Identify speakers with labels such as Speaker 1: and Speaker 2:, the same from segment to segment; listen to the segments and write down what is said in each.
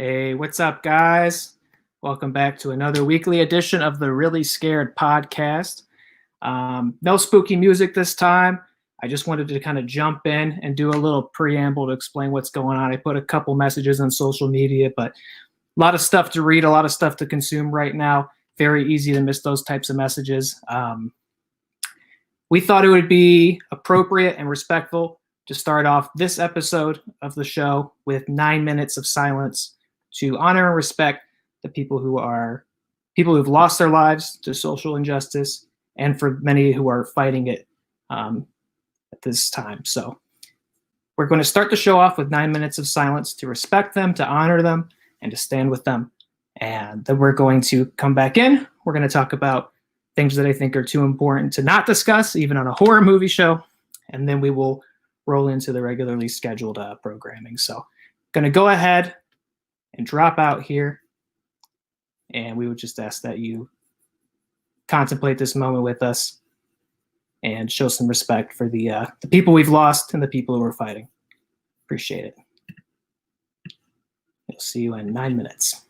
Speaker 1: Hey, what's up, guys? Welcome back to another weekly edition of the Reely Scared podcast. No spooky music this time. I just wanted to kind of jump in and do a little preamble to explain what's going on. I put a couple messages on social media, but a lot of stuff to read, a lot of stuff to consume right now. Very easy to miss those types of messages. We thought it would be appropriate and respectful to start off this episode of the show with 9 minutes of silence to honor and respect the people who've lost their lives to social injustice, and for many who are fighting it at this time. So we're going to start the show off with 9 minutes of silence to respect them, to honor them, and to stand with them. And then we're going to come back in. We're going to talk about things that I think are too important to not discuss, even on a horror movie show. And then we will roll into the regularly scheduled programming. So going to go ahead and drop out here. And we would just ask that you contemplate this moment with us and show some respect for the people we've lost and the people who are fighting. Appreciate it. We'll see you in 9 minutes.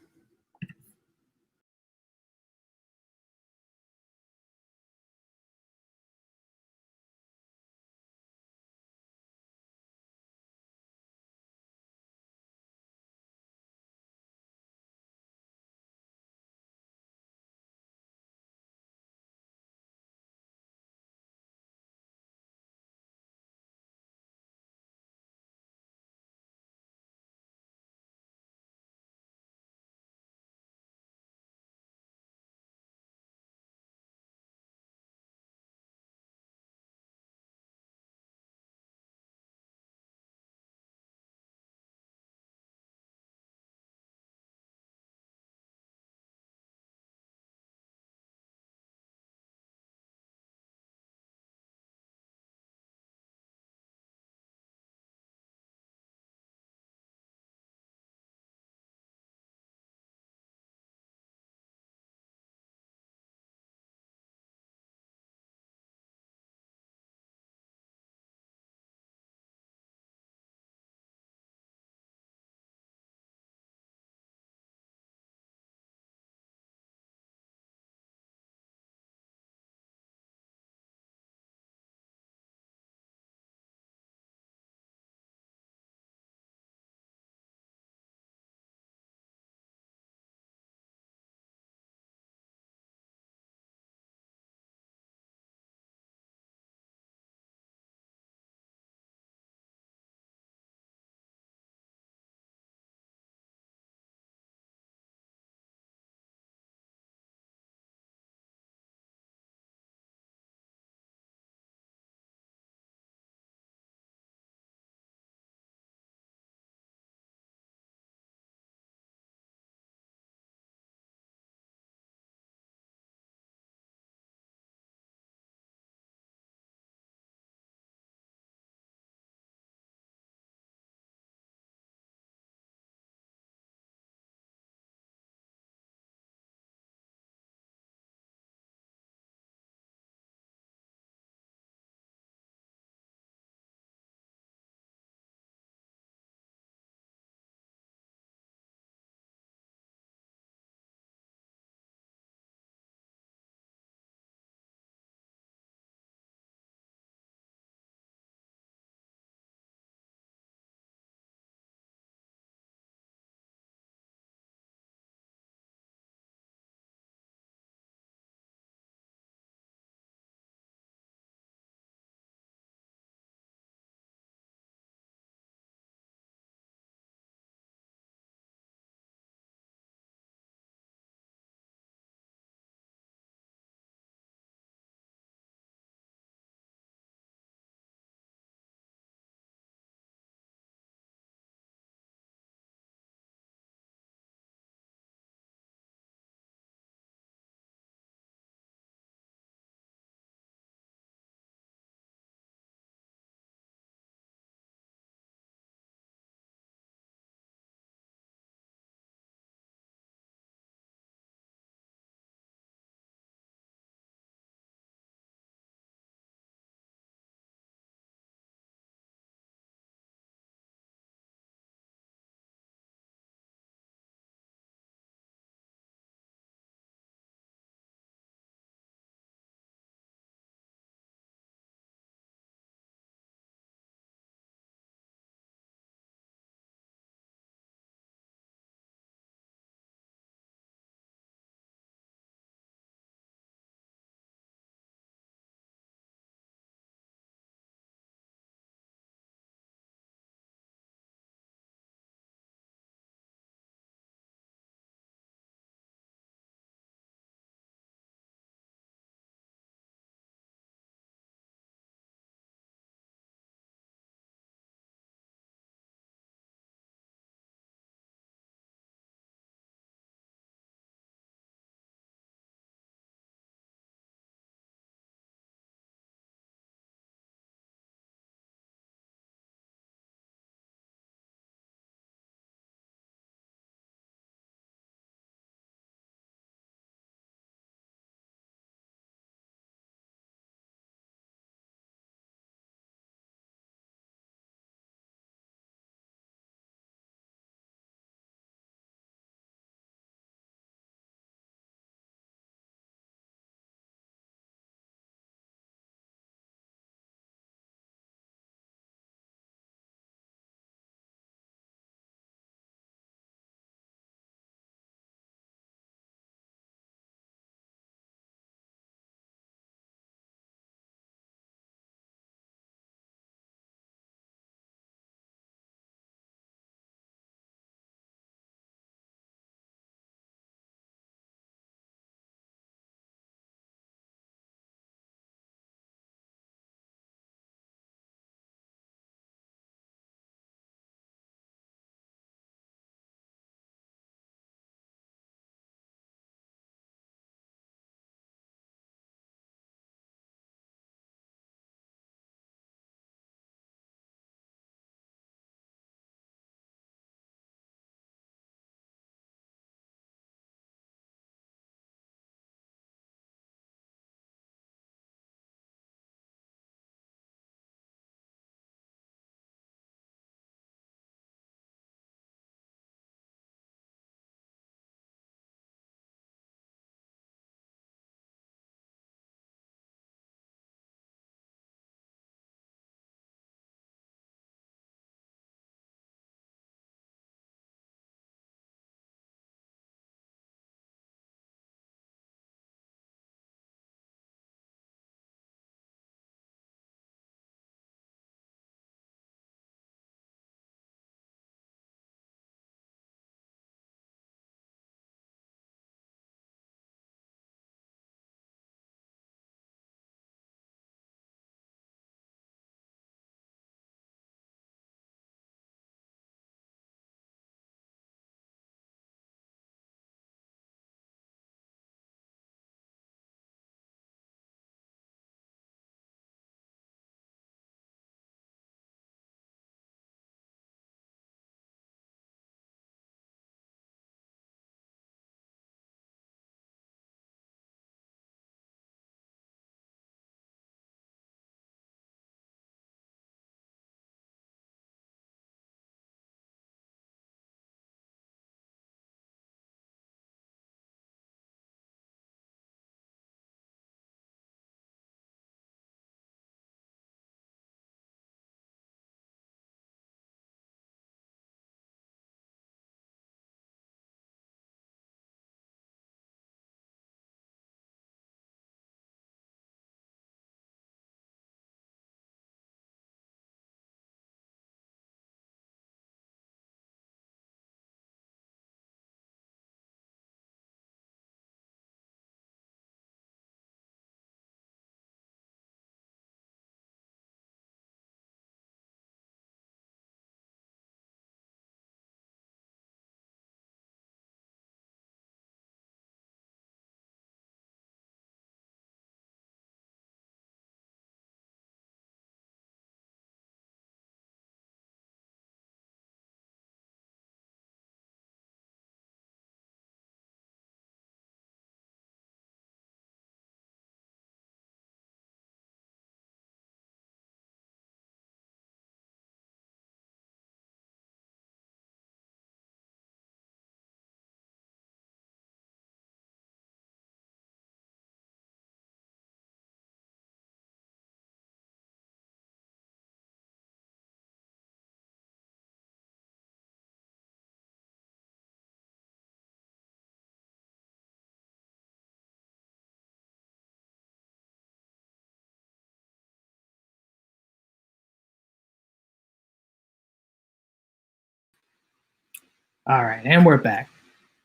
Speaker 1: All right, and we're back.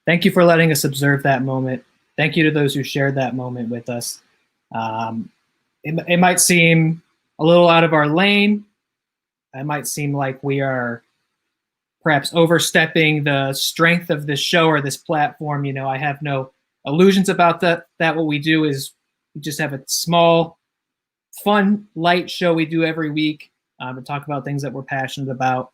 Speaker 1: Thank you for letting us observe that moment. Thank you to those who shared that moment with us. It might seem a little out of our lane. It might seem like we are perhaps overstepping the strength of this show or this platform. I have no illusions about that. What we do is we just have a small, fun, light show we do every week to talk about things that we're passionate about.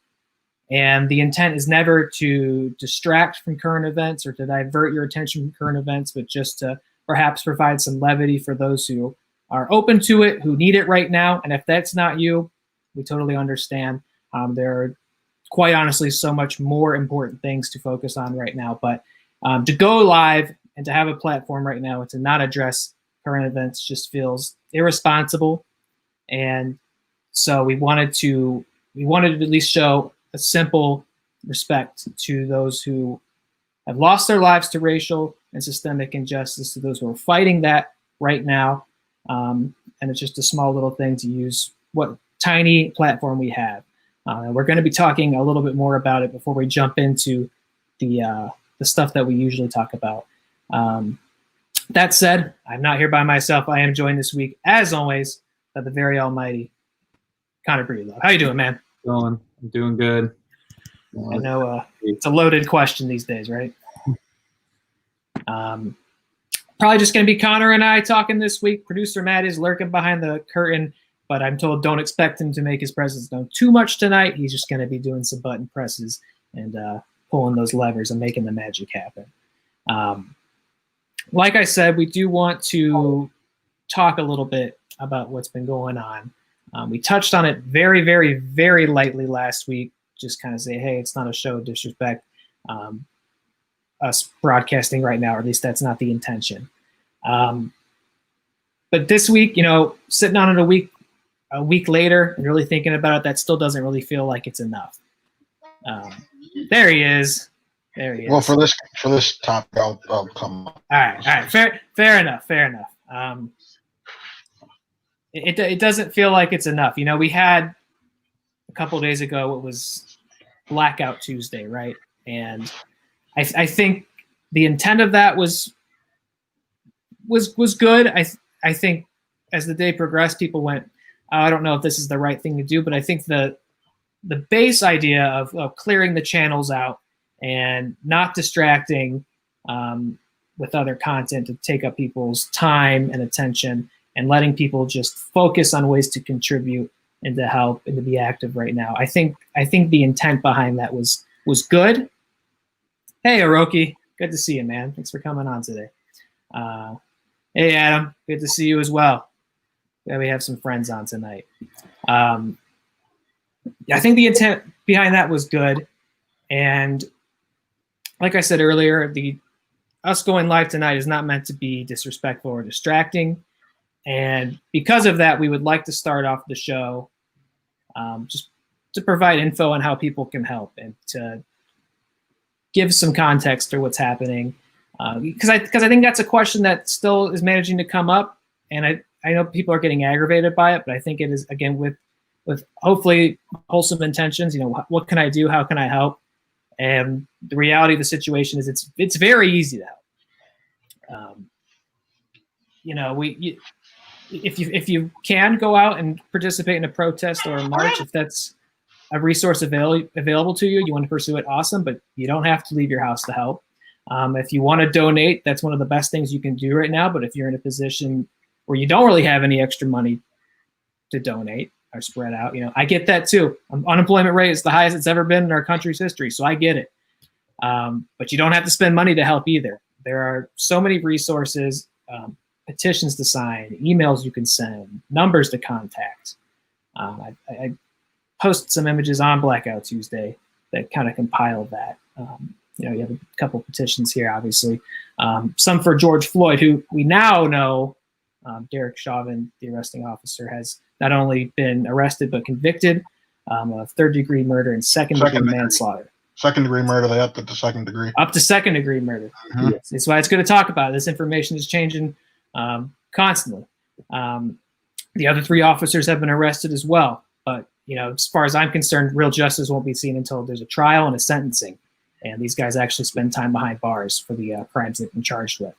Speaker 1: And the intent is never to distract from current events or to divert your attention from current events, but just to perhaps provide some levity for those who are open to it, who need it right now. And if that's not you, we totally understand. There are, quite honestly, so much more important things to focus on right now. But to go live and to have a platform right now and to not address current events just feels irresponsible. And so we wanted to at least show a simple respect to those who have lost their lives to racial and systemic injustice, to those who are fighting that right now. And it's just a small little thing to use what tiny platform we have. We're going to be talking a little bit more about it before we jump into the stuff that we usually talk about. That said, I'm not here by myself. I am joined this week, as always, by the very almighty Connor Breedlove. How you doing, man?
Speaker 2: I'm doing good.
Speaker 1: I know it's a loaded question these days, right? Probably just going to be Connor and I talking this week. Producer Matt is lurking behind the curtain, but I'm told don't expect him to make his presence known too much tonight. He's just going to be doing some button presses and pulling those levers and making the magic happen. Like I said, we do want to talk a little bit about what's been going on. We touched on it very, very, very lightly last week. Just kind of say, hey, it's not a show of disrespect. Us broadcasting right now, or at least that's not the intention. But this week, sitting on it a week later and really thinking about it, that still doesn't really feel like it's enough. There he is.
Speaker 3: Well, for this topic, I'll come.
Speaker 1: All right. Fair enough. It doesn't feel like it's enough. We had a couple of days ago, it was Blackout Tuesday, right? And I think the intent of that was good. I think as the day progressed, people went, I don't know if this is the right thing to do, but I think the base idea of clearing the channels out and not distracting with other content to take up people's time and attention and letting people just focus on ways to contribute and to help and to be active right now. I think the intent behind that was good. Hey, Aroki, good to see you, man. Thanks for coming on today. Hey, Adam, good to see you as well. Yeah, we have some friends on tonight. I think the intent behind that was good. And like I said earlier, us going live tonight is not meant to be disrespectful or distracting. And because of that, we would like to start off the show just to provide info on how people can help and to give some context to what's happening. Because I think that's a question that still is managing to come up. And I know people are getting aggravated by it, but I think it is, again, with hopefully wholesome intentions. What can I do? How can I help? And the reality of the situation is it's very easy to help. If you can go out and participate in a protest or a march, if that's a resource available to you, you want to pursue it, awesome, but you don't have to leave your house to help. If you want to donate, that's one of the best things you can do right now. But if you're in a position where you don't really have any extra money to donate or spread out, I get that too. Unemployment rate is the highest it's ever been in our country's history, so I get it. But you don't have to spend money to help either. There are so many resources, petitions to sign, emails you can send, numbers to contact. I posted some images on Blackout Tuesday that kind of compiled that. You have a couple petitions here, obviously. Some for George Floyd, who we now know Derek Chauvin, the arresting officer, has not only been arrested but convicted of third-degree murder and second-degree manslaughter.
Speaker 3: Second-degree murder, they upped it to second degree.
Speaker 1: Up to second-degree murder.
Speaker 3: Mm-hmm.
Speaker 1: Yes. That's why it's good to talk about it. This information is changing constantly. The other three officers have been arrested as well. But, as far as I'm concerned, real justice won't be seen until there's a trial and a sentencing. And these guys actually spend time behind bars for the crimes they've been charged with.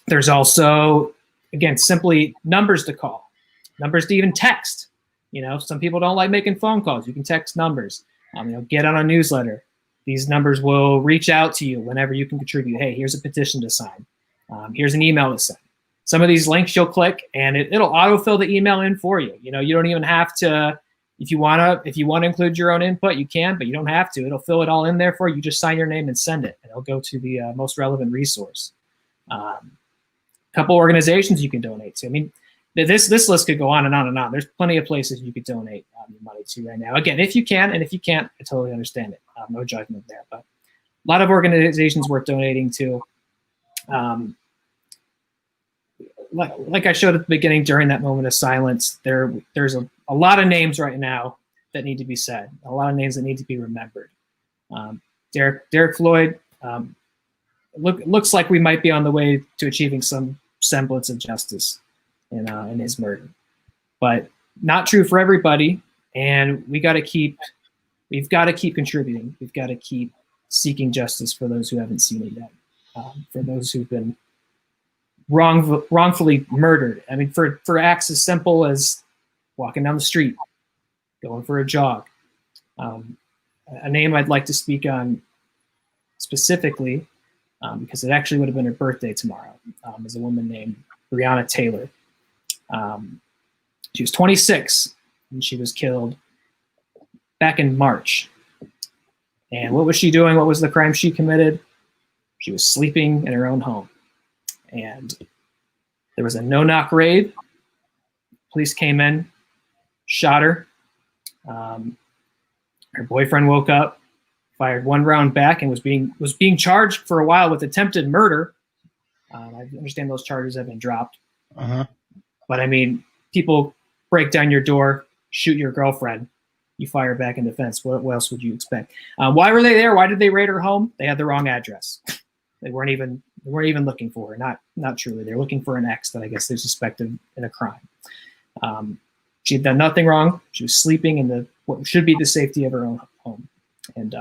Speaker 1: There's also, again, simply numbers to call, numbers to even text. Some people don't like making phone calls. You can text numbers. Get on a newsletter. These numbers will reach out to you whenever you can contribute. Hey, here's a petition to sign. Here's an email to send. Some of these links you'll click, and it'll autofill the email in for you. You don't even have to. If you want to include your own input, you can, but you don't have to. It'll fill it all in there for you. You just sign your name and send it, and it'll go to the most relevant resource. A couple organizations you can donate to. I mean, this list could go on and on and on. There's plenty of places you could donate your money to right now. Again, if you can, and if you can't, I totally understand it. No judgment there, but a lot of organizations worth donating to. Like I showed at the beginning during that moment of silence, there's a lot of names right now that need to be said, a lot of names that need to be remembered. Derek Floyd, looks like we might be on the way to achieving some semblance of justice in his murder, but not true for everybody. And we've got to keep contributing. We've got to keep seeking justice for those who haven't seen it yet, for those who've been wrongfully murdered. I mean, for acts as simple as walking down the street, going for a jog. A name I'd like to speak on specifically, because it actually would have been her birthday tomorrow, is a woman named Brianna Taylor. She was 26 and she was killed back in March. And what was she doing? What was the crime she committed? She was sleeping in her own home. And there was a no-knock raid. Police came in, shot her. Her boyfriend woke up, fired one round back, and was being charged for a while with attempted murder. I understand those charges have been dropped. But I mean, people break down your door, shoot your girlfriend, you fire back in defense. What else would you expect? Why were they there? Why did they raid her home? They had the wrong address. They weren't even looking for her. Not truly. They're looking for an ex that I guess they suspected in a crime. She had done nothing wrong. She was sleeping in what should be the safety of her own home, and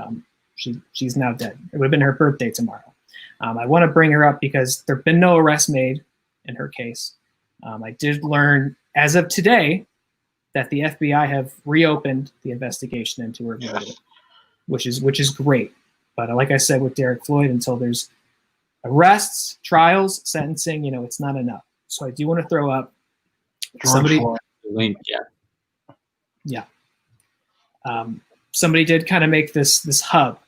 Speaker 1: she's now dead. It would have been her birthday tomorrow. I want to bring her up because there have been no arrests made in her case. I did learn as of today that the FBI have reopened the investigation into her murder, which is great. But like I said with Derek Floyd, until there's arrests, trials, sentencing, it's not enough. So I do want to throw up somebody.
Speaker 2: Link,
Speaker 1: yeah. Somebody did kind of make this hub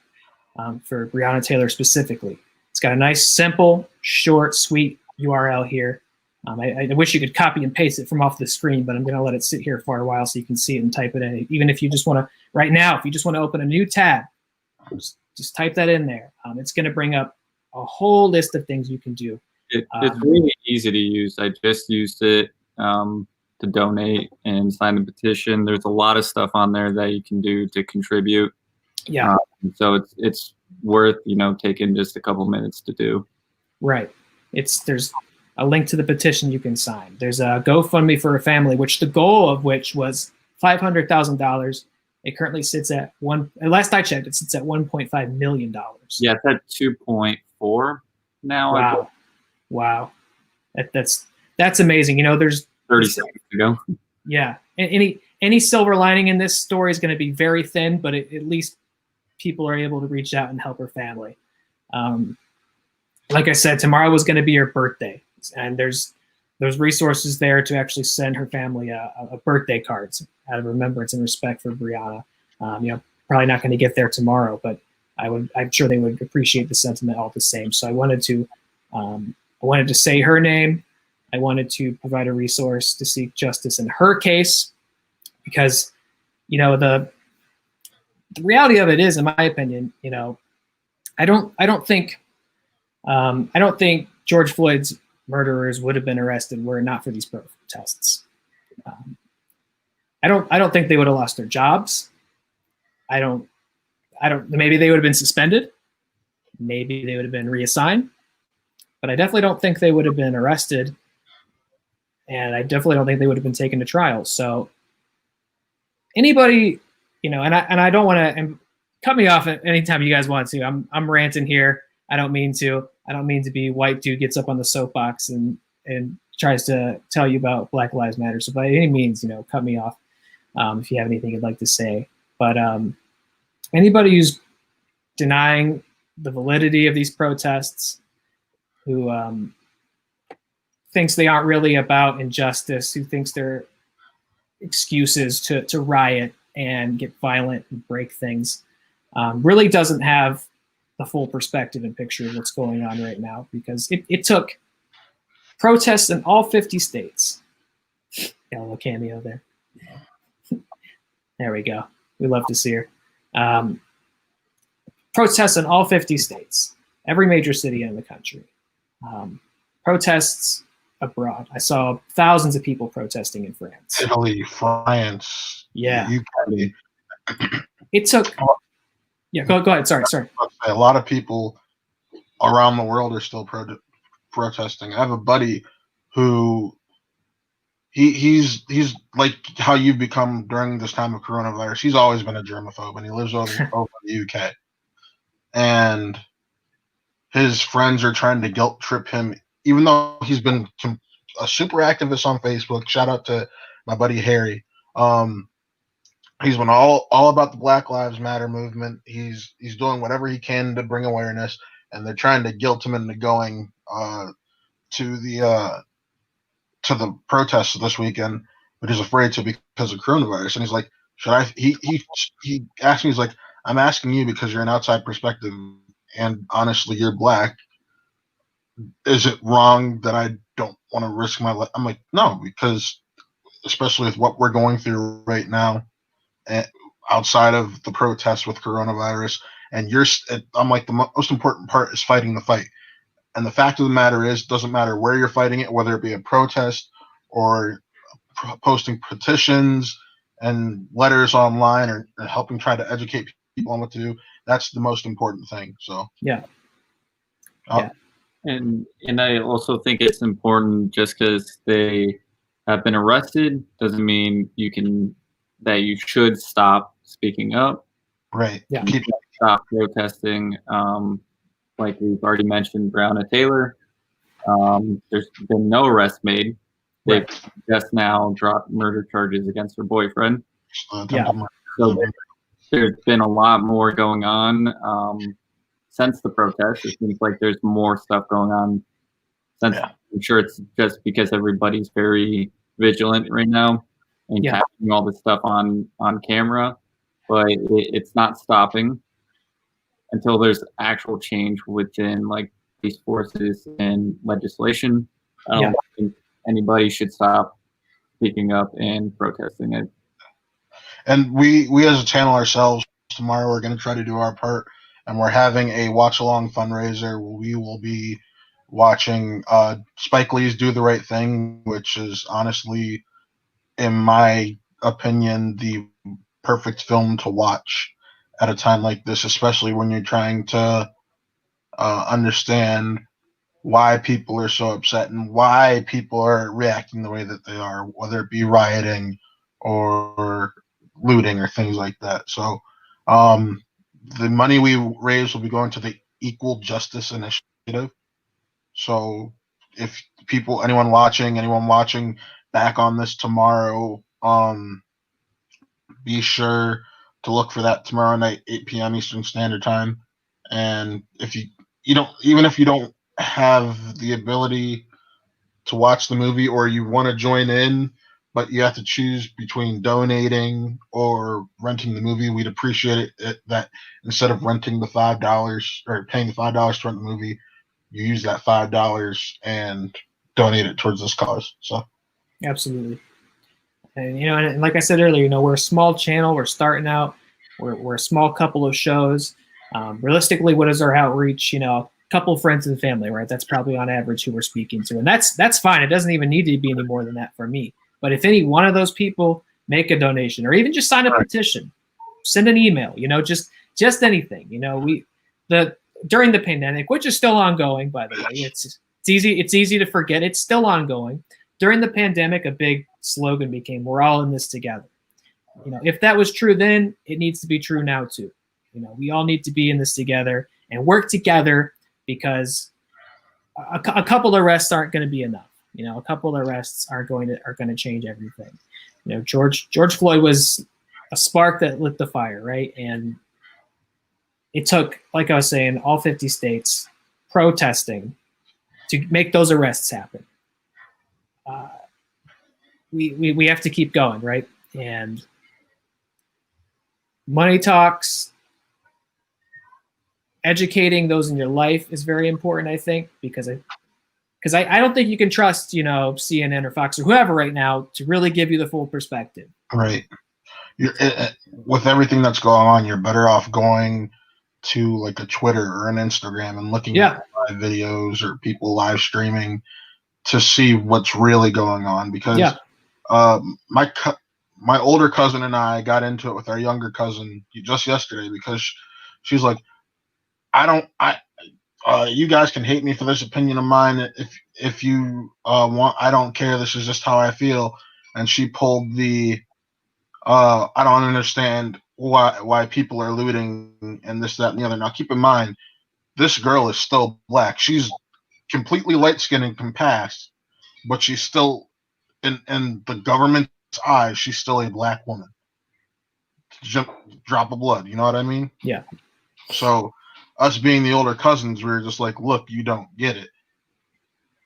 Speaker 1: for Brianna Taylor specifically. It's got a nice, simple, short, sweet URL here. I wish you could copy and paste it from off the screen, but I'm going to let it sit here for a while so you can see it and type it in. Even if you just want to, right now, if you just want to open a new tab, just type that in there. It's going to bring up a whole list of things you can do.
Speaker 2: It's really easy to use. I just used it to donate and sign the petition. There's a lot of stuff on there that you can do to contribute.
Speaker 1: Yeah.
Speaker 2: So it's worth, taking just a couple minutes to do.
Speaker 1: Right. There's a link to the petition you can sign. There's a GoFundMe for a family, which the goal of which was $500,000. It currently sits at last I checked, it sits at $1.5 million.
Speaker 2: Yeah, it's at 2.4 now.
Speaker 1: Wow. That's amazing. There's
Speaker 2: 30 seconds ago.
Speaker 1: Yeah. Any silver lining in this story is going to be very thin, but at least people are able to reach out and help her family. Like I said, tomorrow was going to be her birthday, and there's resources there to actually send her family a birthday cards out of remembrance and respect for Brianna. Probably not going to get there tomorrow, but I'm sure they would appreciate the sentiment all the same. So I wanted to say her name. I wanted to provide a resource to seek justice in her case, because, the reality of it is, in my opinion, I don't think George Floyd's murderers would have been arrested were it not for these protests. I don't think they would have lost their jobs. Maybe they would have been suspended. Maybe they would have been reassigned, but I definitely don't think they would have been arrested. And I definitely don't think they would have been taken to trial. So anybody, and I don't want to cut me off anytime you guys want to. I'm ranting here. I don't mean to. I don't mean to be white dude gets up on the soapbox and tries to tell you about Black Lives Matter. So by any means, cut me off if you have anything you'd like to say. But anybody who's denying the validity of these protests, who thinks they aren't really about injustice, who thinks they're excuses to riot and get violent and break things, really doesn't have the full perspective and picture of what's going on right now, because it took protests in all 50 states. Got a little cameo there. There we go. We love to see her. Protests in all 50 states, every major city in the country. Protests abroad. I saw thousands of people protesting in France.
Speaker 3: Italy, France,
Speaker 1: Yeah.
Speaker 3: UK.
Speaker 1: It took. Yeah, go ahead. Sorry.
Speaker 3: A lot of people around the world are still protesting. I have a buddy who he's like how you've become during this time of coronavirus. He's always been a germaphobe, and he lives over in the UK. And his friends are trying to guilt trip him, even though he's been a super activist on Facebook. Shout out to my buddy Harry. He's been all about the Black Lives Matter movement. He's doing whatever he can to bring awareness, and they're trying to guilt him into going to the protests this weekend, but he's afraid to because of coronavirus. And he's like, should I? He asked me, he's like, I'm asking you because you're an outside perspective, and honestly, you're Black. Is it wrong that I don't want to risk my life? I'm like, no, because especially with what we're going through right now, outside of the protests with coronavirus, and I'm like, the most important part is fighting the fight. And the fact of the matter is, doesn't matter where you're fighting it, whether it be a protest or posting petitions and letters online or helping try to educate people on what to do. That's the most important thing. So
Speaker 1: yeah.
Speaker 2: And I also think it's important, just because they have been arrested doesn't mean that you should stop speaking up.
Speaker 3: Right.
Speaker 1: Yeah.
Speaker 2: Stop protesting. Like we've already mentioned, Brianna Taylor. There's been no arrest made. They've just now dropped murder charges against her boyfriend. So there's been a lot more going on since the protest. It seems like there's more stuff going on since. Yeah. I'm sure it's just because everybody's very vigilant right now and capturing all this stuff on camera, but it's not stopping until there's actual change within like police forces and legislation. I don't think anybody should stop speaking up and protesting it.
Speaker 3: And we as a channel ourselves, tomorrow we're going to try to do our part, and we're having a watch along fundraiser. We will be watching Spike Lee's Do the Right Thing, which is honestly, in my opinion, the perfect film to watch at a time like this, especially when you're trying to understand why people are so upset and why people are reacting the way that they are, whether it be rioting or looting or things like that. So the money we raise will be going to the Equal Justice Initiative. So if anyone watching back on this tomorrow, be sure to look for that tomorrow night, 8 p.m. Eastern Standard Time. And if you don't have the ability to watch the movie, or you want to join in, but you have to choose between donating or renting the movie, we'd appreciate it that instead of renting the $5 or paying the $5 to rent the movie, you use that $5 and donate it towards this cause. So
Speaker 1: absolutely. And and like I said earlier, we're a small channel. We're starting out. We're a small couple of shows. Realistically, what is our outreach? A couple of friends and family, right? That's probably on average who we're speaking to, and that's fine. It doesn't even need to be any more than that for me. But if any one of those people make a donation, or even just sign a petition, send an email, just anything. During the pandemic, which is still ongoing, by the way, it's easy to forget. It's still ongoing. During the pandemic, a big slogan became, "We're all in this together." If that was true then, it needs to be true now too. We all need to be in this together and work together, because a couple of arrests aren't going to be enough. A couple of arrests are going to change everything. George Floyd was a spark that lit the fire, right? And it took, like I was saying, all 50 states protesting to make those arrests happen. We have to keep going, right? And money talks. Educating those in your life is very important, I think, because I don't think you can trust, CNN or Fox or whoever right now to really give you the full perspective.
Speaker 3: Right. With everything that's going on, you're better off going to like a Twitter or an Instagram and looking at live videos or people live streaming to see what's really going on. Because my older cousin and I got into it with our younger cousin just yesterday, because she's like, you guys can hate me for this opinion of mine if you want. I don't care. This is just how I feel. And she pulled the I don't understand why people are looting and this, that, and the other. Now, keep in mind, this girl is still black. She's completely light-skinned and compassed, but she's still, in the government's eyes, she's still a black woman. Drop of blood. You know what I mean?
Speaker 1: Yeah.
Speaker 3: So us being the older cousins, we were just like, look, you don't get it.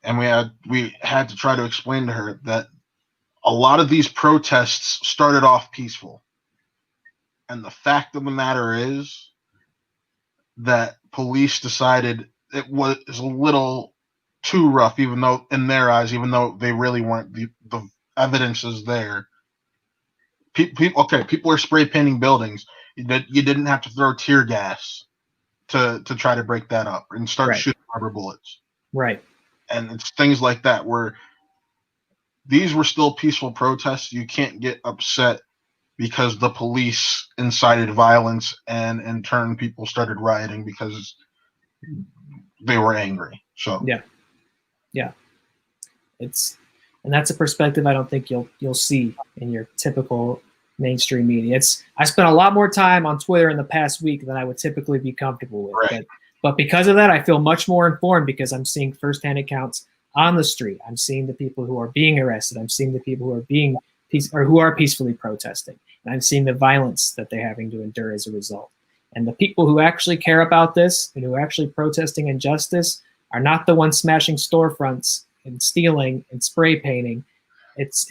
Speaker 3: And we had to try to explain to her that a lot of these protests started off peaceful. And the fact of the matter is that police decided it was a little too rough, even though in their eyes, even though they really weren't, the evidence is there. People are spray painting buildings. You didn't have to throw tear gas to try to break that up and start shooting rubber bullets.
Speaker 1: Right.
Speaker 3: And it's things like that where these were still peaceful protests. You can't get upset because the police incited violence and in turn people started rioting because they were angry. So yeah. And that's a perspective I don't think you'll see in your typical mainstream media. I spent a lot more time on Twitter in the past week than I would typically be comfortable with. Right.
Speaker 1: But because of that, I feel much more informed because I'm seeing firsthand accounts on the street. I'm seeing the people who are being arrested. I'm seeing the people who are peacefully protesting. And I'm seeing the violence that they're having to endure as a result. And the people who actually care about this and who are actually protesting injustice are not the ones smashing storefronts and stealing and spray painting. It's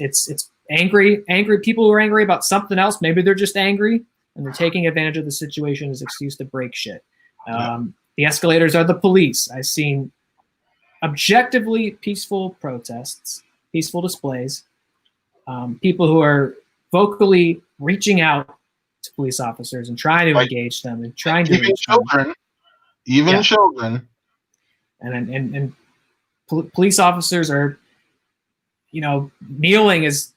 Speaker 1: angry people who are angry about something else. Maybe they're just angry and they're taking advantage of the situation as an excuse to break shit. The escalators are the police. I've seen objectively peaceful protests, peaceful displays, people who are vocally reaching out to police officers and trying to engage them and trying to reach children. And police officers are, kneeling as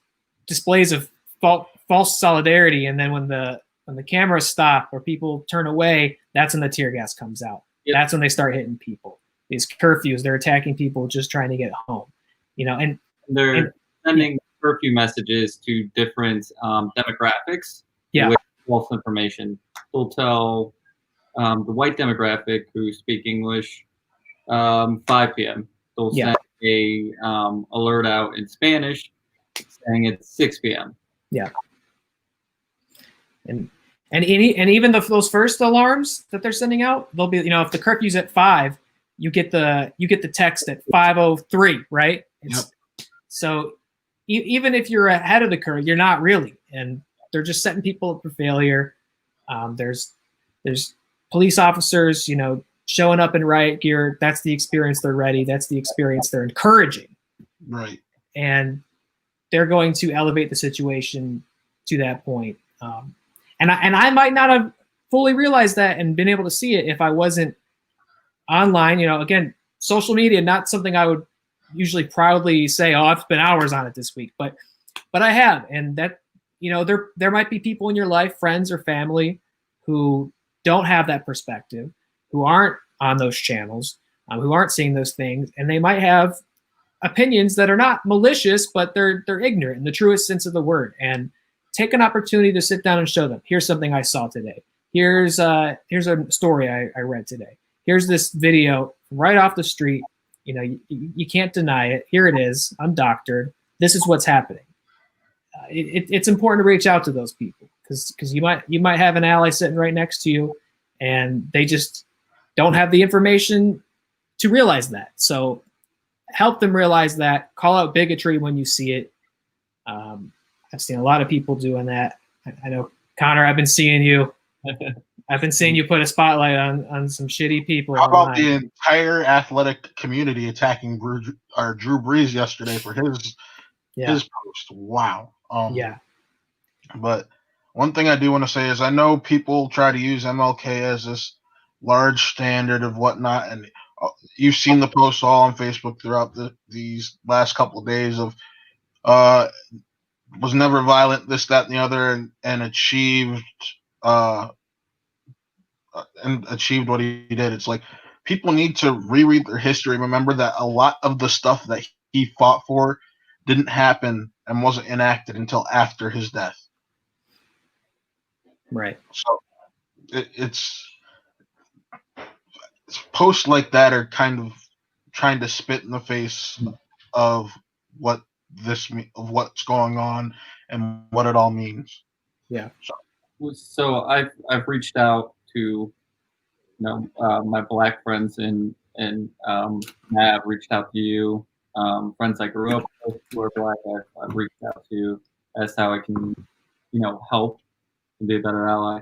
Speaker 1: displays of false solidarity, and then when the cameras stop or people turn away, that's when the tear gas comes out. Yep. That's when they start hitting people. These curfews, they're attacking people just trying to get home. And
Speaker 2: they're sending curfew messages to different demographics with false information. They'll tell the white demographic who speak English 5 p.m. They'll send a alert out in Spanish saying it's 6 p.m.
Speaker 1: Yeah. And even those first alarms that they're sending out, they'll be, if the curfew's at 5, you get the text at 5:03, right? So even if you're ahead of the curve, you're not really, and they're just setting people up for failure. There's police officers, showing up in riot gear. That's the experience they're ready. That's the experience they're encouraging.
Speaker 3: Right.
Speaker 1: And they're going to elevate the situation to that point. And I might not have fully realized that and been able to see it if I wasn't online. Again, social media, not something I would usually proudly say, oh, I've spent hours on it this week, but I have. And that, there might be people in your life, friends or family, who don't have that perspective, who aren't on those channels, who aren't seeing those things, and they might have opinions that are not malicious, but they're ignorant in the truest sense of the word. And take an opportunity to sit down and show them, here's something I saw today. here's a story I read today. Here's this video right off the street. You know, you can't deny it. Here it is, undoctored. This is what's happening. It's important to reach out to those people because you might have an ally sitting right next to you, and they just don't have the information to realize that. So help them realize that. Call out bigotry when you see it. I've seen a lot of people doing that. I know, Connor, I've been seeing you. I've been seeing you put a spotlight on some shitty people.
Speaker 3: How about
Speaker 1: online.
Speaker 3: the entire athletic community attacking Drew Brees yesterday for his post? Wow.
Speaker 1: Yeah.
Speaker 3: But one thing I do want to say is I know people try to use MLK as this large standard of whatnot, and you've seen the posts all on Facebook throughout these last couple of days of was never violent, this, that, and the other, and achieved what he did. It's like people need to reread their history. Remember that a lot of the stuff that he fought for didn't happen and wasn't enacted until after his death.
Speaker 1: Right.
Speaker 3: So it's posts like that are kind of trying to spit in the face of what's going on and what it all means.
Speaker 1: Yeah.
Speaker 2: So I've reached out to my black friends and Matt, I've reached out to you, friends I grew up with who are black. I've reached out to as how I can help and be a better ally.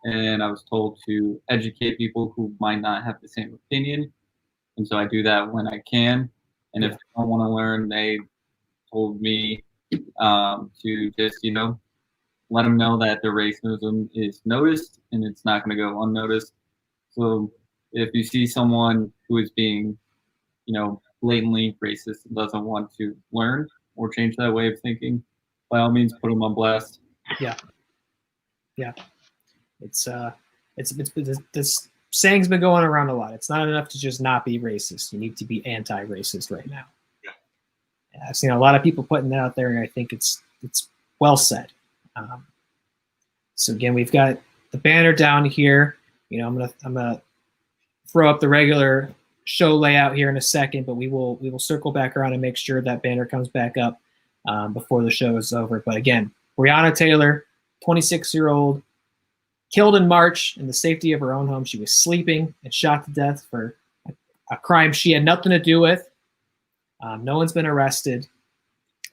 Speaker 2: And I was told to educate people who might not have the same opinion, and so I do that when I can. And if they don't want to learn, they told me to just let them know that their racism is noticed and it's not going to go unnoticed. So if you see someone who is being, blatantly racist and doesn't want to learn or change that way of thinking, by all means, put them on blast.
Speaker 1: Yeah. It's this saying's been going around a lot. It's not enough to just not be racist. You need to be anti-racist right now. Yeah. I've seen a lot of people putting that out there, and I think it's well said. So again, we've got the banner down here. I'm gonna throw up the regular show layout here in a second, but we will circle back around and make sure that banner comes back up before the show is over. But again, Brianna Taylor, 26-year-old, killed in March in the safety of her own home. She was sleeping and shot to death for a crime she had nothing to do with. No one's been arrested.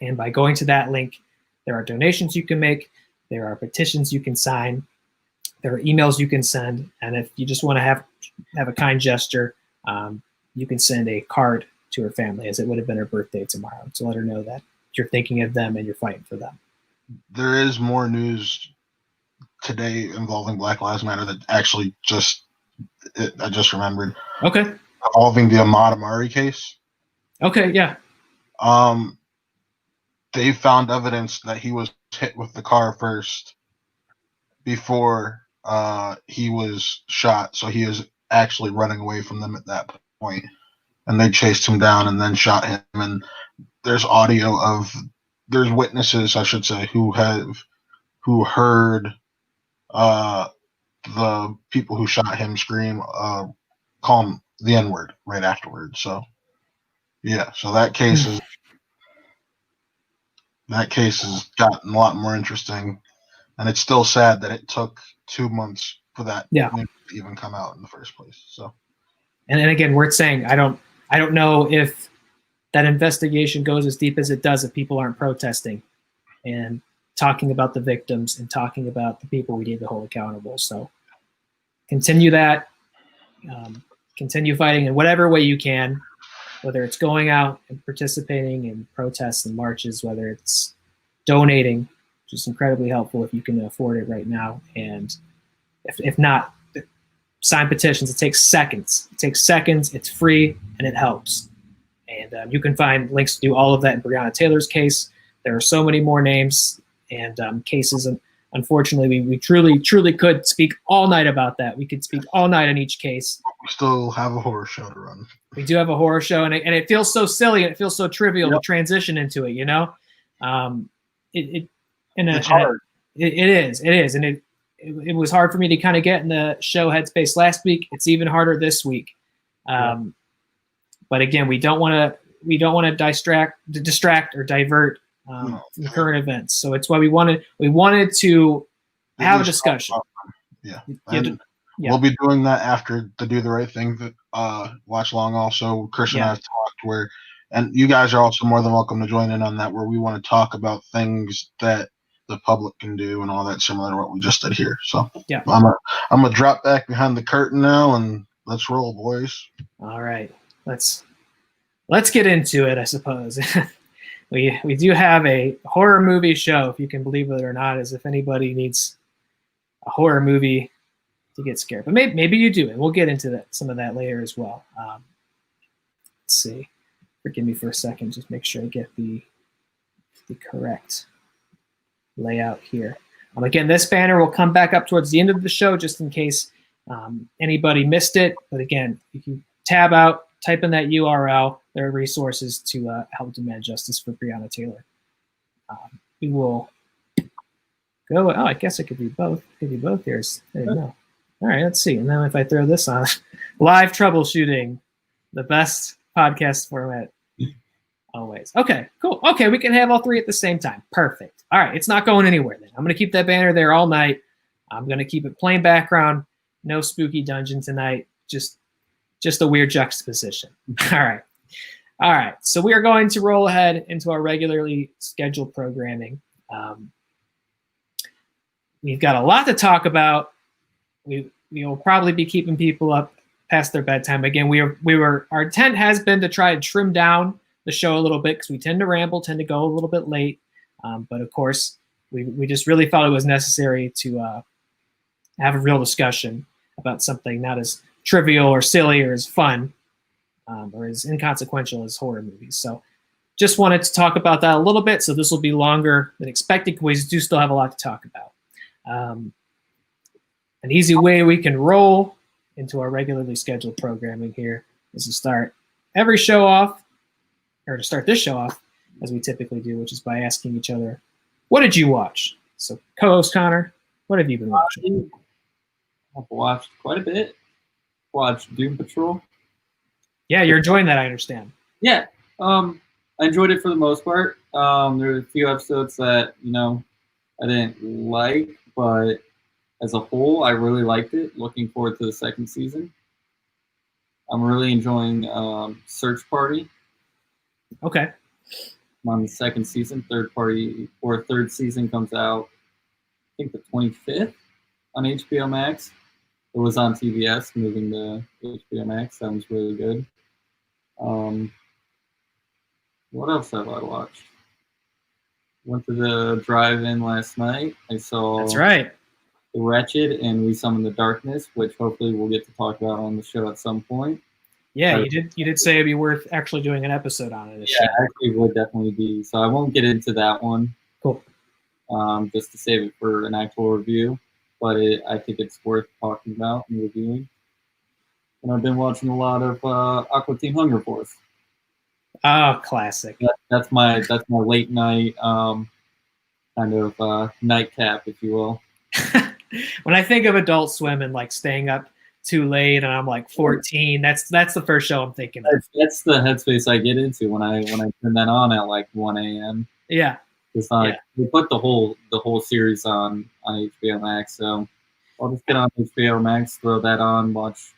Speaker 1: And by going to that link, there are donations you can make. There are petitions you can sign. There are emails you can send. And if you just want to have a kind gesture, you can send a card to her family, as it would have been her birthday tomorrow, to let her know that you're thinking of them and you're fighting for them.
Speaker 3: There is more news today involving Black Lives Matter that actually I just remembered.
Speaker 1: Okay.
Speaker 3: Involving the Ahmaud Arbery case.
Speaker 1: Okay, yeah.
Speaker 3: They found evidence that he was hit with the car first before he was shot. So he was actually running away from them at that point. And they chased him down and then shot him. And there's there's witnesses, I should say, who heard the people who shot him scream, call him the N-word right afterwards. So, yeah. So that case has gotten a lot more interesting, and it's still sad that it took 2 months for that news to even come out in the first place. So,
Speaker 1: and again, we're saying I don't know if that investigation goes as deep as it does if people aren't protesting and talking about the victims and talking about the people we need to hold accountable. So continue that, continue fighting in whatever way you can, whether it's going out and participating in protests and marches, whether it's donating, which is incredibly helpful if you can afford it right now. And if not, sign petitions. It takes seconds. It's free, and it helps. And you can find links to do all of that in Brianna Taylor's case. There are so many more names and cases. And unfortunately, we truly could speak all night about that. We could speak all night on each case.
Speaker 3: We still have a horror show to run.
Speaker 1: We do have a horror show, and it feels so silly and it feels so trivial to transition into it, It's hard. It is, and it was hard for me to kind of get in the show headspace last week. It's even harder this week. But again, we don't want to distract or divert from current events. So it's why we wanted to have a discussion.
Speaker 3: Yeah. We'll be doing that after the Do the Right Thing watch along. Also, Chris and I have talked and you guys are also more than welcome to join in on that, where we want to talk about things that the public can do and all that, similar to what we just did here. So I'm gonna drop back behind the curtain now and let's roll, boys.
Speaker 1: All right, let's get into it, I suppose. we do have a horror movie show, if you can believe it or not, as if anybody needs a horror movie to get scared. But maybe you do, and we'll get into some of that later as well. Let's see. Forgive me for a second, just make sure I get the correct layout here. Again, this banner will come back up towards the end of the show, just in case anybody missed it. But again, if you tab out, type in that URL, there are resources to help demand justice for Brianna Taylor. We will go. Oh, I guess I could do both. There you go. All right, let's see. And then if I throw this on, live troubleshooting, the best podcast format always. Okay, cool. Okay, we can have all three at the same time. Perfect. All right, it's not going anywhere then. I'm going to keep that banner there all night. I'm going to keep it plain background. No spooky dungeon tonight. Just a weird juxtaposition. All right. So we are going to roll ahead into our regularly scheduled programming. We've got a lot to talk about. We will probably be keeping people up past their bedtime. Again, our intent has been to try to trim down the show a little bit, because we tend to ramble, tend to go a little bit late. But of course, we just really felt it was necessary to have a real discussion about something not as trivial or silly or as fun or as inconsequential as horror movies. So just wanted to talk about that a little bit. So this will be longer than expected, because we do still have a lot to talk about. An easy way we can roll into our regularly scheduled programming here is to start every show off, or to start this show off, as we typically do, which is by asking each other, what did you watch? So co-host Connor, what have you been watching?
Speaker 2: I've watched quite a bit. Watched Doom Patrol.
Speaker 1: Yeah, you're enjoying that, I understand.
Speaker 2: Yeah, I enjoyed it for the most part. There were a few episodes that, I didn't like, but as a whole, I really liked it. Looking forward to the second season. I'm really enjoying Search Party.
Speaker 1: Okay.
Speaker 2: I'm on the second season. Third season comes out, I think, the 25th on HBO Max. It was on TBS, moving to HBO Max. Sounds really good. What else have I watched? Went to the drive-in last night. I saw
Speaker 1: That's right.
Speaker 2: The Wretched and We Summon the Darkness, which hopefully we'll get to talk about on the show at some point.
Speaker 1: Yeah, you did say it'd be worth actually doing an episode on it.
Speaker 2: Yeah, actually it would definitely be. So I won't get into that one.
Speaker 1: Cool.
Speaker 2: Just to save it for an actual review. But I think it's worth talking about and reviewing. And I've been watching a lot of Aqua Teen Hunger Force.
Speaker 1: Oh, classic.
Speaker 2: That's my late night kind of nightcap, if you will.
Speaker 1: When I think of Adult Swim and like staying up too late, and I'm like 14, that's the first show I'm thinking of.
Speaker 2: That's the headspace I get into when I turn that on at like 1 a.m.
Speaker 1: Yeah.
Speaker 2: It's like we put the whole series on HBO Max, so I'll just get on HBO Max, throw that on, watch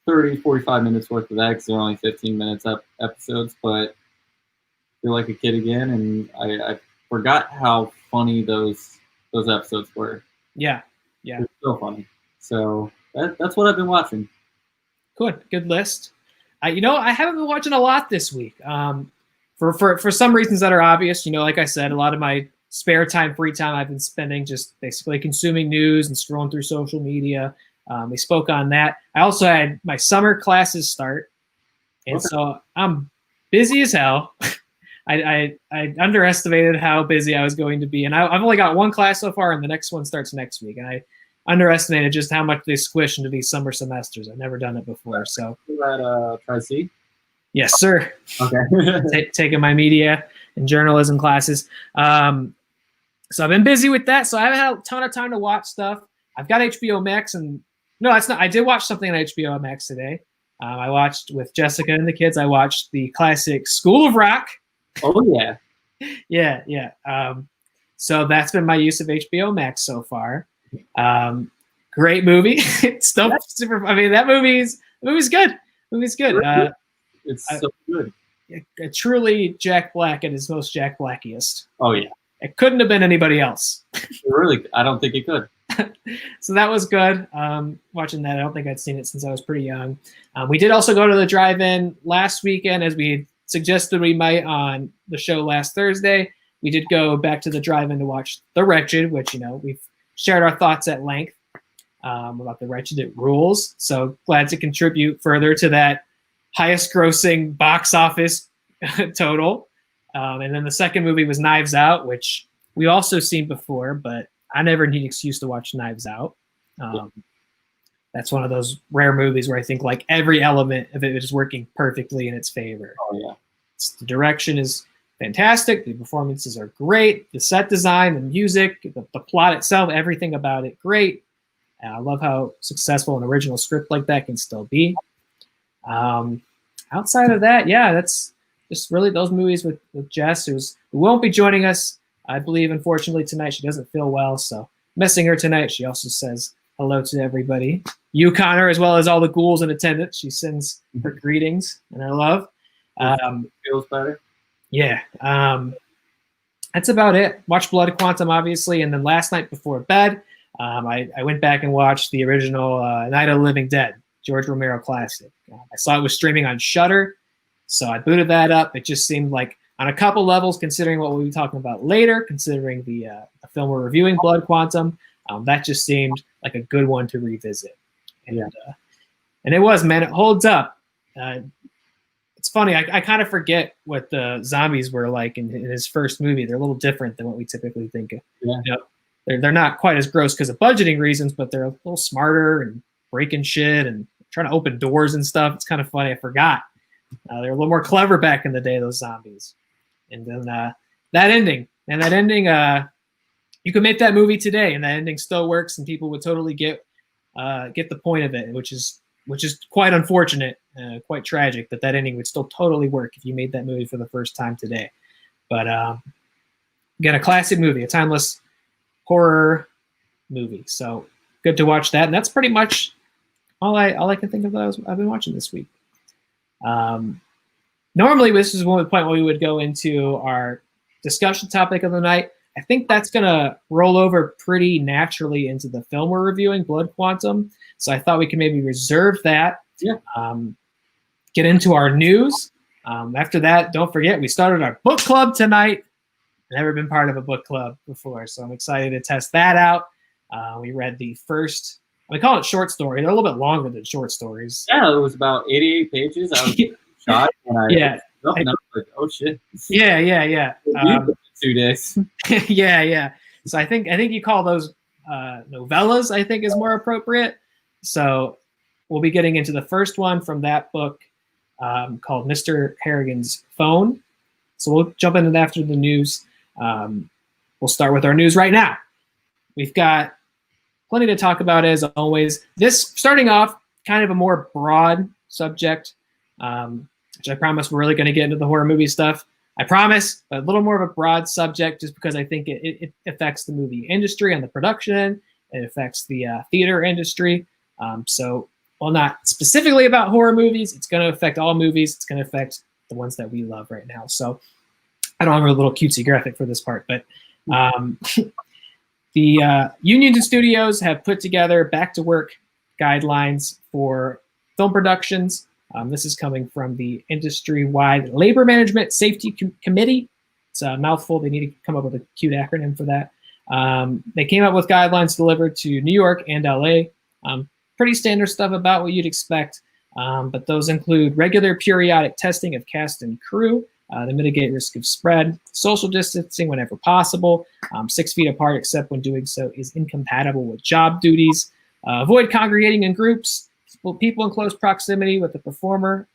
Speaker 2: 30, 45 minutes worth of that, because they're only 15 minutes episodes, but feel like a kid again, and I forgot how funny those episodes were. Yeah. It's so funny. So that's what I've been watching.
Speaker 1: Good list. I haven't been watching a lot this week. For some reasons that are obvious. Like I said, a lot of my spare time, free time, I've been spending just basically consuming news and scrolling through social media. We spoke on that. I also had my summer classes start, and so I'm busy as hell. I underestimated how busy I was going to be, and I've only got one class so far, and the next one starts next week, and I underestimated just how much they squish into these summer semesters. I've never done it before. So
Speaker 2: that Tri-C?
Speaker 1: Yes, sir.
Speaker 2: Okay.
Speaker 1: Taking my media and journalism classes. So I've been busy with that. So I haven't had a ton of time to watch stuff. I've got HBO Max, and no, that's not. I did watch something on HBO Max today. I watched with Jessica and the kids. I watched the classic School of Rock.
Speaker 2: Oh yeah.
Speaker 1: Yeah. So that's been my use of HBO Max so far. Great movie. It's still super. I mean, that movie's good. Movie's good.
Speaker 2: It's so good.
Speaker 1: Truly Jack Black at his most Jack Blackiest.
Speaker 2: Oh yeah.
Speaker 1: It couldn't have been anybody else.
Speaker 2: Really, I don't think it could.
Speaker 1: So that was good. Watching that, I don't think I'd seen it since I was pretty young. We did also go to the drive-in last weekend, as we suggested we might on the show last Thursday. We did go back to the drive-in to watch The Wretched, which, we've shared our thoughts at length about The Wretched. It rules. So glad to contribute further to that highest grossing box office total. And then the second movie was Knives Out, which we also seen before, but I never need an excuse to watch Knives Out. That's one of those rare movies where I think like every element of it is working perfectly in its favor.
Speaker 2: Oh yeah.
Speaker 1: The direction is fantastic. The performances are great. The set design, the music, the plot itself, everything about it, great. I love how successful an original script like that can still be. Outside of that, yeah, that's just really those movies with Jess, who won't be joining us, I believe, unfortunately, tonight. She doesn't feel well, so missing her tonight. She also says hello to everybody. You, Connor, as well as all the ghouls in attendance. She sends her greetings and her love.
Speaker 2: Feels better.
Speaker 1: Yeah. That's about it. Watched Blood Quantum, obviously, and then last night before bed, I went back and watched the original Night of the Living Dead, George Romero classic. I saw it was streaming on Shudder, so I booted that up. It just seemed like, on a couple levels, considering what we'll be talking about later, considering the film we're reviewing, Blood Quantum, that just seemed like a good one to revisit. And it was, man, it holds up. It's funny, I kind of forget what the zombies were like in his first movie. They're a little different than what we typically think of.
Speaker 2: Yeah.
Speaker 1: They're not quite as gross because of budgeting reasons, but they're a little smarter and breaking shit and trying to open doors and stuff. It's kind of funny. I forgot. They were a little more clever back in the day, those zombies. And then that ending, you could make that movie today, and that ending still works, and people would totally get the point of it, which is quite unfortunate, quite tragic that ending would still totally work if you made that movie for the first time today. But again, a classic movie, a timeless horror movie. So good to watch that, and that's pretty much all I can think of that I've been watching this week. Normally, this is one point where we would go into our discussion topic of the night. I think that's going to roll over pretty naturally into the film we're reviewing, Blood Quantum. So I thought we could maybe reserve that.
Speaker 2: Yeah.
Speaker 1: Get into our news. After that, don't forget, we started our book club tonight. Never been part of a book club before, so I'm excited to test that out. We read the first, we call it short story. They're a little bit longer than short stories.
Speaker 2: Yeah, it was about 88 pages. I was shocked, and I was like, oh shit.
Speaker 1: Yeah.
Speaker 2: 2 days.
Speaker 1: Yeah. So I think you call those novellas, I think is more appropriate. So we'll be getting into the first one from that book called Mr. Harrigan's Phone. So we'll jump into that after the news. We'll start with our news right now. We've got plenty to talk about, as always. This, starting off, kind of a more broad subject, which I promise we're really going to get into the horror movie stuff. I promise, a little more of a broad subject, just because I think it affects the movie industry and the production end. It affects the theater industry. So while not specifically about horror movies, it's going to affect all movies. It's going to affect the ones that we love right now. So I don't have a little cutesy graphic for this part, but the unions and studios have put together back-to-work guidelines for film productions. This is coming from the industry-wide Labor Management Safety Committee. It's a mouthful. They need to come up with a cute acronym for that. They came up with guidelines delivered to New York and LA. Pretty standard stuff about what you'd expect, but those include regular periodic testing of cast and crew to mitigate risk of spread, social distancing whenever possible, 6 feet apart except when doing so is incompatible with job duties, avoid congregating in groups, people in close proximity with the performer.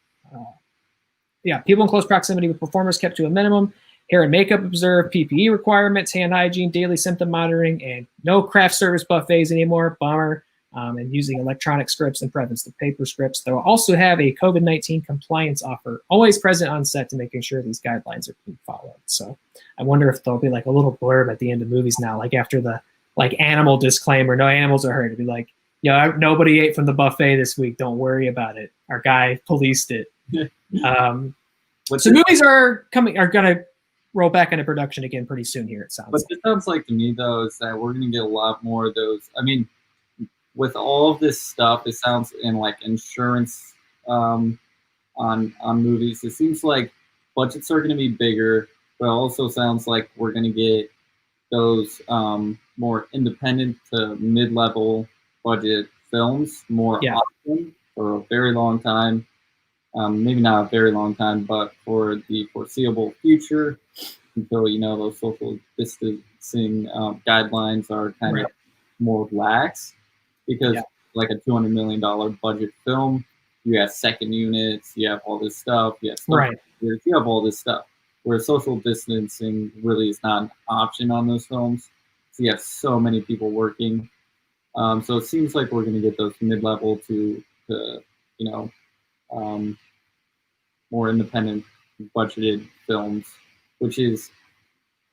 Speaker 1: People in close proximity with performers kept to a minimum, Hair and makeup observed, PPE requirements, hand hygiene, daily symptom monitoring, and no craft service buffets anymore. Bummer. And using electronic scripts in preference to paper scripts. They'll also have a COVID-19 compliance offer always present on set to making sure these guidelines are being followed. So I wonder if there'll be like a little blurb at the end of movies now, like after the like animal disclaimer, no animals are hurt. It'd be like, nobody ate from the buffet this week. Don't worry about it. Our guy policed it. So movies are gonna roll back into production again pretty soon here, it sounds.
Speaker 2: But it sounds like to me though is that we're gonna get a lot more of those. I mean, with all of this stuff, it sounds in like insurance on movies. It seems like budgets are going to be bigger, but it also sounds like we're going to get those more independent to mid-level budget films more often for a very long time. Maybe not a very long time, but for the foreseeable future until those social distancing guidelines are kind of more lax. Because like a $200 million budget film, you have second units, you have all this stuff, you have all this stuff. Where social distancing really is not an option on those films. So you have so many people working. So it seems like we're going to get those mid-level to more independent budgeted films, which is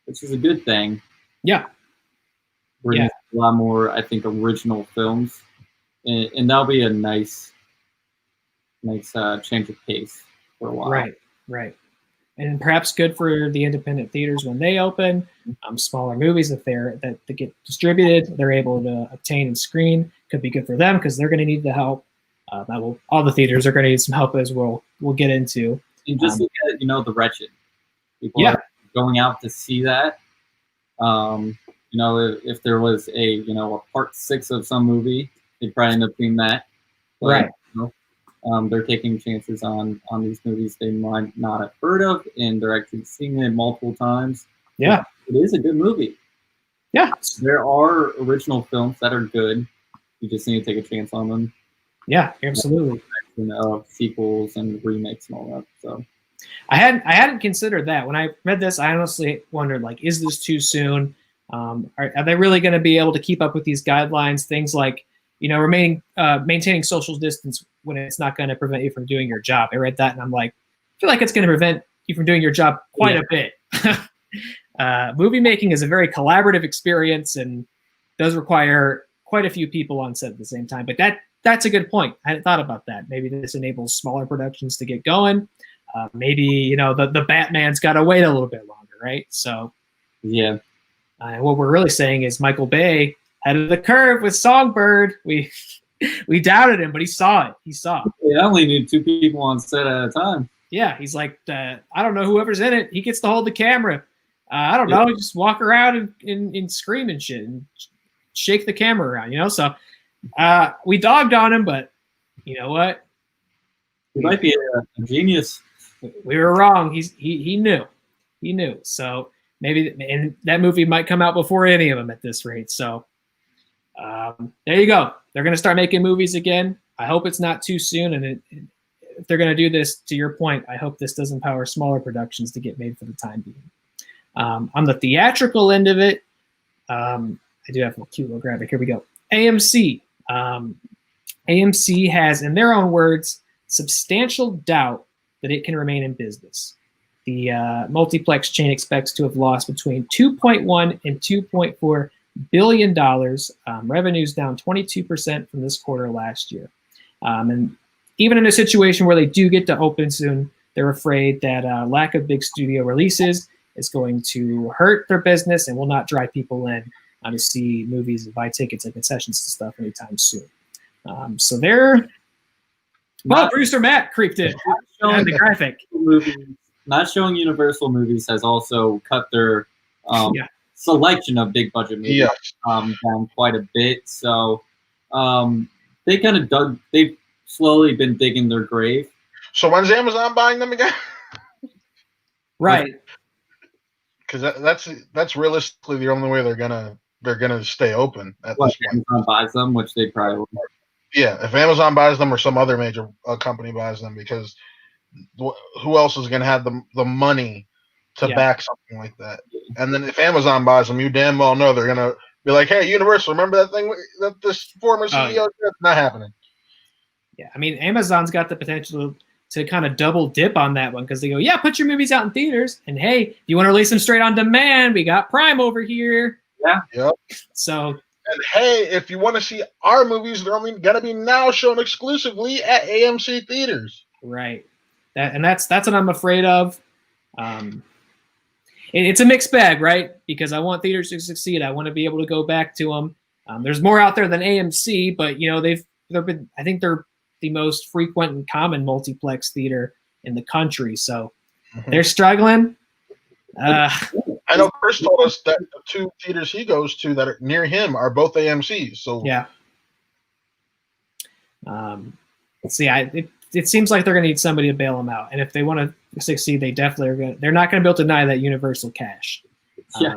Speaker 2: a good thing.
Speaker 1: Yeah.
Speaker 2: We're going to see a lot more, I think, original films, and that'll be a nice change of pace for a while.
Speaker 1: Right. And perhaps good for the independent theaters when they open. Smaller movies, if that get distributed, they're able to obtain and screen. Could be good for them because they're going to need the help. All the theaters are going to need some help, as we'll get into.
Speaker 2: And just look at The Wretched. People are going out to see that. If there was a part 6 of some movie, they'd probably end up doing that. But, they're taking chances on these movies they might not have heard of, and they're actually seeing it multiple times.
Speaker 1: Yeah,
Speaker 2: it is a good movie. Yeah, there are original films that are good. You just need to take a chance on them.
Speaker 1: Yeah, absolutely.
Speaker 2: Sequels and remakes and all that. So
Speaker 1: I hadn't considered that. When I read this, I honestly wondered, like, is this too soon? Are they really going to be able to keep up with these guidelines? Things like, maintaining social distance when it's not going to prevent you from doing your job. I read that and I'm like, I feel like it's going to prevent you from doing your job quite a bit. Movie making is a very collaborative experience and does require quite a few people on set at the same time. But that's a good point. I hadn't thought about that. Maybe this enables smaller productions to get going. Maybe, the Batman's got to wait a little bit longer, right? So,
Speaker 2: yeah.
Speaker 1: What we're really saying is Michael Bay ahead of the curve with Songbird. We doubted him, but he saw it.
Speaker 2: I only need 2 people on set at a time.
Speaker 1: Yeah, he's like, I don't know whoever's in it. He gets to hold the camera. I don't know, just walk around and scream and shit and shake the camera around, So we dogged on him, but you know what?
Speaker 2: He might be a genius.
Speaker 1: We were wrong. He knew. He knew. So maybe and that movie might come out before any of them at this rate. So there you go. They're going to start making movies again. I hope it's not too soon. And if they're going to do this, to your point, I hope this does empower smaller productions to get made for the time being. On the theatrical end of it, I do have a cute little graphic. Here we go. AMC. AMC has, in their own words, substantial doubt that it can remain in business. The multiplex chain expects to have lost between $2.1 and $2.4 billion. Revenues down 22% from this quarter last year. And even in a situation where they do get to open soon, they're afraid that lack of big studio releases is going to hurt their business and will not drive people in to see movies and buy tickets and concessions and stuff anytime soon. So they're... Well, Brewster Matt creeped in. Showing the graphic.
Speaker 2: Not showing Universal movies has also cut their selection of big budget movies down quite a bit. So they kind of they've slowly been digging their grave.
Speaker 3: So when's Amazon buying them again?
Speaker 1: Right.
Speaker 3: Because that's realistically the only way they're gonna stay open at this point.
Speaker 2: Amazon buys them, which they probably will.
Speaker 3: Yeah, if Amazon buys them or some other major company buys them, because who else is going to have the money to back something like that. And then if Amazon buys them, you damn well know they're gonna be like, "Hey, Universal, remember that thing that this former CEO said? It's not happening."
Speaker 1: Yeah, I mean, Amazon's got the potential to kind of double dip on that one because they go, "Yeah, put your movies out in theaters, and hey, if you want to release them straight on demand, we got Prime over here."
Speaker 2: Yeah.
Speaker 3: Yep.
Speaker 1: So,
Speaker 3: and hey, if you want to see our movies, they're only gonna be now shown exclusively at AMC theaters.
Speaker 1: Right. That's what I'm afraid of. It's a mixed bag, right? Because I want theaters to succeed. I want to be able to go back to them. There's more out there than AMC, but they've been. I think they're the most frequent and common multiplex theater in the country. So they're struggling.
Speaker 3: I know Chris told us that the 2 theaters he goes to that are near him are both AMCs. So
Speaker 1: yeah. Let's see. It seems like they're going to need somebody to bail them out, and if they want to succeed, they definitely are going. They're not going to be able to deny that universal cash.
Speaker 2: Yeah.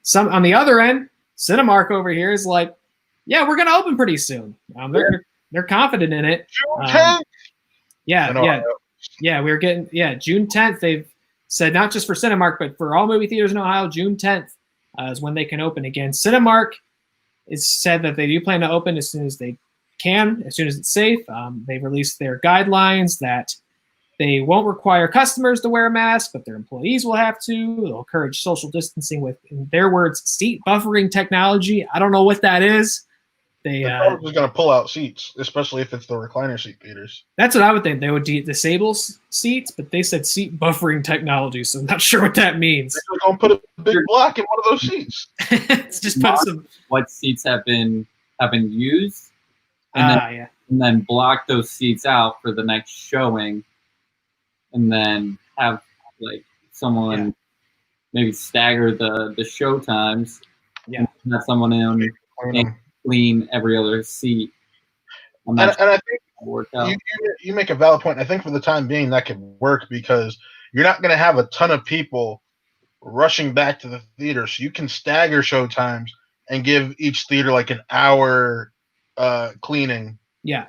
Speaker 1: Some on the other end, Cinemark over here is like, yeah, we're going to open pretty soon. They're confident in it.
Speaker 3: June 10th.
Speaker 1: We're getting June 10th. They've said not just for Cinemark, but for all movie theaters in Ohio, June 10th is when they can open again. Cinemark has said that they do plan to open as soon as they can, as soon as it's safe. They've released their guidelines that they won't require customers to wear a mask, but their employees will have to. They'll encourage social distancing with, in their words, seat buffering technology. I don't know what that is. They're
Speaker 3: probably going to pull out seats, especially if it's the recliner seat theaters.
Speaker 1: That's what I would think. They would disable seats, but they said seat buffering technology, so I'm not sure what that means.
Speaker 3: They're going to put a big block in one of those seats.
Speaker 1: It's just put some.
Speaker 2: What seats have been used, and then block those seats out for the next showing, and then have someone maybe stagger the show times.
Speaker 1: Yeah,
Speaker 2: and have someone in. Clean every other seat.
Speaker 3: And I think you make a valid point. I think for the time being that could work because you're not going to have a ton of people rushing back to the theater, so you can stagger show times and give each theater an hour cleaning.
Speaker 1: Yeah.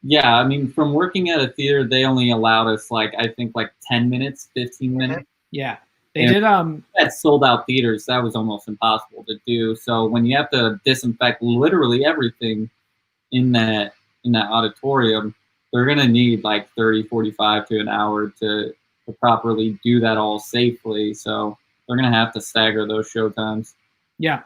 Speaker 2: Yeah, I mean, from working at a theater, they only allowed us 10 minutes, 15 minutes.
Speaker 1: Yeah. They did
Speaker 2: at sold out theaters, that was almost impossible to do. So when you have to disinfect literally everything in that auditorium, they're gonna need 30, 45 to an hour to properly do that all safely. So they're gonna have to stagger those show times.
Speaker 1: Yeah.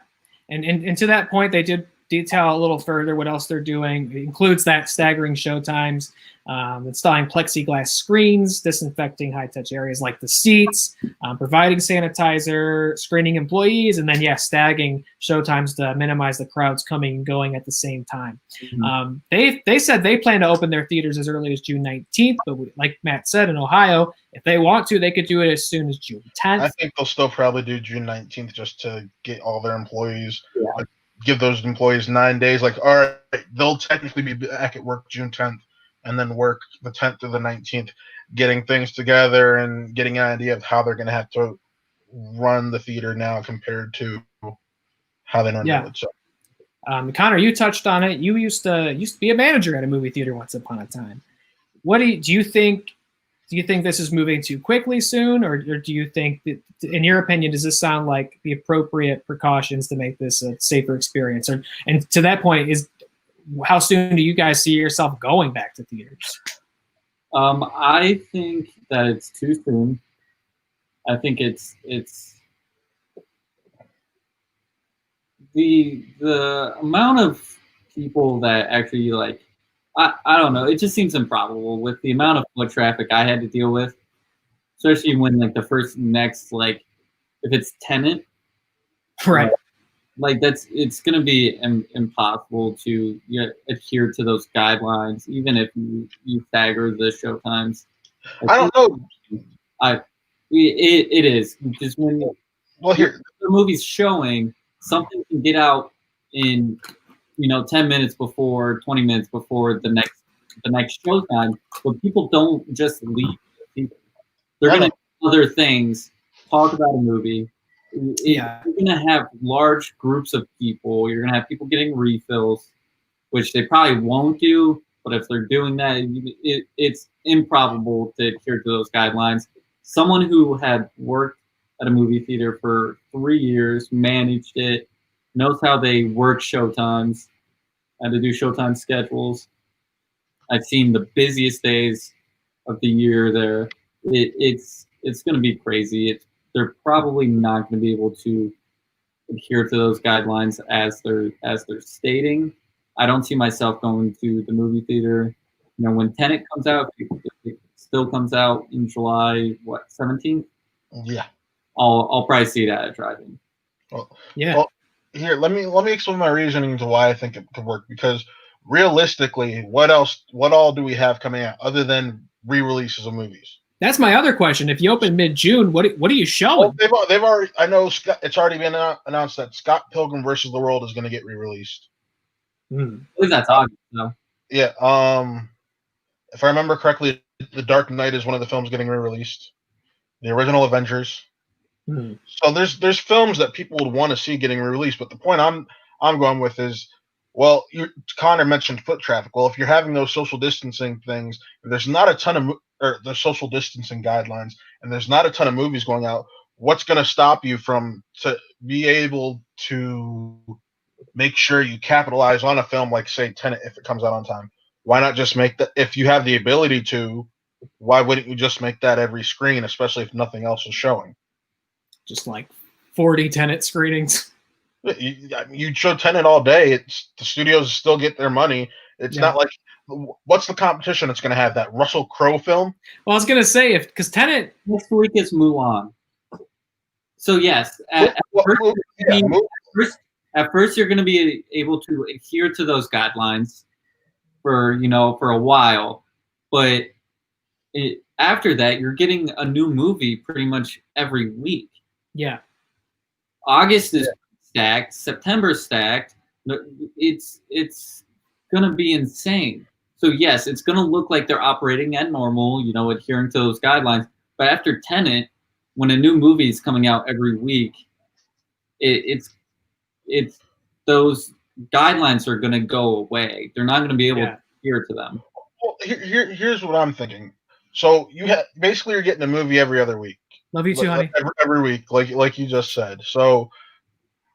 Speaker 1: And to that point, they did detail a little further what else they're doing. It includes that staggering show times, installing plexiglass screens, disinfecting high-touch areas like the seats, providing sanitizer, screening employees, and then, staggering show times to minimize the crowds coming and going at the same time. Mm-hmm. They said they plan to open their theaters as early as June 19th, but like Matt said, in Ohio, if they want to, they could do it as soon as June 10th.
Speaker 3: I think they'll still probably do June 19th just to get all their employees give those employees 9 days. All right, they'll technically be back at work June 10th and then work the 10th to the 19th, getting things together and getting an idea of how they're going to have to run the theater now compared to how they normally would. So,
Speaker 1: Connor, you touched on it. You used to be a manager at a movie theater once upon a time. What do you think? Do you think this is moving too quickly soon, or do you think that, in your opinion, does this sound like the appropriate precautions to make this a safer experience? And to that point, how soon do you guys see yourself going back to theaters?
Speaker 2: I think that it's too soon. I think it's the amount of people that actually I don't know. It just seems improbable with the amount of foot traffic I had to deal with, especially when the first next if it's Tenet,
Speaker 1: right?
Speaker 2: It's gonna be impossible to adhere to those guidelines, even if you stagger the show times.
Speaker 3: I don't know.
Speaker 2: It is just when the movie's showing, something can get out in 10 minutes before, 20 minutes before the next show time, but people don't just leave. They're going to do other things, talk about a movie. You're going to have large groups of people. You're going to have people getting refills, which they probably won't do, but if they're doing that, it's improbable to adhere to those guidelines. Someone who had worked at a movie theater for 3 years, managed it, knows how they work showtimes, how to do showtime schedules. I've seen the busiest days of the year there. It's going to be crazy. They're probably not going to be able to adhere to those guidelines as they're stating. I don't see myself going to the movie theater. You know, when Tenet comes out, if it still comes out in July, 17th?
Speaker 3: Yeah.
Speaker 2: I'll probably see that at drive-in.
Speaker 3: Well,
Speaker 1: Yeah.
Speaker 3: Well, here, let me explain my reasoning to why I think it could work. Because realistically, what all do we have coming out other than re-releases of movies?
Speaker 1: That's my other question. If you open mid-June, what are you showing?
Speaker 3: Well, they've already. I know it's already been announced that Scott Pilgrim versus the World is going to get re-released.
Speaker 2: I believe that's August, though.
Speaker 3: Yeah. If I remember correctly, The Dark Knight is one of the films getting re-released. The original Avengers. So there's films that people would want to see getting re-released. But the point I'm going with is, well, Connor mentioned foot traffic. Well, if you're having those social distancing things, there's not a ton of the social distancing guidelines, and there's not a ton of movies going out. What's going to stop you from to be able to make sure you capitalize on a film like, say, Tenet if it comes out on time? Why not just make that? If you have the ability to, why wouldn't you just make that every screen, especially if nothing else is showing?
Speaker 1: Just like 40 Tenet screenings.
Speaker 3: You show Tenet all day. The studios still get their money. It's not like, what's the competition it's going to have? That Russell Crowe film?
Speaker 1: Well, I was going to say, because Tenet...
Speaker 2: Next week is Mulan. So, yes, at first you're going to be able to adhere to those guidelines for a while. But after that, you're getting a new movie pretty much every week.
Speaker 1: Yeah.
Speaker 2: August is stacked. September's stacked. It's going to be insane. So, yes, it's going to look like they're operating at normal, adhering to those guidelines. But after Tenet, when a new movie is coming out every week, it's those guidelines are going to go away. They're not going to be able to adhere to them.
Speaker 3: Well, here's what I'm thinking. So basically you're getting a movie every other week.
Speaker 1: Love you too, honey.
Speaker 3: Every week, like you just said. So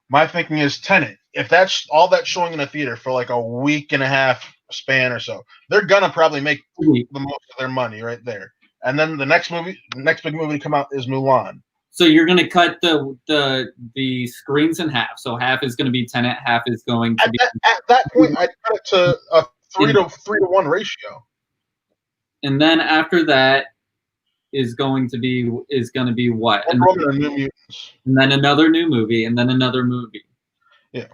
Speaker 3: my thinking is Tenet. If that's all that's showing in a theater for like a week and a half span or so, they're gonna probably make the most of their money right there. And then the next big movie to come out is Mulan.
Speaker 2: So you're gonna cut the screens in half. So half is gonna be Tenet, half is going to be.
Speaker 3: At that point, I'd cut it to a 3 to 1 ratio.
Speaker 2: And then after that is going to be what? And then another new movie, and then another movie.
Speaker 3: Yeah.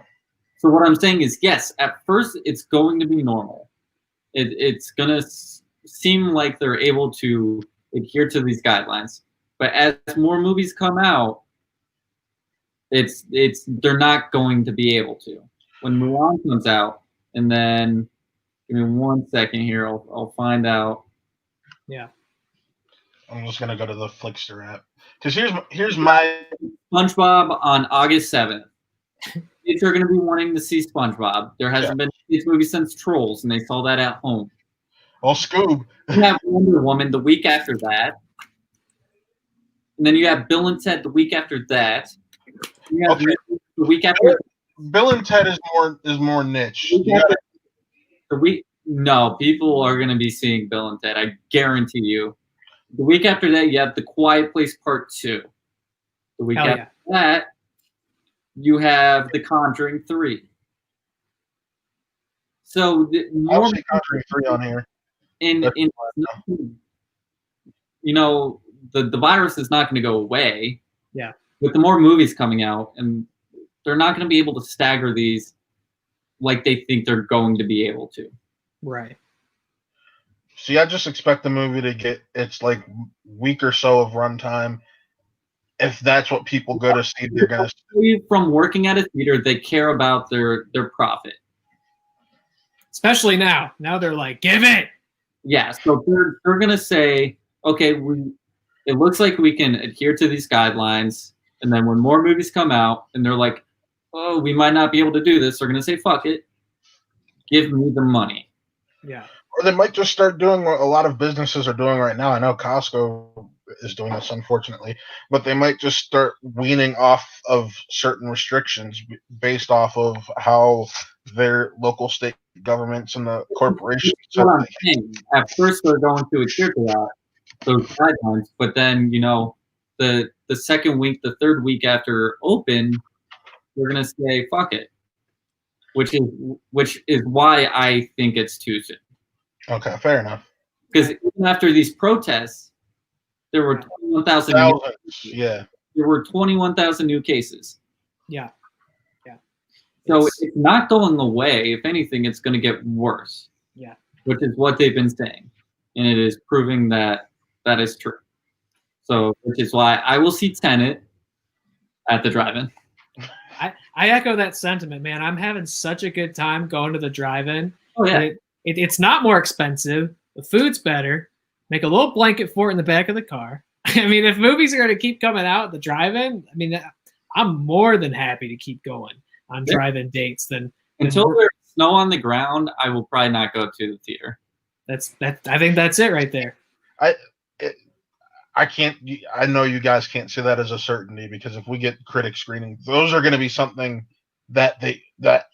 Speaker 2: So what I'm saying is, yes, at first it's going to be normal. It's going to seem like they're able to adhere to these guidelines. But as more movies come out, they're not going to be able to. When Mulan comes out, and then give me 1 second here, I'll find out.
Speaker 1: Yeah.
Speaker 3: I'm just gonna go to the Flickster app because here's my
Speaker 2: SpongeBob on August 7th. Kids are going to be wanting to see SpongeBob. There hasn't been a kids movie since Trolls, and they saw that at home.
Speaker 3: Well, Scoob.
Speaker 2: You have Wonder Woman the week after that, and then you have Bill and Ted the week after that. You have the week after.
Speaker 3: Bill and Ted is more niche.
Speaker 2: No, people are going to be seeing Bill and Ted. I guarantee you. The week after that, you have The Quiet Place Part 2. The week after that, you have The Conjuring 3. So
Speaker 3: I'll see Conjuring 3 on here.
Speaker 2: The virus is not going to go away.
Speaker 1: Yeah.
Speaker 2: With the more movies coming out, and they're not going to be able to stagger these like they think they're going to be able to.
Speaker 1: Right.
Speaker 3: See, I just expect the movie to get its like week or so of runtime. If that's what people go to see, they're gonna see.
Speaker 2: From working at a theater, they care about their profit.
Speaker 1: Especially now. Now they're like, give it.
Speaker 2: Yeah, so they're gonna say, okay, it looks like we can adhere to these guidelines, and then when more movies come out, and they're like, oh, we might not be able to do this, they're gonna say, fuck it, give me the money.
Speaker 1: Yeah.
Speaker 3: Or they might just start doing what a lot of businesses are doing right now. I know Costco is doing this, unfortunately, but they might just start weaning off of certain restrictions based off of how their local state governments and the corporations.
Speaker 2: What I'm saying. At first, they're going to adhere to that, those guidelines, but then the second week, the third week after open, they're gonna say fuck it, which is why I think it's too soon.
Speaker 3: Okay, fair enough.
Speaker 2: Because even after these protests, there were 21,000.
Speaker 3: Yeah.
Speaker 2: There were 21,000 new cases.
Speaker 1: Yeah.
Speaker 2: So it's not going away. If anything, it's going to get worse.
Speaker 1: Yeah.
Speaker 2: Which is what they've been saying, and it is proving that is true. So, which is why I will see Tenet at the drive-in.
Speaker 1: I echo that sentiment, man. I'm having such a good time going to the drive-in.
Speaker 2: Oh yeah.
Speaker 1: It's not more expensive. The food's better. Make a little blanket fort in the back of the car. I mean, if movies are going to keep coming out at the drive-in, I mean, I'm more than happy to keep going on drive-in dates.
Speaker 2: Until there's snow on the ground, I will probably not go to the theater.
Speaker 1: I think that's it right there.
Speaker 3: I can't. I know you guys can't say that as a certainty, because if we get critic screenings, those are going to be something that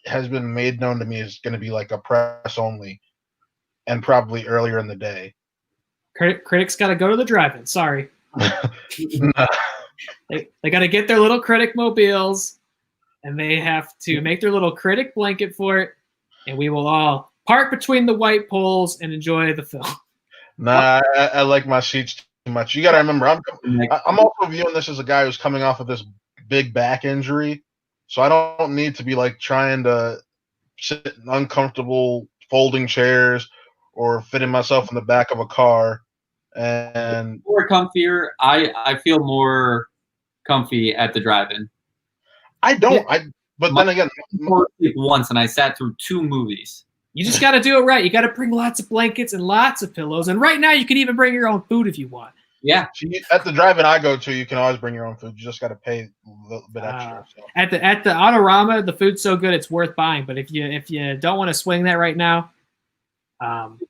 Speaker 3: has been made known to me is going to be like a press only, and probably earlier in the day.
Speaker 1: Critics got to go to the drive-in. Sorry, they got to get their little critic mobiles, and they have to make their little critic blanket fort, and we will all park between the white poles and enjoy the film.
Speaker 3: Nah, I like my seats too much. You got to remember, I'm also viewing this as a guy who's coming off of this big back injury, so I don't need to be like trying to sit in uncomfortable folding chairs or fitting myself in the back of a car. And
Speaker 2: more comfier. I feel more comfy at the drive-in.
Speaker 3: I don't. But then again,
Speaker 2: once, and I sat through 2 movies.
Speaker 1: You just got to do it right. You got to bring lots of blankets and lots of pillows. And right now, you can even bring your own food if you want.
Speaker 2: Yeah.
Speaker 3: At the drive-in I go to, you can always bring your own food. You just got to pay a little bit extra. So.
Speaker 1: At the Autorama, the food's so good it's worth buying. But if you don't want to swing that right now,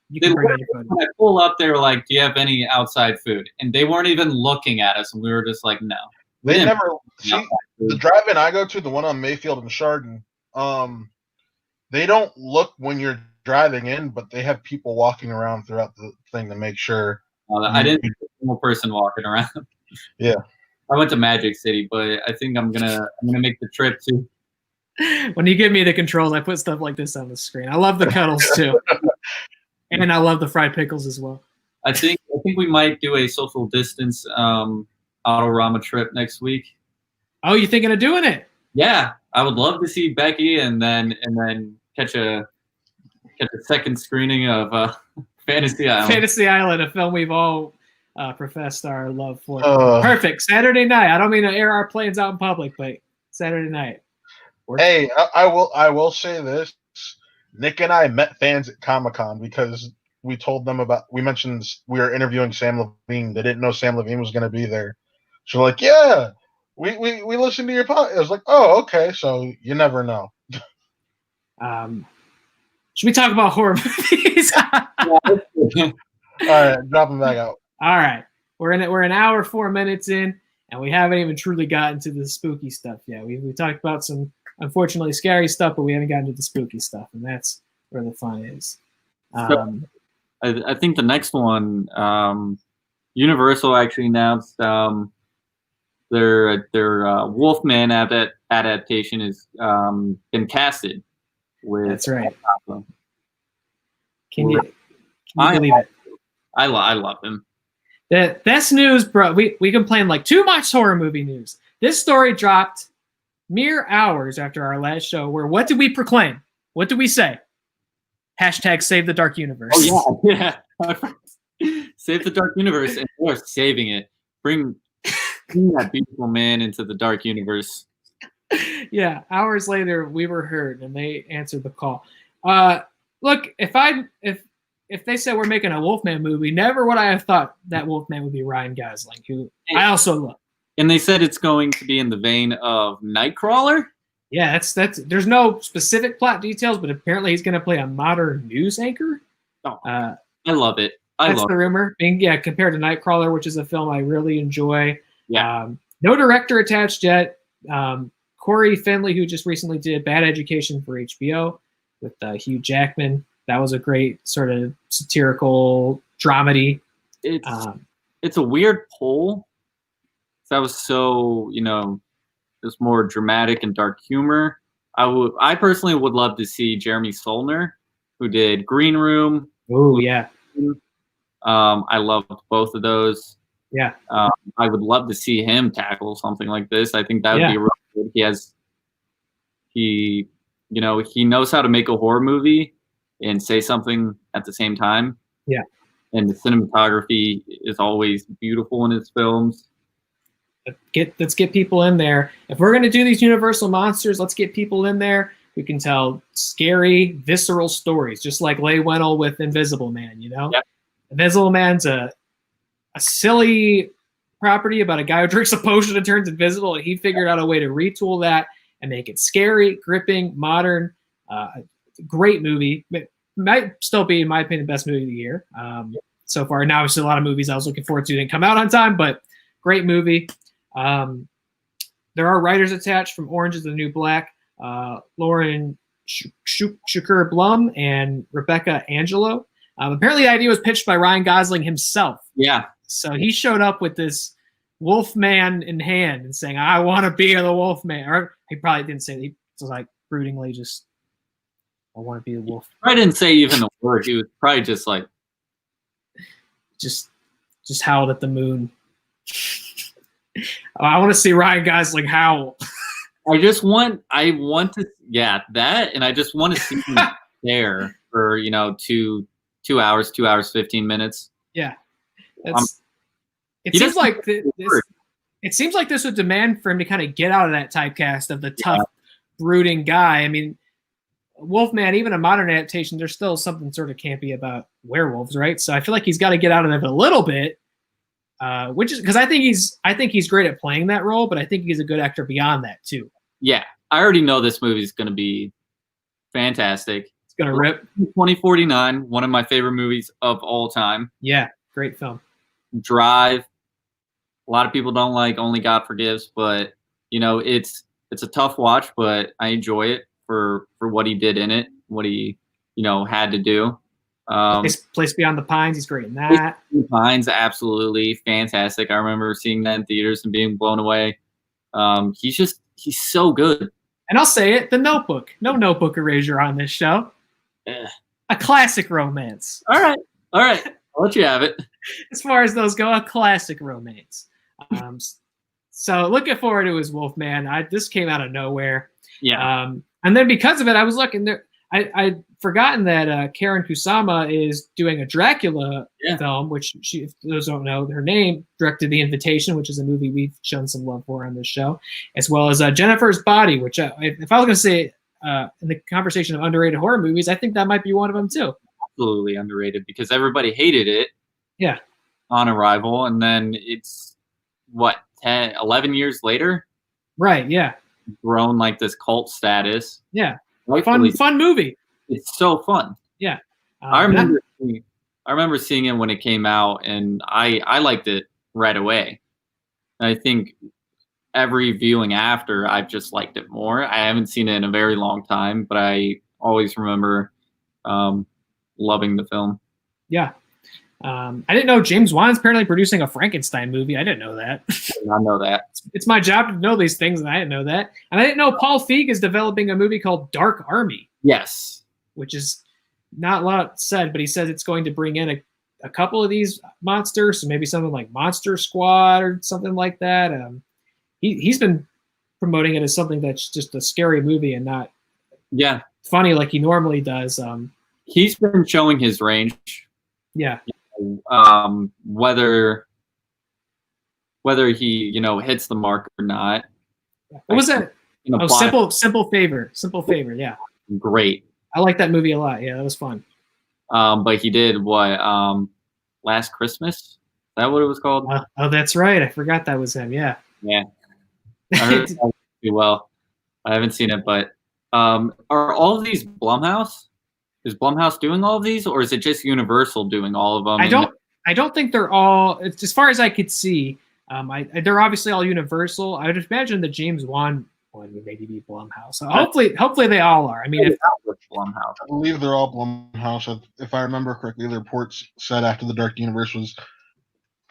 Speaker 1: you can bring your food.
Speaker 2: When I pull up, they were like, "Do you have any outside food?" And they weren't even looking at us, and we were just like, "No."
Speaker 3: They never see the drive-in I go to, the one on Mayfield and Chardon. They don't look when you're driving in, but they have people walking around throughout the thing to make sure.
Speaker 2: I didn't see a single person walking around.
Speaker 3: Yeah,
Speaker 2: I went to Magic City, but I think I'm gonna make the trip too.
Speaker 1: When you give me the controls, I put stuff like this on the screen. I love the cuddles too, and I love the fried pickles as well.
Speaker 2: I think we might do a social distance Autorama trip next week.
Speaker 1: Oh, you thinking of doing it?
Speaker 2: Yeah, I would love to see Becky, and then catch a second screening of Fantasy Island.
Speaker 1: Fantasy Island, a film we've all professed our love for. Perfect. Saturday night. I don't mean to air our plans out in public, but Saturday night.
Speaker 3: Hey, I will say this. Nick and I met fans at Comic-Con because we told them we mentioned we were interviewing Sam Levine. They didn't know Sam Levine was going to be there. So we're like, yeah, we listened to your podcast. I was like, oh, okay. So you never know.
Speaker 1: Should we talk about horror movies?
Speaker 3: All right, drop them back out.
Speaker 1: All right, we're an hour 4 minutes in, and we haven't even truly gotten to the spooky stuff yet. We talked about some unfortunately scary stuff, but we haven't gotten to the spooky stuff, and that's where the fun is.
Speaker 2: I think the next one, Universal actually announced their Wolfman adaptation is been casted.
Speaker 1: That's right. Can you believe it?
Speaker 2: I love him.
Speaker 1: That's news, bro. We complain like too much horror movie news. This story dropped mere hours after our last show. Where what did we proclaim? What did we say? Hashtag Save the Dark Universe.
Speaker 2: Oh yeah. Save the Dark Universe, and we're saving it. Bring that beautiful man into the Dark Universe.
Speaker 1: Yeah, hours later we were heard, and they answered the call. Look, if they said we're making a Wolfman movie, never would I have thought that Wolfman would be Ryan Gosling, who I also love.
Speaker 2: And they said it's going to be in the vein of Nightcrawler.
Speaker 1: Yeah, that's. There's no specific plot details, but apparently he's going to play a modern news anchor.
Speaker 2: Oh, I love it.
Speaker 1: That's the rumor. Compared to Nightcrawler, which is a film I really enjoy.
Speaker 2: Yeah.
Speaker 1: No director attached yet. Corey Finley, who just recently did Bad Education for HBO with Hugh Jackman. That was a great sort of satirical dramedy.
Speaker 2: It's a weird poll. That was so, it's more dramatic and dark humor. I personally would love to see Jeremy Solner, who did Green Room.
Speaker 1: Oh yeah.
Speaker 2: I loved both of those.
Speaker 1: Yeah.
Speaker 2: I would love to see him tackle something like this. I think that would be really good. He knows how to make a horror movie and say something at the same time.
Speaker 1: Yeah.
Speaker 2: And the cinematography is always beautiful in his films.
Speaker 1: Let's get people in there. If we're going to do these Universal monsters, let's get people in there who can tell scary, visceral stories, just like Leigh Whannell with Invisible Man, Yep. Invisible Man's a silly property about a guy who drinks a potion and turns invisible, and he figured out a way to retool that and make it scary, gripping, modern. Great movie. It might still be, in my opinion, the best movie of the year so far. Now, obviously, a lot of movies I was looking forward to didn't come out on time, but great movie. There are writers attached from Orange is the New Black, Lauren Shuker Blum and Rebecca Angelo. Apparently, the idea was pitched by Ryan Gosling himself.
Speaker 2: Yeah.
Speaker 1: So he showed up with this wolf man in hand and saying, I want to be the wolf man. Or he probably didn't say it. He was like broodingly just, I want to be the wolf.
Speaker 2: I didn't say even the word. He was probably just like.
Speaker 1: Just howled at the moon. I want to see Ryan Gosling howl.
Speaker 2: I want to, that, and I just want to see him there for 2 hours, 2 hours 15 minutes.
Speaker 1: Yeah, it seems like this would demand for him to kind of get out of that typecast of the tough, brooding guy. I mean, Wolfman, even a modern adaptation, there's still something sort of campy about werewolves, right? So I feel like he's got to get out of it a little bit. Which is because I think he's great at playing that role, but I think he's a good actor beyond that too.
Speaker 2: Yeah, I already know this movie is going to be fantastic.
Speaker 1: It's going to rip.
Speaker 2: 2049, one of my favorite movies of all time.
Speaker 1: Yeah, great film.
Speaker 2: Drive. A lot of people don't like Only God Forgives, but it's a tough watch, but I enjoy it for what he did in it, what he had to do.
Speaker 1: Place Beyond the Pines, he's great in that.
Speaker 2: Pines, absolutely fantastic. I remember seeing that in theaters and being blown away. He's so good. And
Speaker 1: I'll say it, The Notebook. No Notebook erasure on this show. A classic romance.
Speaker 2: All right. I'll let you have it.
Speaker 1: As far as those go, a classic romance. So looking forward to his Wolfman. This came out of nowhere.
Speaker 2: Yeah.
Speaker 1: And then because of it, I was looking there. I'd forgotten that Karen Kusama is doing a Dracula film, which she, if those don't know her name, directed The Invitation, which is a movie we've shown some love for on this show, as well as Jennifer's Body, which if I was going to say in the conversation of underrated horror movies, I think that might be one of them too.
Speaker 2: Absolutely underrated because everybody hated it.
Speaker 1: Yeah.
Speaker 2: On arrival, and then it's 10, 11 years later.
Speaker 1: Right. Yeah.
Speaker 2: Grown like this cult status.
Speaker 1: Yeah. Fun movie.
Speaker 2: It's so fun.
Speaker 1: Yeah.
Speaker 2: I remember seeing it when it came out, and I liked it right away. I think every viewing after, I've just liked it more. I haven't seen it in a very long time, but I always remember loving the film.
Speaker 1: Yeah. I didn't know James Wan's apparently producing a Frankenstein movie. I didn't know that.
Speaker 2: I know that.
Speaker 1: It's my job to know these things, and I didn't know that. And I didn't know Paul Feig is developing a movie called Dark Army.
Speaker 2: Yes. Which
Speaker 1: is not a lot said, but he says it's going to bring in a couple of these monsters, so maybe something like Monster Squad or something like that. He's been promoting it as something that's just a scary movie and not funny like he normally does.
Speaker 2: He's been showing his range.
Speaker 1: Yeah.
Speaker 2: Whether he hits the mark or not.
Speaker 1: What was that? Simple Favor. Yeah.
Speaker 2: Great.
Speaker 1: I like that movie a lot. Yeah, that was fun.
Speaker 2: But he did what? Last Christmas? Is that what it was called?
Speaker 1: Oh, that's right. I forgot that was him. Yeah.
Speaker 2: Yeah. I heard that pretty well. I haven't seen it, but are all of these Blumhouse? Is Blumhouse doing all of these, or is it just Universal doing all of them?
Speaker 1: I don't think they're all. It's, as far as I could see, they're obviously all Universal. I would imagine the James Wan one would maybe be Blumhouse. So hopefully they all are. I mean, if
Speaker 2: Blumhouse,
Speaker 3: I believe they're all Blumhouse. If I remember correctly, the reports said after the Dark Universe was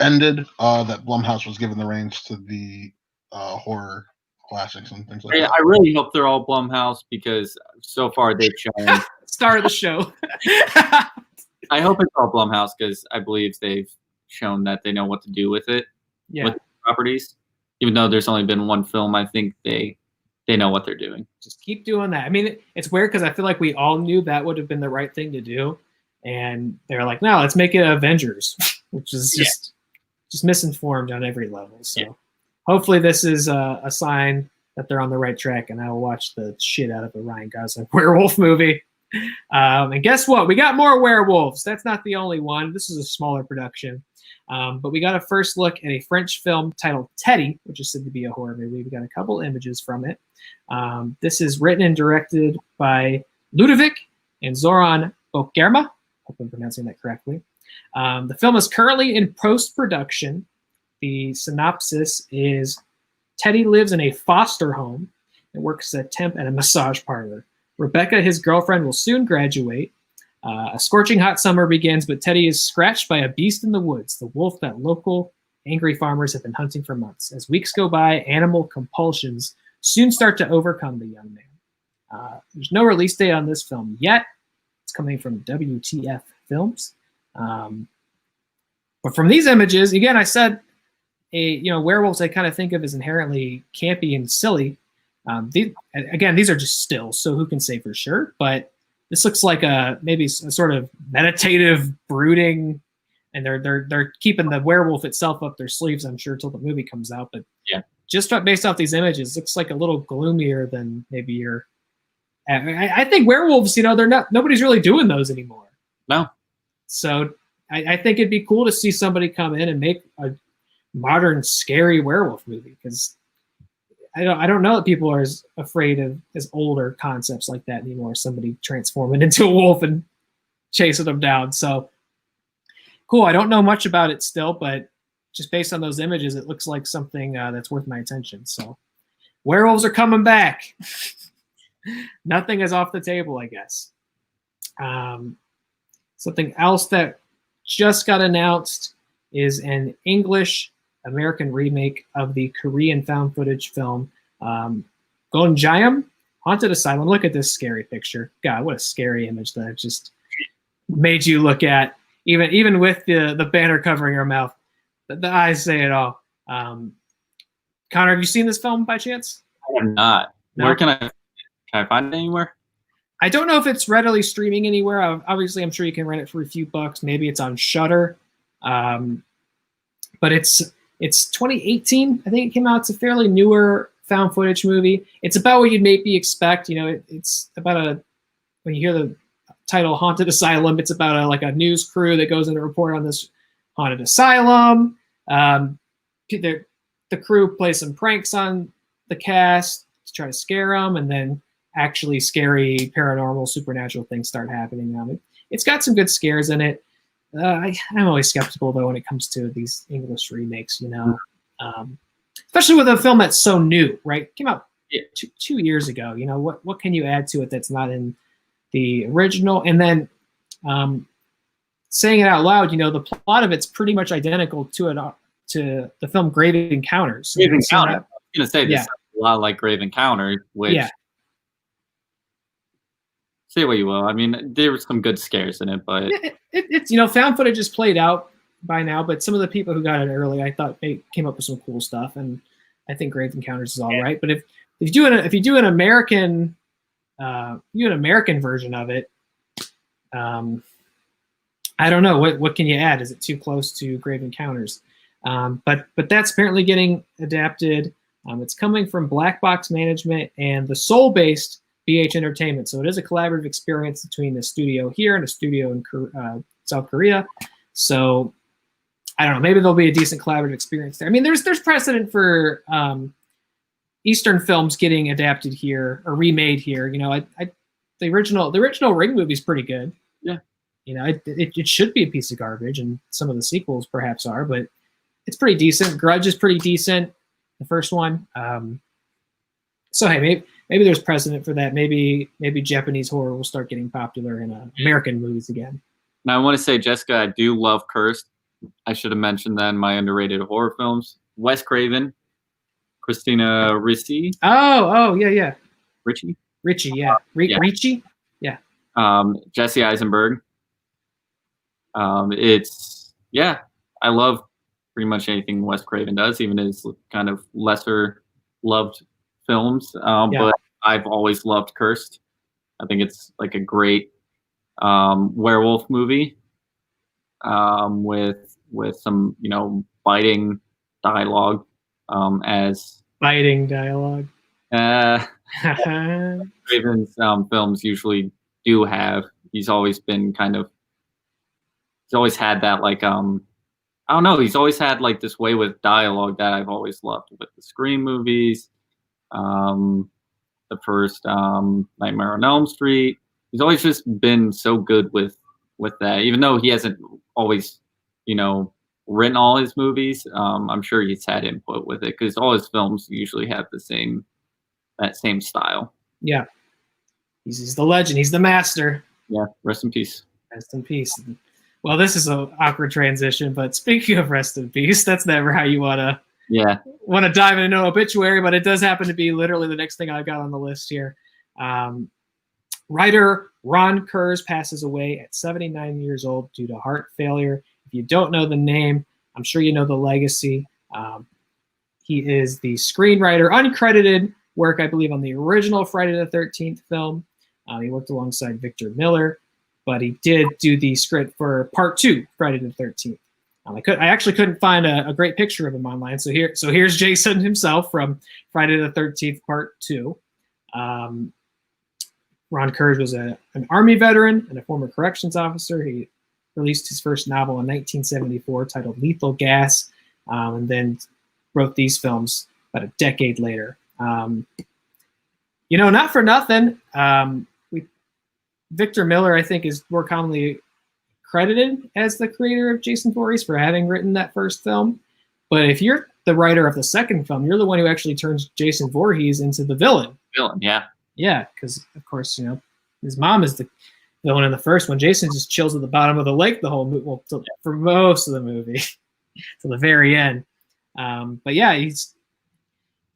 Speaker 3: ended, that Blumhouse was given the reins to the horror classics and things like that.
Speaker 2: I really hope they're all Blumhouse, because so far they've shown
Speaker 1: star of the show.
Speaker 2: I hope it's all Blumhouse, because I believe they've shown that they know what to do with it, with properties. Even though there's only been one film, I think they know what they're doing.
Speaker 1: Just keep doing that. I mean, it's weird because I feel like we all knew that would have been the right thing to do, and they're like, no, let's make it Avengers, which is just misinformed on every level. So hopefully this is a sign that they're on the right track, and I will watch the shit out of a Ryan Gosling werewolf movie. And guess what? We got more werewolves. That's not the only one. This is a smaller production. But we got a first look at a French film titled Teddy, which is said to be a horror movie. We got a couple images from it. This is written and directed by Ludovic and Zoran Bokerma. Hope I'm pronouncing that correctly. The film is currently in post-production. The synopsis is Teddy lives in a foster home and works as a temp at a massage parlor. Rebecca, his girlfriend, will soon graduate. A scorching hot summer begins, but Teddy is scratched by a beast in the woods, the wolf that local angry farmers have been hunting for months. As weeks go by, animal compulsions soon start to overcome the young man. There's no release date on this film yet. It's coming from WTF Films. But from these images, again, I said, werewolves I kind of think of as inherently campy and silly. These are just stills, so who can say for sure? But this looks like maybe a sort of meditative brooding, and they're keeping the werewolf itself up their sleeves, I'm sure, till the movie comes out. But just based off these images, it looks like a little gloomier than maybe your. I think werewolves, nobody's really doing those anymore.
Speaker 2: No.
Speaker 1: So I think it'd be cool to see somebody come in and make a modern scary werewolf movie, because I don't know that people are as afraid of as older concepts like that anymore. Somebody transforming into a wolf and chasing them down. So cool. I don't know much about it still, but just based on those images, it looks like something that's worth my attention. So werewolves are coming back. Nothing is off the table, I guess. Something else that just got announced is an English-American remake of the Korean found footage film Gonjayam, Haunted Asylum. Look at this scary picture. God, what a scary image that just made you look at. Even with the banner covering her mouth, the eyes say it all. Connor, have you seen this film by chance?
Speaker 2: I have not. No? Where can I find it anywhere?
Speaker 1: I don't know if it's readily streaming anywhere. Obviously, I'm sure you can rent it for a few bucks. Maybe it's on Shudder. But it's 2018. I think it came out. It's a fairly newer found footage movie. It's about what you'd maybe expect. It's about when you hear the title Haunted Asylum, it's about a news crew that goes in to report on this haunted asylum. The crew plays some pranks on the cast to try to scare them, and then actually scary paranormal supernatural things start happening. It's got some good scares in it. I'm always skeptical though when it comes to these English remakes, especially with a film that's so new, right? It came out 2 years ago. What can you add to it that's not in the original? And then saying it out loud, the plot of it's pretty much identical to the film Grave Encounters.
Speaker 2: Grave Encounters. I was going to say this sounds a lot like Grave Encounters, which. Yeah. Say what you will. I mean, there were some good scares in it, but
Speaker 1: it's found footage is played out by now. But some of the people who got it early, I thought they came up with some cool stuff, and I think Grave Encounters is all right. But if you do an American version of it, I don't know what can you add? Is it too close to Grave Encounters? But that's apparently getting adapted. It's coming from Black Box Management and the Seoul-based BH Entertainment. So it is a collaborative experience between the studio here and a studio in South Korea. So I don't know, maybe there'll be a decent collaborative experience there. I mean, there's precedent for Eastern films getting adapted here or remade here. the original Ring movie's pretty good.
Speaker 2: Yeah.
Speaker 1: You know, it should be a piece of garbage, and some of the sequels perhaps are, but it's pretty decent. Grudge is pretty decent, the first one. So hey, maybe there's precedent for that. Maybe Japanese horror will start getting popular in American movies again.
Speaker 2: Now I want to say, Jessica, I do love Cursed. I should have mentioned that in my underrated horror films. Wes Craven, Christina Ricci.
Speaker 1: Oh, yeah.
Speaker 2: Richie,
Speaker 1: yeah. Ricci? Yeah.
Speaker 2: Jesse Eisenberg. I love pretty much anything Wes Craven does, even his kind of lesser loved films. But I've always loved Cursed. I think it's like a great werewolf movie with some, biting dialogue as
Speaker 1: biting dialogue.
Speaker 2: Craven's films usually do have. He's always had that, like, I don't know. He's always had like this way with dialogue that I've always loved with the Scream movies, the first Nightmare on Elm Street. He's always just been so good with that, even though he hasn't always, written all his movies. I'm sure he's had input with it because all his films usually have that same style.
Speaker 1: Yeah, he's the legend. He's the master.
Speaker 2: Yeah, rest in peace.
Speaker 1: Rest in peace. Well, this is an awkward transition, but speaking of rest in peace, that's never how you want to dive into an obituary, but it does happen to be literally the next thing I got on the list here. Writer Ron Kurz passes away at 79 years old due to heart failure. If you don't know the name, I'm sure you know the legacy. He is the screenwriter, uncredited work, I believe, on the original Friday the 13th film. He worked alongside Victor Miller, but he did do the script for Part 2, Friday the 13th. I actually couldn't find a great picture of him online, so here's Jason himself from Friday the 13th, Part 2. Ron Kurz was an Army veteran and a former corrections officer. He released his first novel in 1974 titled Lethal Gas, and then wrote these films about a decade later. Not for nothing, Victor Miller, I think, is more commonly credited as the creator of Jason Voorhees for having written that first film. But if you're the writer of the second film, you're the one who actually turns Jason Voorhees into the villain.
Speaker 2: Yeah.
Speaker 1: Yeah, because, of course, his mom is the villain in the first one. Jason just chills at the bottom of the lake the whole movie, for most of the movie, to the very end. But yeah, he's,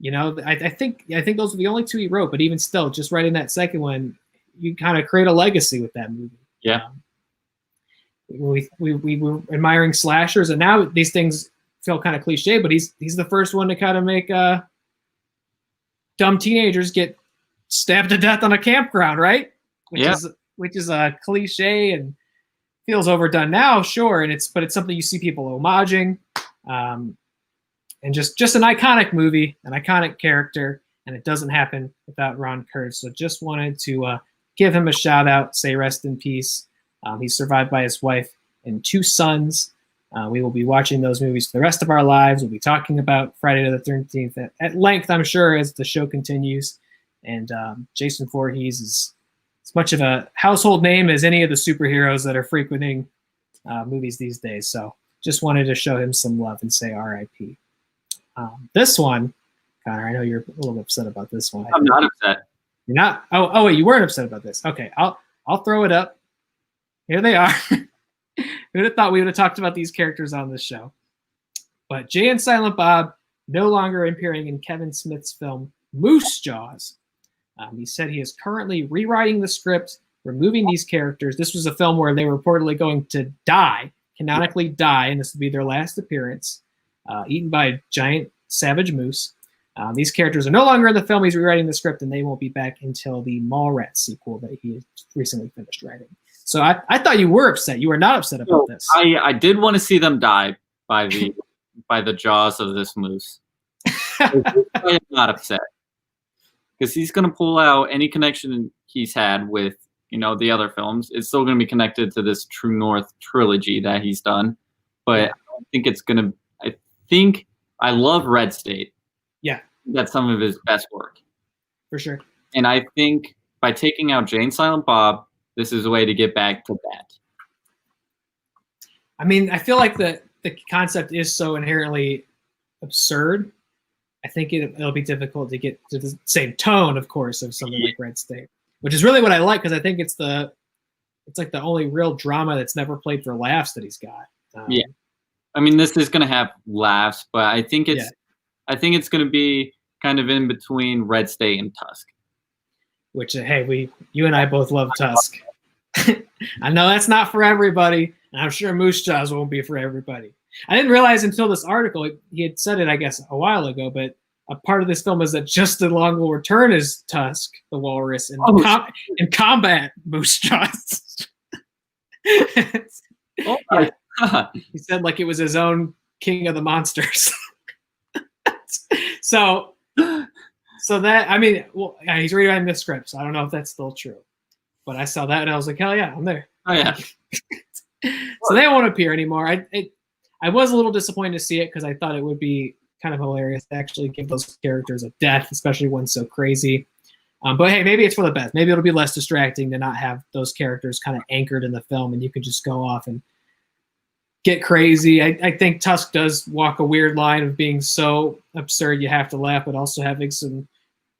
Speaker 1: I think those are the only two he wrote. But even still, just writing that second one, you kind of create a legacy with that movie.
Speaker 2: Yeah.
Speaker 1: We were admiring slashers, and now these things feel kind of cliche, but he's the first one to kind of make dumb teenagers get stabbed to death on a campground, right? Which is a cliche and feels overdone now, sure, but it's something you see people homaging, and just an iconic movie, an iconic character, and it doesn't happen without Ron Kurz. So just wanted to give him a shout out, say rest in peace. He's survived by his wife and 2 sons. We will be watching those movies for the rest of our lives. We'll be talking about Friday the 13th at length, I'm sure, as the show continues. And Jason Voorhees is as much of a household name as any of the superheroes that are frequenting movies these days. So just wanted to show him some love and say R.I.P. This one, Connor, I know you're a little upset about this one.
Speaker 2: I'm not upset.
Speaker 1: You're not? Oh, wait, you weren't upset about this. Okay, I'll throw it up. Here they are. Who would have thought we would have talked about these characters on this show? But Jay and Silent Bob no longer appearing in Kevin Smith's film Moose Jaws. He said he is currently rewriting the script, removing these characters. This was a film where they were reportedly going to canonically die, and this would be their last appearance, eaten by a giant savage moose. These characters are no longer in the film. He's rewriting the script, and they won't be back until the Mallrats sequel that he has recently finished writing. So I thought you were upset. You were not upset about this.
Speaker 2: I did want to see them die by the jaws of this moose. I am not upset because he's going to pull out any connection he's had with the other films. It's still going to be connected to this True North trilogy that he's done, but I don't think it's going to. I think I love Red State.
Speaker 1: Yeah,
Speaker 2: that's some of his best work
Speaker 1: for sure.
Speaker 2: And I think by taking out Jane Silent Bob, this is a way to get back to that.
Speaker 1: I mean, I feel like the concept is so inherently absurd. I think it'll be difficult to get to the same tone, of course, of something like Red State, which is really what I like, because I think it's like the only real drama that's never played for laughs that he's got.
Speaker 2: Yeah, I mean, this is going to have laughs, but I think it's going to be kind of in between Red State and Tusk.
Speaker 1: Which, hey, you and I both love Tusk. I know that's not for everybody, and I'm sure Moose Jaws won't be for everybody. I didn't realize until this article, he had said it, I guess, a while ago, but a part of this film is that Justin Long will return as Tusk, the walrus, in combat Moose Jaws.
Speaker 2: Oh my God.
Speaker 1: He said like it was his own King of the Monsters. So that, I mean, well, he's rewriting the script, so I don't know if that's still true. But I saw that and I was like, hell yeah, I'm there.
Speaker 2: Oh yeah.
Speaker 1: So they won't appear anymore. I was a little disappointed to see it because I thought it would be kind of hilarious to actually give those characters a death, especially one so crazy. But hey, maybe it's for the best. Maybe it'll be less distracting to not have those characters kind of anchored in the film, and you can just go off and get crazy. I think Tusk does walk a weird line of being so absurd you have to laugh, but also having some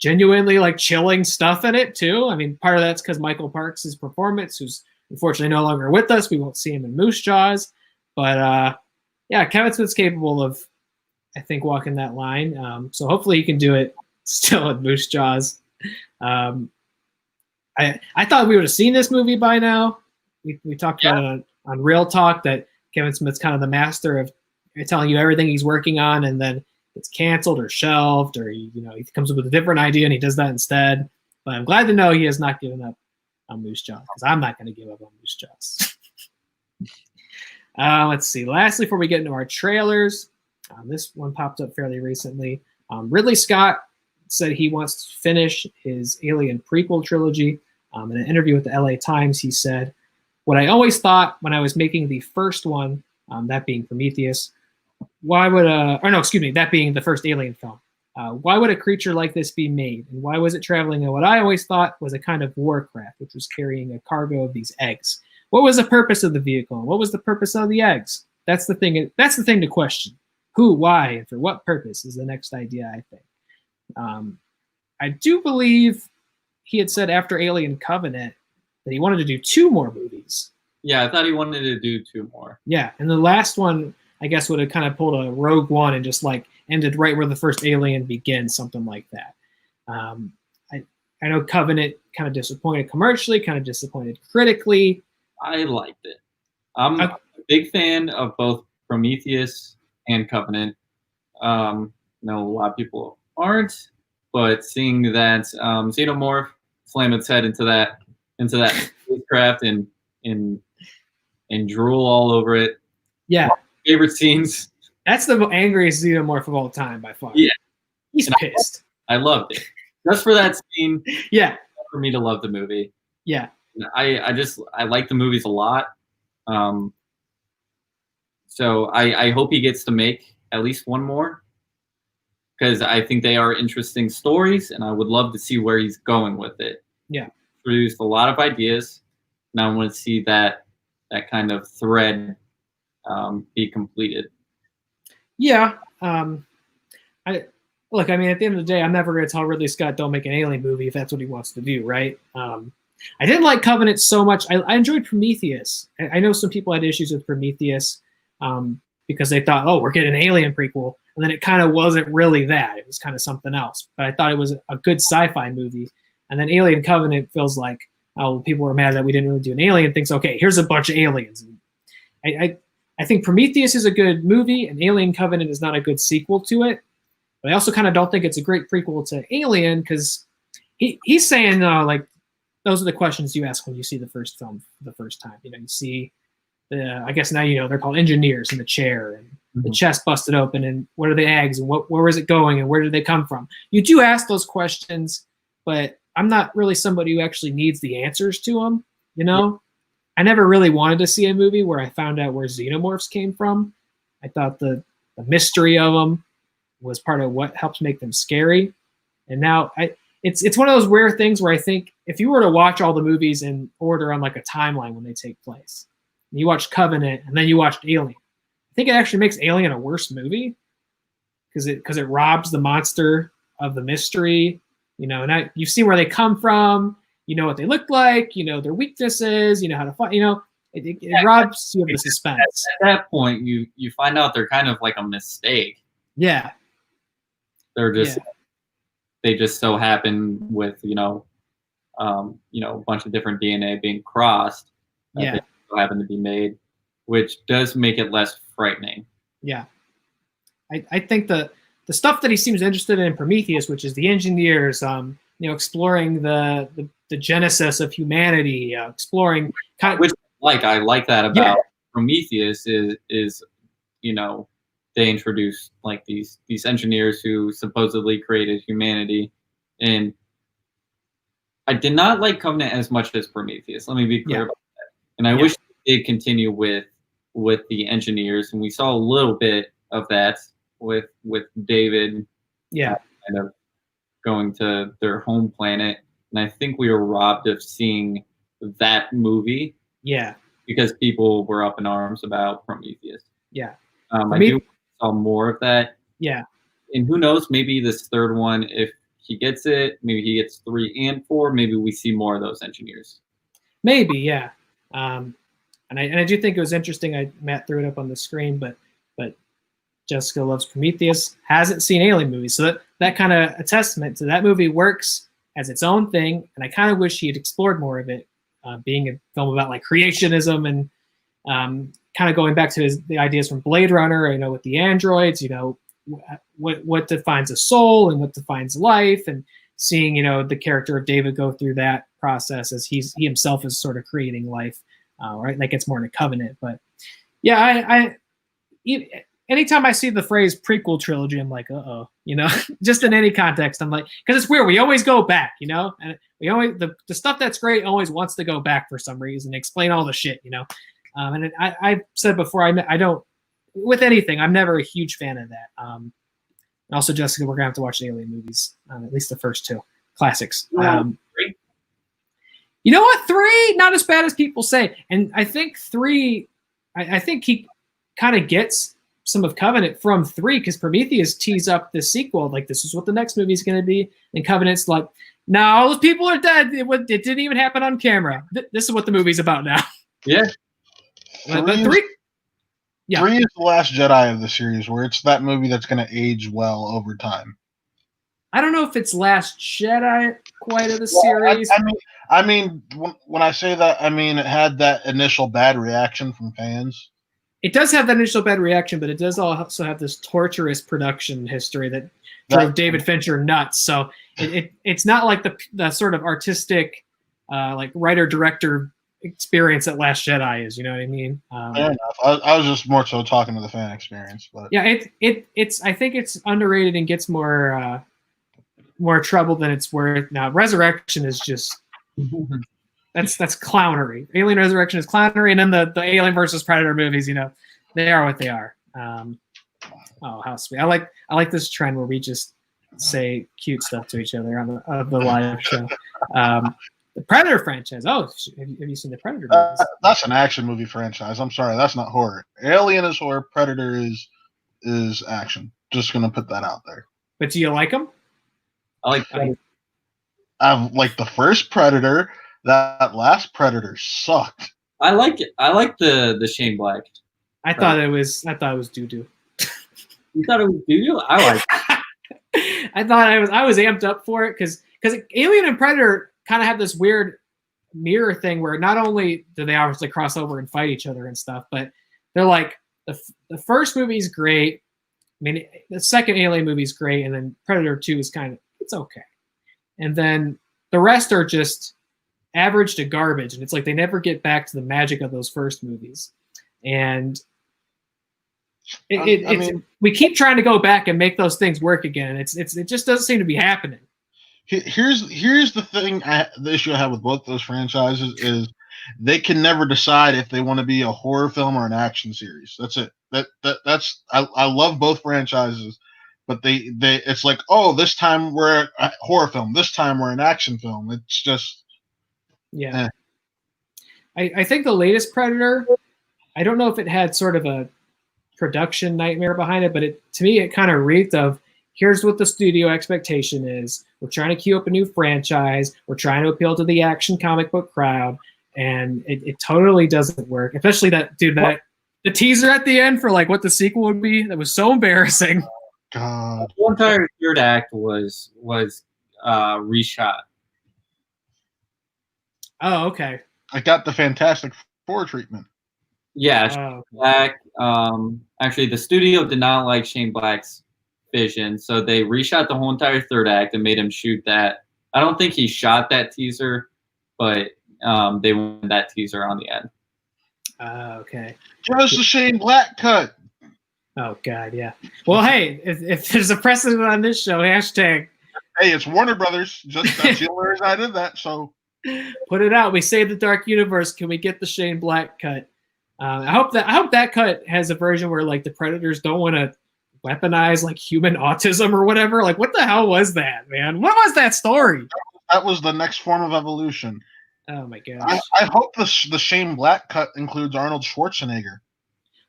Speaker 1: genuinely like chilling stuff in it too. I mean, part of that's because Michael Parks' performance, who's unfortunately no longer with us. We won't see him in Moose Jaws, but yeah, Kevin Smith's capable of, I think, walking that line. So hopefully he can do it still in Moose Jaws. I thought we would have seen this movie by now. We talked about it on Real Talk that Kevin Smith's kind of the master of telling you everything he's working on, and then it's canceled or shelved, or he comes up with a different idea and he does that instead. But I'm glad to know he has not given up on Moose Jaws, because I'm not going to give up on Moose Jaws. Let's see. Lastly, before we get into our trailers, this one popped up fairly recently. Ridley Scott said he wants to finish his Alien prequel trilogy. In an interview with the LA Times, he said, "What I always thought when I was making the first one, that being Prometheus, that being the first Alien film, why would a creature like this be made? And why was it traveling in what I always thought was a kind of warcraft, which was carrying a cargo of these eggs? What was the purpose of the vehicle? And what was the purpose of the eggs? That's the thing to question. Who, why, and for what purpose is the next idea, I think. I do believe he had said after Alien Covenant that he wanted to do 2 more movies.
Speaker 2: Yeah, I thought he wanted to do 2 more.
Speaker 1: Yeah, and the last one, I guess, would have kind of pulled a Rogue One and just like ended right where the first Alien begins, something like that. I know Covenant kind of disappointed commercially, kind of disappointed critically.
Speaker 2: I liked it. I'm a big fan of both Prometheus and Covenant. No, a lot of people aren't, but seeing that Xenomorph slam its head into that spacecraft and drool all over it.
Speaker 1: Yeah.
Speaker 2: Favorite scenes.
Speaker 1: That's the angriest Xenomorph of all time by far.
Speaker 2: Yeah.
Speaker 1: He's pissed.
Speaker 2: I loved it. Just for that scene.
Speaker 1: Yeah.
Speaker 2: For me to love the movie.
Speaker 1: Yeah.
Speaker 2: I like the movies a lot. So I hope he gets to make at least 1 more, because I think they are interesting stories, and I would love to see where he's going with it.
Speaker 1: Yeah.
Speaker 2: Produced a lot of ideas, and I want to see that kind of thread be completed.
Speaker 1: Yeah. I mean, at the end of the day, I'm never going to tell Ridley Scott don't make an Alien movie if that's what he wants to do, right? I didn't like Covenant so much. I enjoyed Prometheus. I know some people had issues with Prometheus because they thought, oh, we're getting an Alien prequel. And then it kind of wasn't really that. It was kind of something else. But I thought it was a good sci-fi movie. And then Alien Covenant feels like, oh, people were mad that we didn't really do an Alien thing. So, okay, here's a bunch of aliens. And I think Prometheus is a good movie, and Alien Covenant is not a good sequel to it. But I also kind of don't think it's a great prequel to Alien, because he's saying, like, those are the questions you ask when you see the first film for the first time. You see I guess now they're called engineers in the chair, and the chest busted open, and what are the eggs, and where is it going, and where did they come from? You do ask those questions, but I'm not really somebody who actually needs the answers to them. Yeah. I never really wanted to see a movie where I found out where xenomorphs came from. I thought the mystery of them was part of what helps make them scary. And now it's one of those rare things where I think if you were to watch all the movies in order on like a timeline when they take place, you watched Covenant and then you watched Alien, I think it actually makes Alien a worse movie because it robs the monster of the mystery. And you've seen where they come from, what they look like, their weaknesses, how to fight, it robs you of the suspense.
Speaker 2: At that point, you find out they're kind of like a mistake.
Speaker 1: Yeah.
Speaker 2: They're just they just so happen with a bunch of different DNA being crossed. They so happen to be made, which does make it less frightening.
Speaker 1: Yeah, I think the stuff that he seems interested in Prometheus, which is the engineers, exploring the genesis of humanity, exploring
Speaker 2: which I like that about Prometheus is they introduce like these engineers who supposedly created humanity, and I did not like Covenant as much as Prometheus. Let me be clear about that. And I wish they did continue with the engineers, and we saw a little bit of that with David, kind of going to their home planet, and I think we were robbed of seeing that movie.
Speaker 1: Yeah,
Speaker 2: because people were up in arms about Prometheus.
Speaker 1: Yeah,
Speaker 2: I do saw more of that.
Speaker 1: Yeah, and
Speaker 2: who knows? Maybe this third one, if he gets it, maybe he gets 3 and 4. Maybe we see more of those engineers.
Speaker 1: Maybe, yeah. And I do think it was interesting. Matt threw it up on the screen, but Jessica loves Prometheus, hasn't seen Alien movies, so that kind of a testament to that movie works as its own thing. And I kind of wish he had explored more of it, being a film about like creationism and kind of going back to the ideas from Blade Runner. With the androids, what defines a soul and what defines life, and seeing the character of David go through that process as he himself is sort of creating life. Right, that gets more into Covenant, but yeah, anytime I see the phrase prequel trilogy, I'm like, just in any context, I'm like, because it's weird. We always go back, and we always the stuff that's great always wants to go back for some reason, explain all the shit, And I've said before, I don't with anything. I'm never a huge fan of that. And also, Jessica, we're gonna have to watch the Alien movies, at least the first 2 classics. You know what? 3, not as bad as people say. And I think 3, I think he kind of gets some of Covenant from 3 because Prometheus tees up the sequel. Like, this is what the next movie is going to be. And Covenant's like, no, all those people are dead. It didn't even happen on camera. This is what the movie's about now.
Speaker 2: Yeah.
Speaker 1: But 3? Yeah.
Speaker 3: 3 is the last Jedi of the series, where it's that movie that's going to age well over time.
Speaker 1: I don't know if it's Last Jedi quite of the series.
Speaker 3: I mean, when I say that, I mean it had that initial bad reaction from fans.
Speaker 1: It does have that initial bad reaction, but it does also have this torturous production history that drove David Fincher nuts. So it's not like the sort of artistic, like writer-director experience that Last Jedi is. You know what I mean?
Speaker 3: Fair enough. I was just more so talking to the fan experience, but
Speaker 1: yeah, it's I think it's underrated and gets more trouble than it's worth. Now, Resurrection is just that's clownery. Alien Resurrection is clownery, and then the Alien versus Predator movies, they are what they are. Oh, how sweet! I like this trend where we just say cute stuff to each other on the live show. The Predator franchise. Oh, have you seen the Predator movies?
Speaker 3: That's an action movie franchise. I'm sorry, that's not horror. Alien is horror. Predator is action. Just gonna put that out there.
Speaker 1: But do you like them?
Speaker 2: I like Predator.
Speaker 3: I like the first Predator. That last Predator sucked.
Speaker 2: I like it. I like the Shane Black.
Speaker 1: I thought it was doo-doo.
Speaker 2: You thought it was doo-doo? I like
Speaker 1: it. I was amped up for it because Alien and Predator kind of have this weird mirror thing where not only do they obviously cross over and fight each other and stuff, but they're like the first movie's great. I mean, the second Alien movie's great, and then Predator 2 is it's okay. And then the rest are just average to garbage, and it's like they never get back to the magic of those first movies. And we keep trying to go back and make those things work again. It just doesn't seem to be happening.
Speaker 3: Here's the thing. The issue I have with both those franchises is they can never decide if they want to be a horror film or an action series. That's it. That's I love both franchises, but it's like, oh, this time we're a horror film, this time we're an action film. It's just
Speaker 1: Yeah. I think the latest Predator, I don't know if it had sort of a production nightmare behind it, but to me, it kind of reeked of, here's what the studio expectation is. We're trying to queue up a new franchise. We're trying to appeal to the action comic book crowd. And it totally doesn't work. Especially the teaser at the end for like what the sequel would be. That was so embarrassing.
Speaker 3: God.
Speaker 2: The entire third act was reshot.
Speaker 1: Oh, okay.
Speaker 3: I got the Fantastic Four treatment.
Speaker 2: Yeah, Shane Black. Actually, the studio did not like Shane Black's vision, so they reshot the whole entire third act and made him shoot that. I don't think he shot that teaser, but they wanted that teaser on the end.
Speaker 1: Okay.
Speaker 3: Give us the Shane Black cut.
Speaker 1: Oh, God, yeah. Well, hey, if there's a precedent on this show, hashtag.
Speaker 3: Hey, it's Warner Brothers. That's the only reason I did that, so.
Speaker 1: Put it out. We save the Dark Universe. Can we get the Shane Black cut? I hope that cut has a version where like the Predators don't want to weaponize like human autism or whatever. Like, what the hell was that, man? What was that story?
Speaker 3: That was the next form of evolution.
Speaker 1: Oh my gosh.
Speaker 3: I hope the Shane Black cut includes Arnold Schwarzenegger.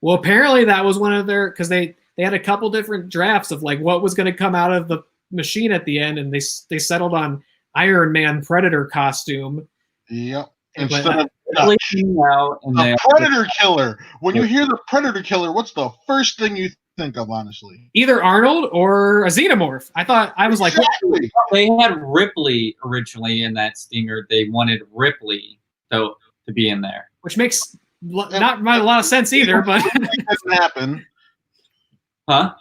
Speaker 1: Well, apparently that was one of their, because they had a couple different drafts of like what was going to come out of the machine at the end, and they settled on Iron Man Predator costume.
Speaker 3: Yep.
Speaker 1: Instead
Speaker 3: of the Predator killer. When you hear the Predator killer, what's the first thing you think of, honestly?
Speaker 1: Either Arnold or a xenomorph. I was like,
Speaker 2: they had Ripley originally in that stinger. They wanted Ripley to be in there,
Speaker 1: which makes not a lot of sense either. But
Speaker 3: it couldn't happen.
Speaker 2: Huh?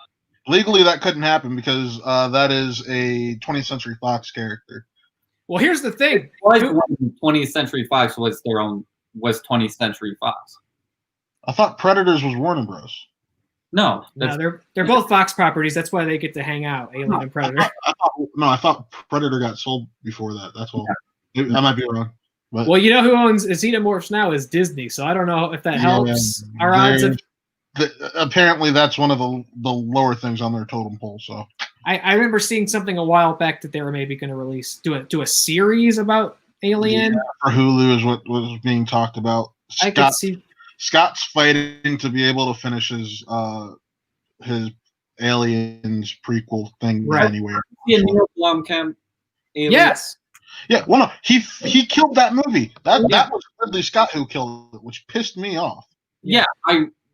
Speaker 3: Legally, that couldn't happen because that is a 20th Century Fox character.
Speaker 1: Well, here's the thing.
Speaker 2: 20th Century Fox was 20th Century Fox.
Speaker 3: I thought Predators was Warner Bros.
Speaker 1: No, they're both Fox properties. That's why they get to hang out, Alien and Predator.
Speaker 3: I thought Predator got sold before that. That's all. I might be wrong. But,
Speaker 1: well, you know who owns Xenomorphs now is Disney, so I don't know if that helps our odds of.
Speaker 3: Apparently, that's one of the lower things on their totem pole. So
Speaker 1: I remember seeing something a while back that they were maybe going to do a series about Alien.
Speaker 3: Yeah, for Hulu is what was being talked about. Scott's fighting to be able to finish his Aliens prequel thing anywhere.
Speaker 2: Neil Blomkamp.
Speaker 1: Yes.
Speaker 3: Yeah. Well, no, he killed that movie. That was Ridley Scott who killed it, which pissed me off.
Speaker 2: Yeah,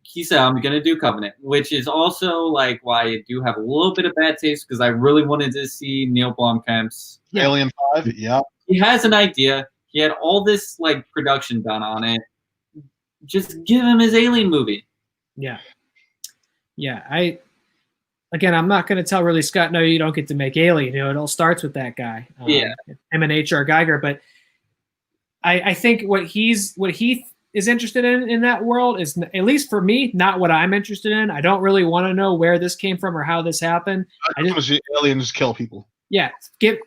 Speaker 2: he said, I'm going to do Covenant, which is also like why I do have a little bit of bad taste because I really wanted to see Neil Blomkamp's
Speaker 3: Alien 5. Yeah.
Speaker 2: He has an idea. He had all this like production done on it. Just give him his Alien movie.
Speaker 1: Yeah. Yeah. I'm not going to tell Ridley Scott, no, you don't get to make Alien. You know, it all starts with that guy. Him and H.R. Geiger. But I think what he is interested in that world is, at least for me, not what I'm interested in. I don't really want to know where this came from or how this happened.
Speaker 3: I just want to see aliens kill people.
Speaker 1: Yeah,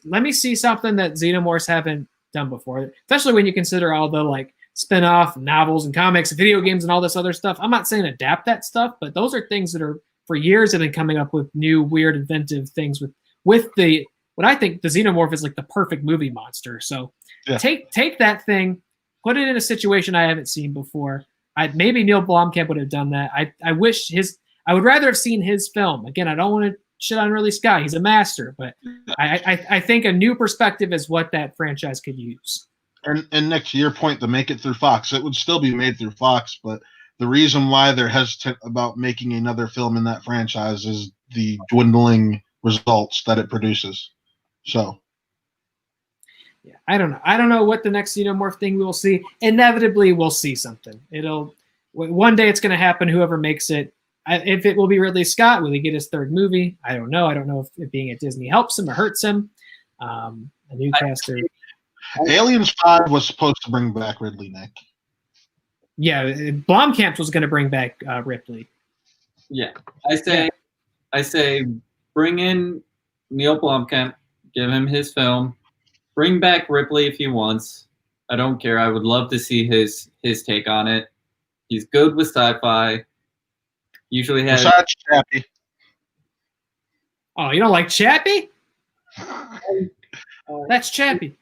Speaker 1: let me see something that Xenomorphs haven't done before, especially when you consider all the like spin-off novels and comics and video games and all this other stuff. I'm not saying adapt that stuff, but those are things that are for years have been coming up with new, weird, inventive things with what I think the Xenomorph is like the perfect movie monster. So take that thing. Put it in a situation I haven't seen before. Maybe Neil Blomkamp would have done that. I would rather have seen his film. Again, I don't want to shit on Ridley Scott. He's a master, but I think a new perspective is what that franchise could use.
Speaker 3: And Nick, to your point, to make it through Fox, it would still be made through Fox, but the reason why they're hesitant about making another film in that franchise is the dwindling results that it produces. So.
Speaker 1: Yeah, I don't know what the next Xenomorph thing we will see. Inevitably, we'll see something. One day it's going to happen. Whoever makes it, if it will be Ridley Scott, will he get his third movie? I don't know. I don't know if being at Disney helps him or hurts him. A new caster.
Speaker 3: Aliens 5 was supposed to bring back Ridley, Nick.
Speaker 1: Yeah, Blomkamp was going to bring back Ripley.
Speaker 2: Yeah, I say, bring in Neil Blomkamp, give him his film. Bring back Ripley if he wants. I don't care. I would love to see his take on it. He's good with sci-fi. Usually has.
Speaker 3: Besides Chappie.
Speaker 1: Oh, you don't like Chappie? That's Chappie.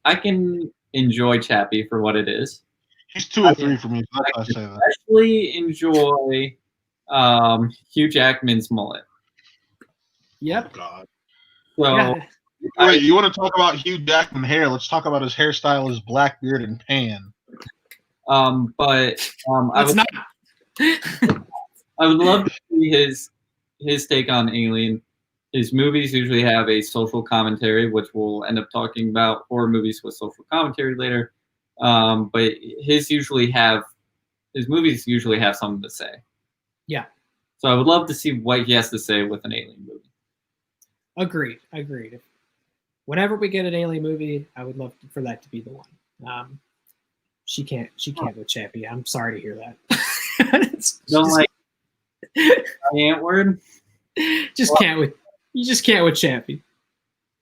Speaker 2: I can enjoy Chappie for what it is.
Speaker 3: He's 2 or 3 for me. So that's why I say that.
Speaker 2: Especially enjoy Hugh Jackman's mullet.
Speaker 1: Yep.
Speaker 3: Oh, God.
Speaker 2: So
Speaker 1: Yeah.
Speaker 3: Wait, you want to talk about Hugh Jackman hair? Let's talk about his hairstyle, his black beard and tan.
Speaker 1: Let's not.
Speaker 2: I would love to see his take on Alien. His movies usually have a social commentary, which we'll end up talking about horror movies with social commentary later. But his movies usually have something to say.
Speaker 1: Yeah.
Speaker 2: So I would love to see what he has to say with an Alien movie.
Speaker 1: Agreed. Whenever we get an Alien movie, I would love for that to be the one. She can't with Chappie. I'm sorry to hear that.
Speaker 2: Don't like ant word.
Speaker 1: You just can't with Chappie.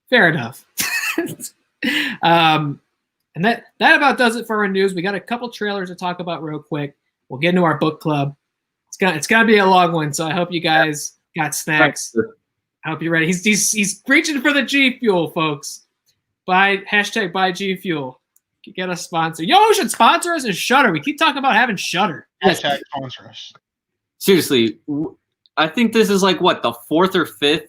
Speaker 1: Fair enough. And that about does it for our news. We got a couple trailers to talk about real quick. We'll get into our book club. It's gonna be a long one, so I hope you guys got snacks. I hope you're ready. He's reaching for the G Fuel, folks. Buy G Fuel. Get a sponsor. Yo, who should sponsor us is Shudder. We keep talking about having Shudder.
Speaker 3: Hashtag sponsor us.
Speaker 2: Seriously, I think this is like what, the 4th or 5th?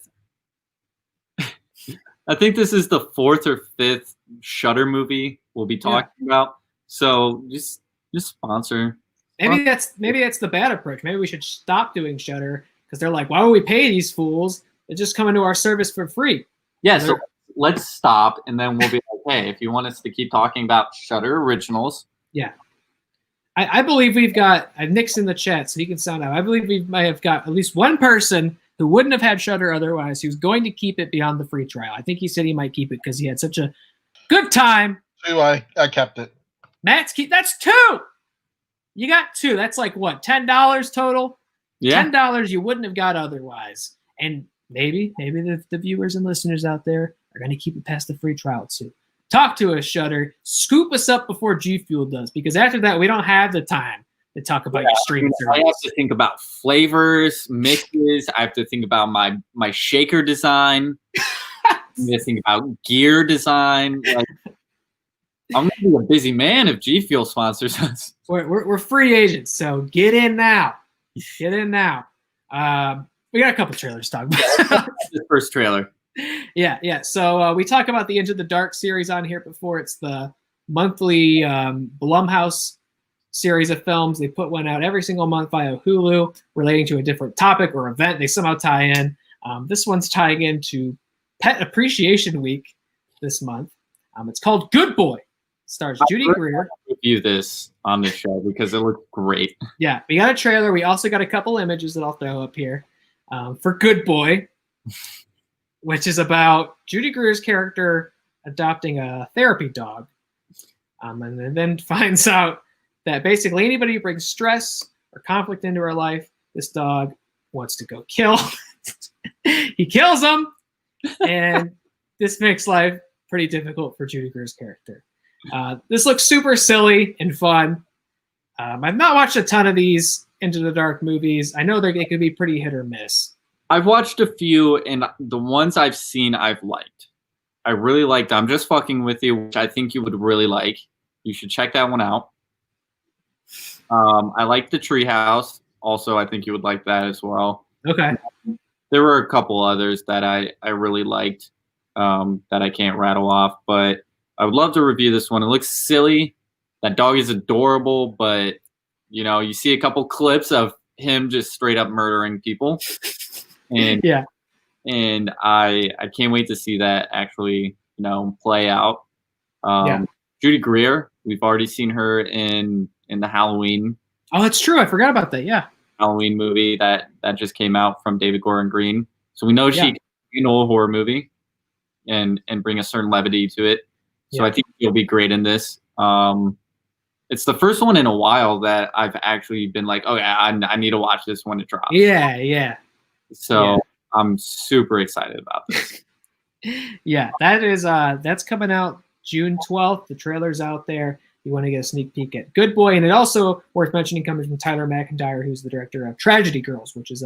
Speaker 2: I think this is the 4th or 5th Shudder movie we'll be talking about. So just sponsor.
Speaker 1: Maybe that's the bad approach. Maybe we should stop doing Shudder because they're like, why would we pay these fools? They just come into our service for free.
Speaker 2: Yeah, so let's stop, and then we'll be like, hey, if you want us to keep talking about Shudder originals.
Speaker 1: Yeah. I believe we've got, Nick's in the chat, so he can sound out. I believe we might have got at least one person who wouldn't have had Shudder otherwise, who's going to keep it beyond the free trial. I think he said he might keep it because he had such a good time.
Speaker 3: I kept it.
Speaker 1: That's 2. You got 2. That's like what, $10 total?
Speaker 2: Yeah.
Speaker 1: $10 you wouldn't have got otherwise. And maybe the viewers and listeners out there are going to keep it past the free trial too. Talk to us, Shudder. Scoop us up before G Fuel does, because after that we don't have the time to talk about your streaming service.
Speaker 2: I have to think about flavors, mixes. I have to think about my shaker design. I have to think about gear design. Like, I'm gonna be a busy man if G Fuel sponsors us.
Speaker 1: We're free agents, so get in now. Get in now. We got a couple trailers to talk about.
Speaker 2: The first trailer.
Speaker 1: Yeah. So we talk about the Into the Dark series on here before. It's the monthly Blumhouse series of films. They put one out every single month via Hulu relating to a different topic or event. They somehow tie in. This one's tying into Pet Appreciation Week this month. It's called Good Boy. Stars Judy Greer.
Speaker 2: Review this on the show because it looks great.
Speaker 1: Yeah, we got a trailer. We also got a couple images that I'll throw up here for Good Boy, which is about Judy Greer's character adopting a therapy dog, and then finds out that basically anybody who brings stress or conflict into her life, this dog wants to go kill. He kills them, and this makes life pretty difficult for Judy Greer's character. This looks super silly and fun. I've not watched a ton of these Into the Dark movies. I know they can be pretty hit or miss.
Speaker 2: I've watched a few, and the ones I've seen, I've liked. I really liked I'm Just Fucking With You, which I think you would really like. You should check that one out. I like The Treehouse. Also, I think you would like that as well.
Speaker 1: Okay.
Speaker 2: There were a couple others that I really liked that I can't rattle off, but I would love to review this one. It looks silly. That dog is adorable, but, you see a couple clips of him just straight up murdering people. And
Speaker 1: yeah.
Speaker 2: And I can't wait to see that actually, play out. Judy Greer, we've already seen her in the Halloween.
Speaker 1: Oh, that's true. I forgot about that. Yeah.
Speaker 2: Halloween movie that just came out from David Gordon Green. So we know she can a horror movie and bring a certain levity to it. So I think she'll be great in this. It's the first one in a while that I've actually been like, oh yeah, I need to watch this when it drops.
Speaker 1: Yeah.
Speaker 2: So I'm super excited about this.
Speaker 1: Yeah, that's coming out June 12th. The trailer's out there. You want to get a sneak peek at Good Boy, and it also worth mentioning coming from Tyler McIntyre, who's the director of Tragedy Girls, which is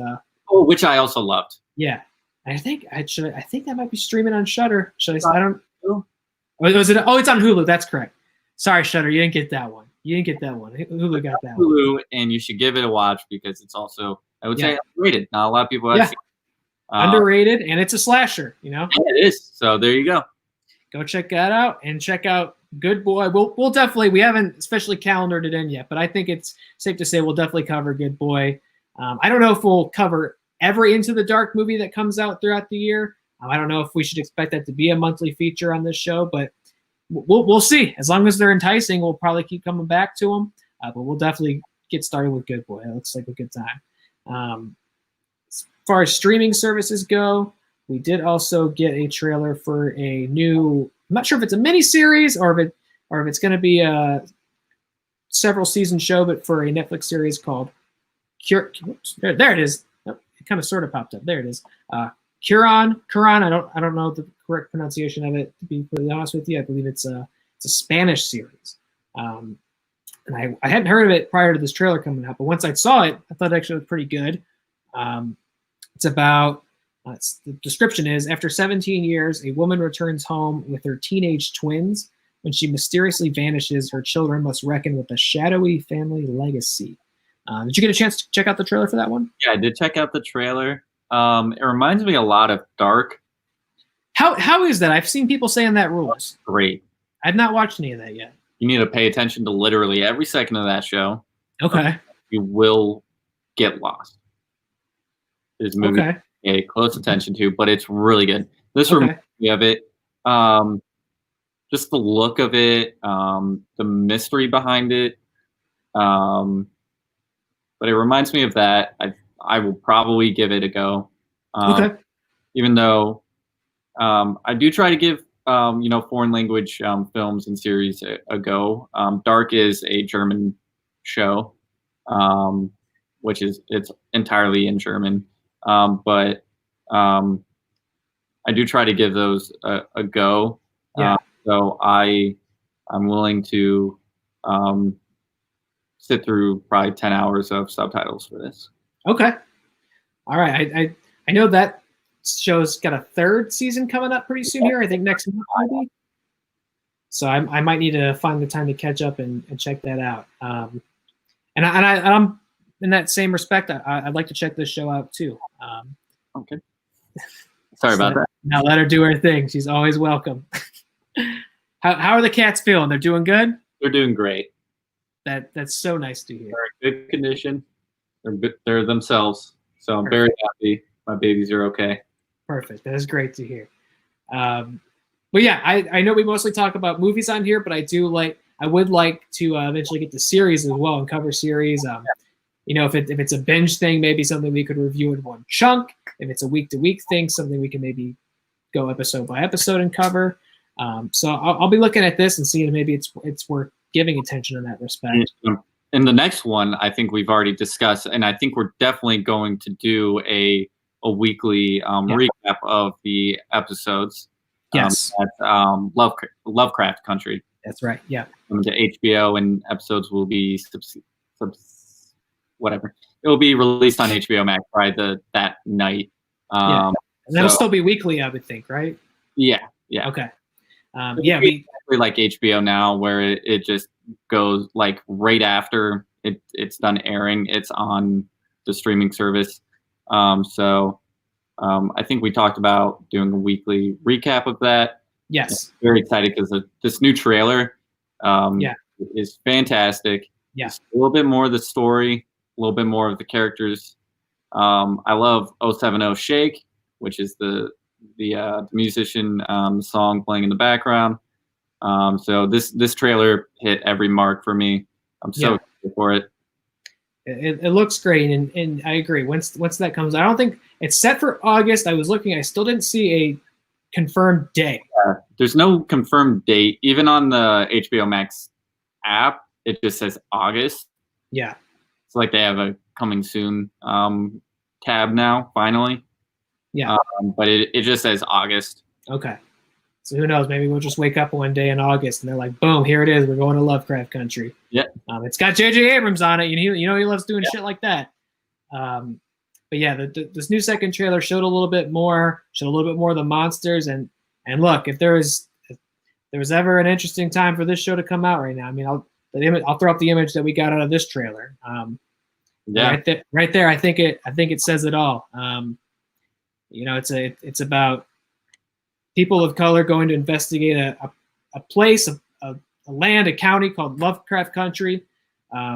Speaker 2: which I also loved.
Speaker 1: Yeah, I think that might be streaming on Shudder. Should I? I don't know. Or was it? Oh, it's on Hulu. That's correct. Sorry, Shutter, you didn't get that one. Hulu got that one.
Speaker 2: Hulu, and you should give it a watch because it's also, I would say, underrated. Not a lot of people have seen.
Speaker 1: Underrated, and it's a slasher.
Speaker 2: Yeah, it is. So there you go.
Speaker 1: Go check that out, and check out Good Boy. We'll definitely, we haven't especially calendared it in yet, but I think it's safe to say we'll definitely cover Good Boy. I don't know if we'll cover every Into the Dark movie that comes out throughout the year. I don't know if we should expect that to be a monthly feature on this show, but we'll see. As long as they're enticing, we'll probably keep coming back to them. But we'll definitely get started with Good Boy. It looks like a good time. As far as streaming services go, we did also get a trailer for a new. I'm not sure if it's a mini series or if it's going to be a several season show, but for a Netflix series called Cure. There it is. Oh, it kind of sort of popped up. There it is. Curon. I don't know the correct pronunciation of it, to be really honest with you. I believe it's a Spanish series. And I hadn't heard of it prior to this trailer coming out, but once I saw it, I thought it actually was pretty good. It's about, the description is, after 17 years, a woman returns home with her teenage twins. When she mysteriously vanishes, her children must reckon with a shadowy family legacy. Did you get a chance to check out the trailer for that one?
Speaker 2: Yeah, I did check out the trailer. It reminds me a lot of Dark.
Speaker 1: How is that? I've seen people saying that rules.
Speaker 2: Great.
Speaker 1: I've not watched any of that yet.
Speaker 2: You need to pay attention to literally every second of that show.
Speaker 1: Okay.
Speaker 2: You will get lost. There's a movie
Speaker 1: Okay.
Speaker 2: pay close attention to, but it's really good. This reminds me of it. Just the look of it, the mystery behind it. But it reminds me of that. I will probably give it a go.
Speaker 1: Okay.
Speaker 2: Even though I do try to give foreign language films and series a go. Dark is a German show, which it's entirely in German. But I do try to give those a go.
Speaker 1: Yeah.
Speaker 2: So I'm willing to sit through probably 10 hours of subtitles for this.
Speaker 1: Okay. All right. I know that show's got a third season coming up pretty soon here. I think next month maybe. So I might need to find the time to catch up and check that out. And I'm in that same respect. I'd like to check this show out too.
Speaker 2: Okay. Sorry about that.
Speaker 1: Now let her do her thing. She's always welcome. How are the cats feeling? They're doing good?
Speaker 2: They're doing great.
Speaker 1: That's so nice to hear.
Speaker 2: They're in good condition. They're themselves. So I'm very happy my babies are okay.
Speaker 1: Perfect. That is great to hear. But yeah, I know we mostly talk about movies on here, but I would like to eventually get to series as well and cover series. If it's a binge thing, maybe something we could review in one chunk. If it's a week-to-week thing, something we can maybe go episode by episode and cover. So I'll be looking at this and seeing if maybe it's worth giving attention in that respect.
Speaker 2: In the next one, I think we've already discussed, and I think we're definitely going to do a weekly recap of the episodes.
Speaker 1: Yes.
Speaker 2: That's Lovecraft Country.
Speaker 1: That's right. Yeah.
Speaker 2: Coming to HBO, and episodes will be whatever. It will be released on HBO Max probably that night.
Speaker 1: And that'll still be weekly, I would think, right?
Speaker 2: Yeah.
Speaker 1: Okay.
Speaker 2: We like HBO now, where it just goes like right after it's done airing. It's on the streaming service. So I think we talked about doing a weekly recap of that.
Speaker 1: Yes.
Speaker 2: I'm very excited because this new trailer is fantastic.
Speaker 1: Yeah.
Speaker 2: Just a little bit more of the story, a little bit more of the characters. I love 070 Shake, which is the musician song playing in the background. So this trailer hit every mark for me. I'm so excited for it.
Speaker 1: It looks great, and I agree. Once that comes, I don't think it's set for August. I was looking, I still didn't see a confirmed day.
Speaker 2: There's no confirmed date. Even on the HBO Max app, it just says August.
Speaker 1: Yeah.
Speaker 2: It's like they have a coming soon tab now, finally.
Speaker 1: Yeah.
Speaker 2: But it just says August.
Speaker 1: Okay. So who knows? Maybe we'll just wake up one day in August and they're like, boom, here it is. We're going to Lovecraft Country.
Speaker 2: Yeah.
Speaker 1: It's got J.J. Abrams on it. You know he loves doing shit like that. But yeah, this new second trailer showed a little bit more of the monsters. And look, if there is there was ever an interesting time for this show to come out right now, I mean, I'll throw up the image that we got out of this trailer.
Speaker 2: Yeah.
Speaker 1: Right there. I think it says it all. It's about people of color going to investigate a place, a land, a county called Lovecraft Country,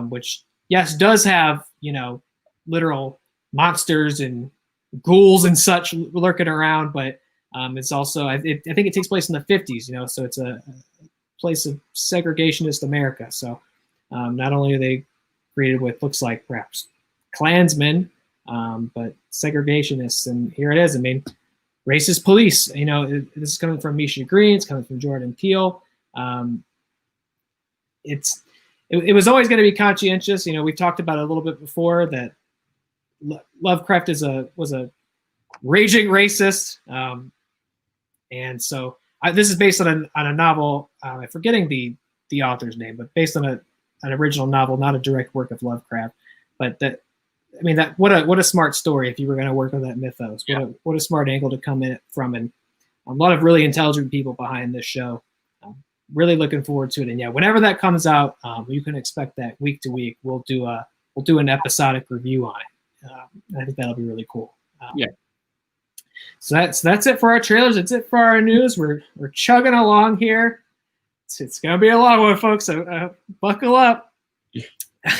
Speaker 1: which yes does have literal monsters and ghouls and such lurking around, but it's also I think it takes place in the 50s, so it's a place of segregationist America. So not only are they created what looks like perhaps Klansmen, but segregationists, and here it is. I mean, racist police. This is coming from Misha Green. It's coming from Jordan Peele. It was always going to be conscientious. We've talked about it a little bit before that Lovecraft was a raging racist, and so this is based on a novel. I'm forgetting the author's name, but based on an original novel, not a direct work of Lovecraft. But what a smart story if you were going to work on that mythos. What a smart angle to come in from, and a lot of really intelligent people behind this show. Really looking forward to it, and yeah, whenever that comes out, you can expect that week to week. We'll do an episodic review on it. I think that'll be really cool.
Speaker 2: Yeah.
Speaker 1: So that's it for our trailers. That's it for our news. We're chugging along here. It's gonna be a long one, folks. So buckle up.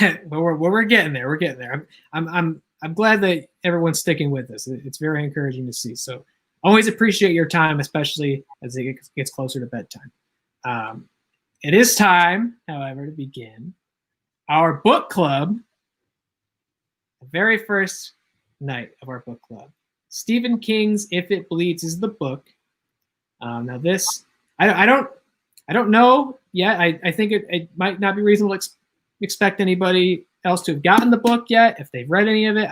Speaker 1: But we're getting there. We're getting there. I'm glad that everyone's sticking with us. It's very encouraging to see. So always appreciate your time, especially as it gets closer to bedtime. It is time, however, to begin our book club. The very first night of our book club. Stephen King's If It Bleeds is the book. Now this, I don't know yet. I think it might not be reasonable to expect anybody else to have gotten the book yet if they've read any of it.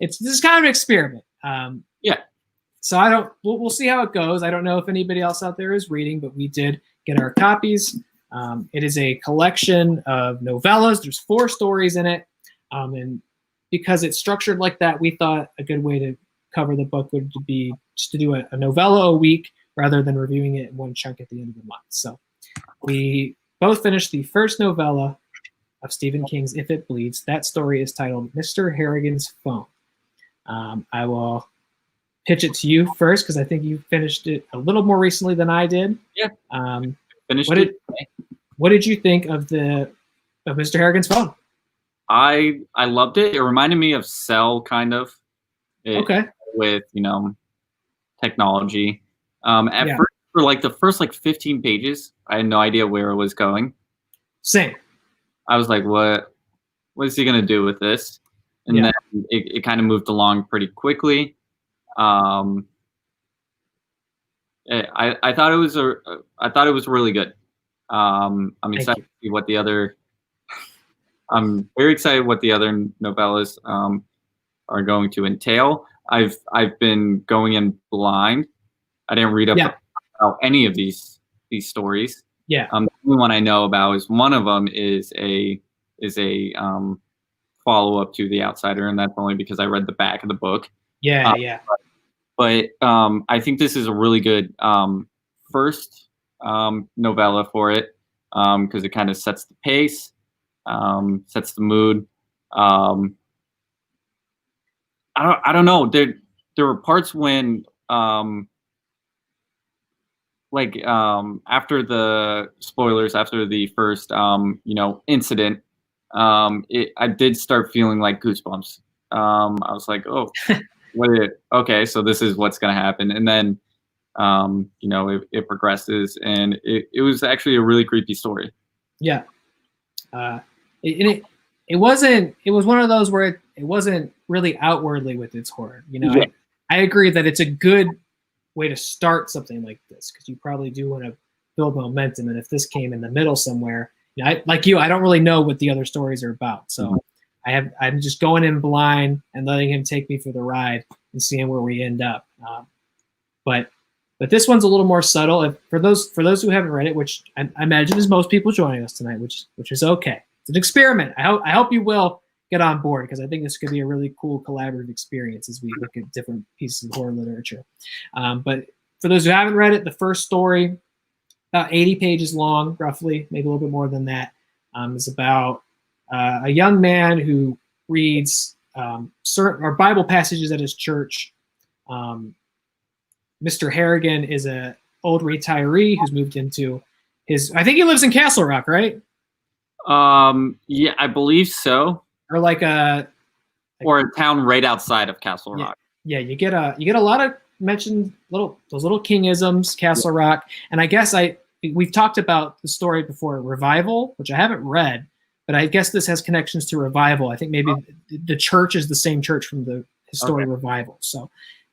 Speaker 1: This is kind of an experiment.
Speaker 2: Yeah.
Speaker 1: So we'll see how it goes. I don't know if anybody else out there is reading, but we did get our copies. It is a collection of novellas. There's 4 stories in it. And because it's structured like that, we thought a good way to cover the book would be just to do a novella a week rather than reviewing it in one chunk at the end of the month. So we both finished the first novella of Stephen King's If It Bleeds. That story is titled Mr. Harrigan's Phone. I will pitch it to you first because I think you finished it a little more recently than I did.
Speaker 2: Yeah.
Speaker 1: Finished it. What did you think of Mr. Harrigan's Phone?
Speaker 2: I loved it. It reminded me of Cell, kind of.
Speaker 1: Okay.
Speaker 2: With technology. First, for the first 15 pages, I had no idea where it was going.
Speaker 1: Same.
Speaker 2: I was like, what is he gonna do with this? And then it kind of moved along pretty quickly. I thought it was really good. I'm excited to see what the other. I'm very excited what the other novellas are going to entail. I've been going in blind. I didn't read up about any of these stories.
Speaker 1: Yeah.
Speaker 2: The only one I know about is one of them is a follow up to The Outsider, and that's only because I read the back of the book.
Speaker 1: Yeah.
Speaker 2: But I think this is a really good first novella for it because it kind of sets the pace, sets the mood. I don't know. There were parts when after the spoilers, after the first incident, I did start feeling like goosebumps. I was like, oh. Okay, so this is what's going to happen. And then, it progresses, and it was actually a really creepy story.
Speaker 1: Yeah. It was one of those where it wasn't really outwardly with its horror. I agree that it's a good way to start something like this because you probably do want to build momentum. And if this came in the middle somewhere, I don't really know what the other stories are about. So mm-hmm. I'm just going in blind and letting him take me for the ride and seeing where we end up. But this one's a little more subtle. And for those who haven't read it, which I imagine is most people joining us tonight, which is okay. It's an experiment. I hope you will get on board because I think this could be a really cool collaborative experience as we look at different pieces of horror literature. But for those who haven't read it, the first story about 80 pages long, roughly, maybe a little bit more than that. It's about a young man who reads certain or Bible passages at his church. Mr. Harrigan is a old retiree who's moved into I think he lives in Castle Rock, right?
Speaker 2: Yeah, I believe so.
Speaker 1: Or like a
Speaker 2: town right outside of Castle Rock.
Speaker 1: Yeah, you get a lot of mentioned those little kingisms, Castle Rock, and I guess we've talked about the story before, Revival, which I haven't read, but I guess this has connections to Revival. I think maybe the church is the same church from the story Revival. So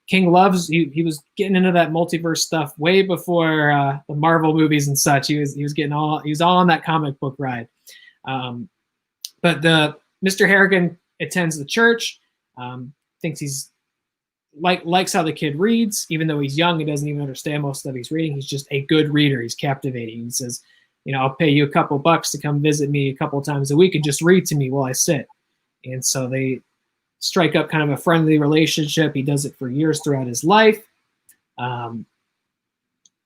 Speaker 1: King loves he was getting into that multiverse stuff way before the Marvel movies and such. He was all on that comic book ride. But Mr. Harrigan attends the church, thinks he's likes how the kid reads, even though he's young and doesn't even understand most of he's reading. He's just a good reader. He's captivating. He says, I'll pay you a couple bucks to come visit me a couple times a week and just read to me while I sit. And so they strike up kind of a friendly relationship. He does it for years throughout his life.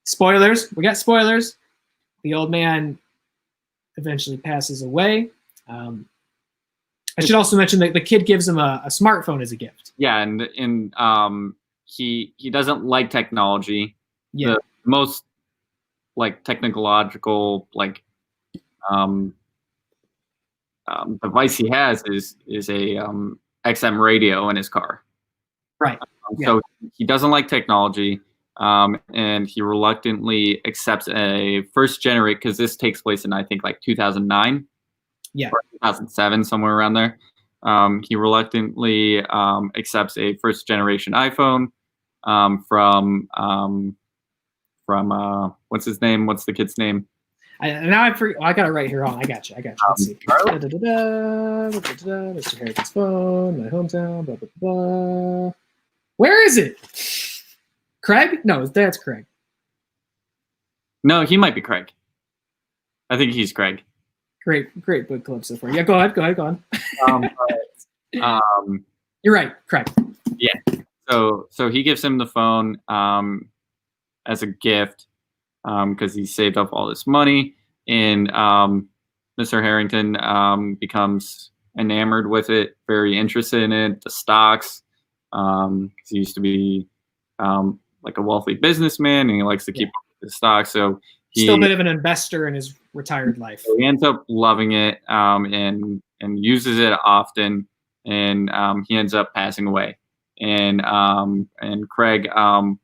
Speaker 1: Spoilers. We got spoilers. The old man eventually passes away. I should also mention that the kid gives him a smartphone as a gift.
Speaker 2: Yeah, and he doesn't like technology.
Speaker 1: Yeah.
Speaker 2: The most technological device he has is a XM radio in his car.
Speaker 1: Right.
Speaker 2: So he doesn't like technology, and he reluctantly accepts a first generation, because this takes place in I think 2009.
Speaker 1: Yeah.
Speaker 2: Or 2007, somewhere around there. He reluctantly accepts a first generation iPhone from what's his name? What's the kid's name?
Speaker 1: I got it right here. I got you. Let's see. Mr. Harrigan's phone, my hometown, blah, blah, blah. Where is it? Craig? No, that's Craig.
Speaker 2: No, he might be Craig. I think he's Craig.
Speaker 1: Great book club so far. Yeah, go ahead, go on. You're right, Craig.
Speaker 2: Yeah. So he gives him the phone as a gift because he saved up all this money, and Mr. Harrington becomes enamored with it, very interested in it, the stocks, because he used to be a wealthy businessman, and he likes to keep up with the stocks. So still
Speaker 1: a bit of an investor in his retired life.
Speaker 2: So he ends up loving it and uses it often, and he ends up passing away. And Craig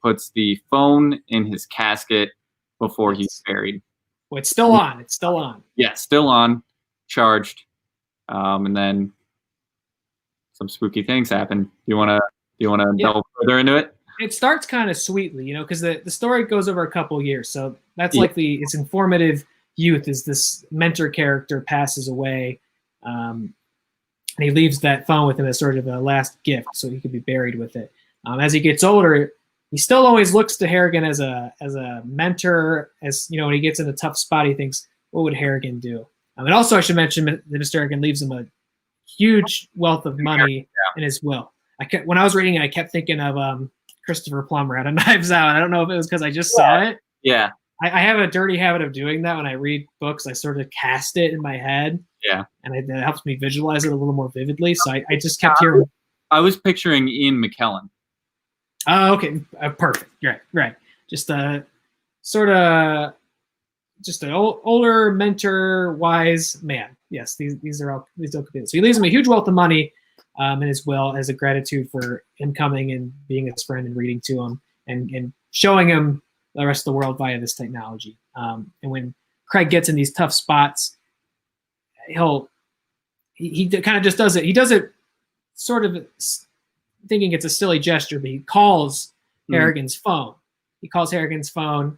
Speaker 2: puts the phone in his casket before he's buried.
Speaker 1: Well, it's still on. It's still on.
Speaker 2: Yeah, still on, charged. And then some spooky things happen. Do you want to delve further into it?
Speaker 1: It starts kind of sweetly, because the story goes over a couple of years. So that's likely its informative youth as this mentor character passes away. And he leaves that phone with him as sort of a last gift so he could be buried with it. As he gets older, he still always looks to Harrigan as a mentor. As when he gets in a tough spot, he thinks, what would Harrigan do? And also I should mention that Mr. Harrigan leaves him a huge wealth of money in his will. When I was reading it, I kept thinking of Christopher Plummer out of Knives Out. I don't know if it was because I just saw it.
Speaker 2: Yeah.
Speaker 1: I have a dirty habit of doing that when I read books. I sort of cast it in my head.
Speaker 2: Yeah.
Speaker 1: And it helps me visualize it a little more vividly. So I just kept hearing.
Speaker 2: I was picturing Ian McKellen.
Speaker 1: Oh, okay. Perfect. Right. Just a sort of just an older mentor, wise man. Yes, these all could be. So he leaves him a huge wealth of money in his will as a gratitude for him coming and being his friend and reading to him and showing him the rest of the world via this technology. And when Craig gets in these tough spots, he kind of just does it. He does it sort of thinking it's a silly gesture, but he calls Harrigan's phone. He calls Harrigan's phone,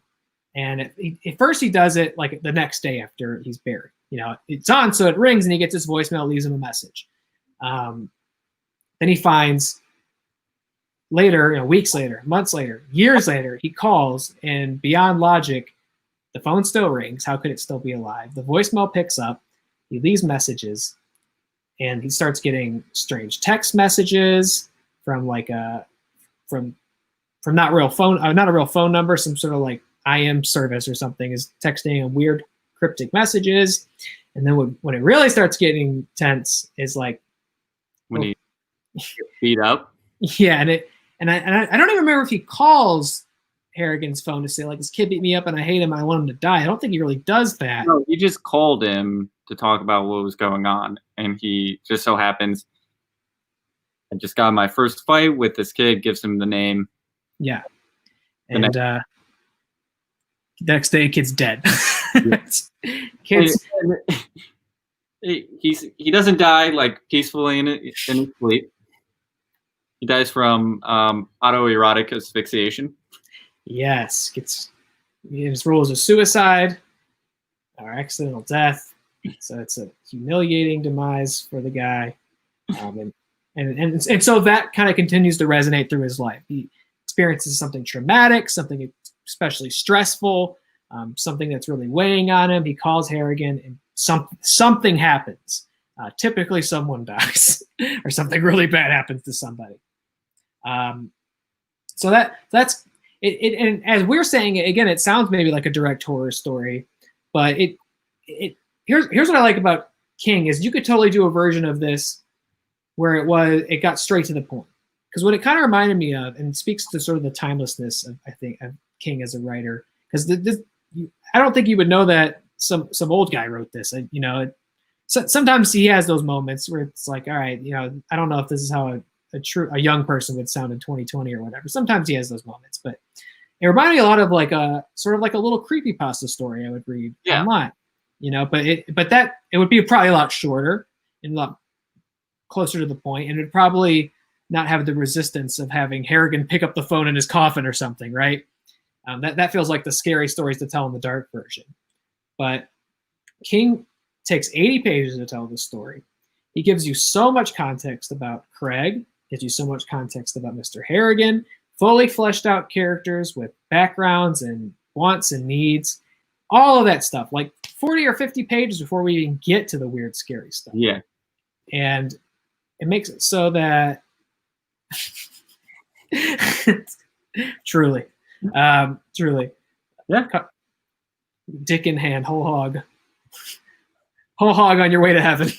Speaker 1: and at first he does it like the next day after he's buried. It's on, so it rings, and he gets his voicemail, leaves him a message. Then he finds later, weeks later, months later, years later, he calls, and beyond logic, the phone still rings. How could it still be alive? The voicemail picks up. He leaves messages, and he starts getting strange text messages from from not a real phone number, some sort of IM service or something is texting him weird cryptic messages. And then when it really starts getting tense is like
Speaker 2: when he gets beat up.
Speaker 1: Yeah, and I don't even remember if he calls Harrigan's phone to say like, this kid beat me up and I hate him and I want him to die. I don't think he really does that.
Speaker 2: No, he just called him to talk about what was going on, and he just so happens, I just got my first fight with this kid, gives him the name.
Speaker 1: Yeah. And next day, kid's dead. Kids.
Speaker 2: He doesn't die like peacefully in his sleep. He dies from autoerotic asphyxiation.
Speaker 1: Yes, his rule is a suicide or accidental death. So it's a humiliating demise for the guy, and so that kind of continues to resonate through his life. He experiences something traumatic, something especially stressful, something that's really weighing on him. He calls Harrigan, and something happens. Typically, someone dies, or something really bad happens to somebody. So that's it. And as we're saying it again, it sounds maybe like a direct horror story, but here's what I like about King is you could totally do a version of this where it got straight to the point. Because what it kind of reminded me of, and speaks to sort of the timelessness of, I think, of King as a writer, because I don't think you would know that some old guy wrote this. Sometimes he has those moments where it's like, all right, I don't know if this is how a young person would sound in 2020 or whatever. Sometimes he has those moments, but it reminded me a lot of like a sort of like a little creepypasta story I would read online. But it would be probably a lot shorter and a lot closer to the point, and it'd probably not have the resistance of having Harrigan pick up the phone in his coffin or something, right? That feels like the scary stories to tell in the dark version. But King takes 80 pages to tell this story. He gives you so much context about Craig, gives you so much context about Mr. Harrigan, fully fleshed out characters with backgrounds and wants and needs, all of that stuff, like 40 or 50 pages before we even get to the weird, scary stuff.
Speaker 2: Yeah.
Speaker 1: And it makes it so that truly.
Speaker 2: Yeah.
Speaker 1: Dick in hand, whole hog on your way to heaven.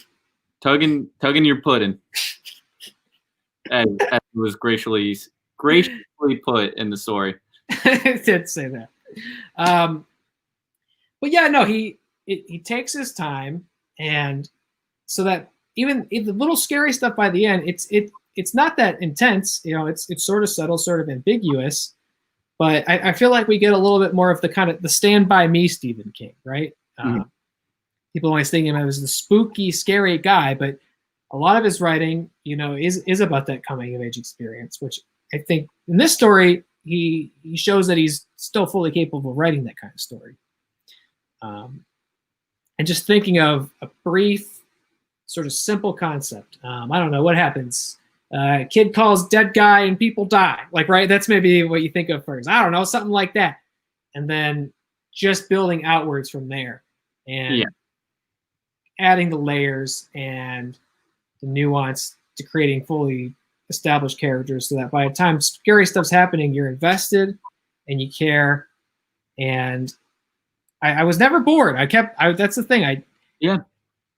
Speaker 2: Tugging your pudding. as it was graciously put in the story.
Speaker 1: It did say that. But yeah, no, he takes his time, and so that even the little scary stuff by the end, it's not that intense. It's sort of subtle, sort of ambiguous. But I feel like we get a little bit more of the kind of the Stand By Me Stephen King, right?
Speaker 2: Mm-hmm.
Speaker 1: People always think of him as the spooky, scary guy, but a lot of his writing, is about that coming of age experience, which I think in this story he shows that he's still fully capable of writing that kind of story. And just thinking of a brief, sort of simple concept. I don't know what happens. Kid calls dead guy and people die. Like, right? That's maybe what you think of first. I don't know, something like that. And then just building outwards from there and adding the layers and the nuance to creating fully established characters so that by the time scary stuff's happening, you're invested and you care. And I was never bored. That's the thing.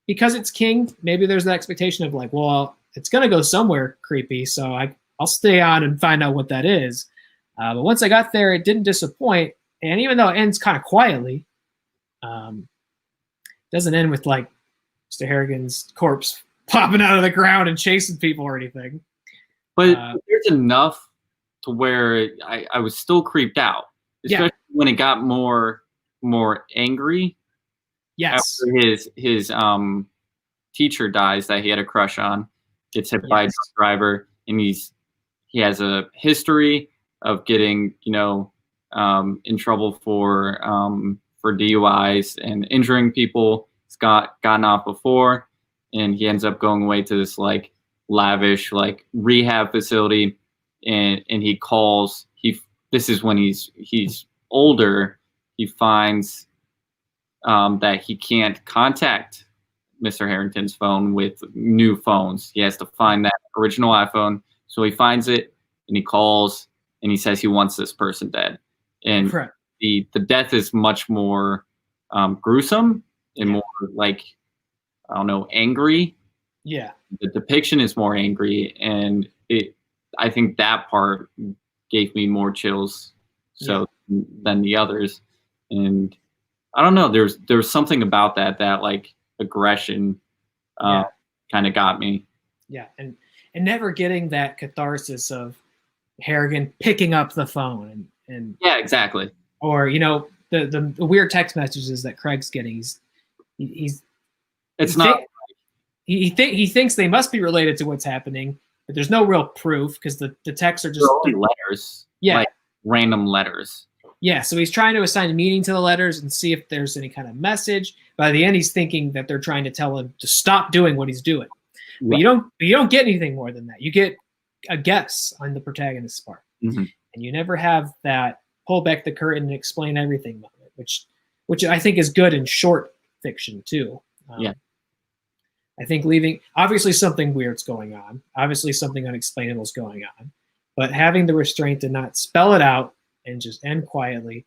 Speaker 1: Because it's King, maybe there's the expectation of like, well, it's going to go somewhere creepy, so I'll stay on and find out what that is. But once I got there, it didn't disappoint. And even though it ends kind of quietly, doesn't end with like Mr. Harrigan's corpse popping out of the ground and chasing people or anything.
Speaker 2: But there's enough to where I was still creeped out, especially when it got more angry.
Speaker 1: Yes.
Speaker 2: After his teacher dies that he had a crush on, gets hit by a truck driver, and he has a history of getting in trouble for DUIs and injuring people. He's gotten off before, and he ends up going away to this like lavish like rehab facility, and he calls. This is when he's older. He finds that he can't contact Mr. Harrington's phone with new phones. He has to find that original iPhone. So he finds it and he calls and he says he wants this person dead. And the death is much more gruesome and more like, I don't know, angry.
Speaker 1: Yeah.
Speaker 2: The depiction is more angry, and I think that part gave me more chills than the others. And I don't know, there's something about that like aggression kind of got me.
Speaker 1: Yeah, and never getting that catharsis of Harrigan picking up the phone and
Speaker 2: yeah, exactly.
Speaker 1: Or the weird text messages that Craig's getting. He thinks they must be related to what's happening, but there's no real proof because the texts are just
Speaker 2: letters.
Speaker 1: Yeah,
Speaker 2: like random letters.
Speaker 1: Yeah, so he's trying to assign meaning to the letters and see if there's any kind of message. By the end, he's thinking that they're trying to tell him to stop doing what he's doing. Right. But you don't get anything more than that. You get a guess on the protagonist's part, and you never have that pull back the curtain and explain everything about it, which I think is good in short fiction too. I think obviously something weird's going on, obviously something unexplainable is going on, but having the restraint to not spell it out and just end quietly,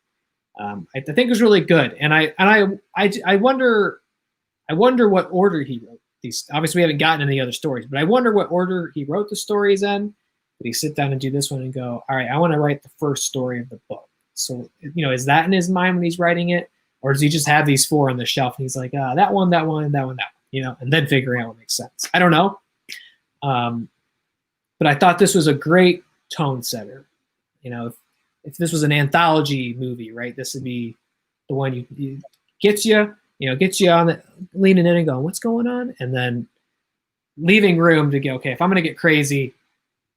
Speaker 1: I think is really good. And I wonder what order he wrote these. Obviously, we haven't gotten any other stories, but I wonder what order he wrote the stories in. Did he sit down and do this one and go, all right, I want to write the first story of the book? So, is that in his mind when he's writing it? Or does he just have these 4 on the shelf and he's like, that one, that one, that one, that one, and then figuring out what makes sense? I don't know. But I thought this was a great tone setter. If this was an anthology movie, right, this would be the one gets you on the leaning in and going, what's going on? And then leaving room to go, okay, if I'm going to get crazy,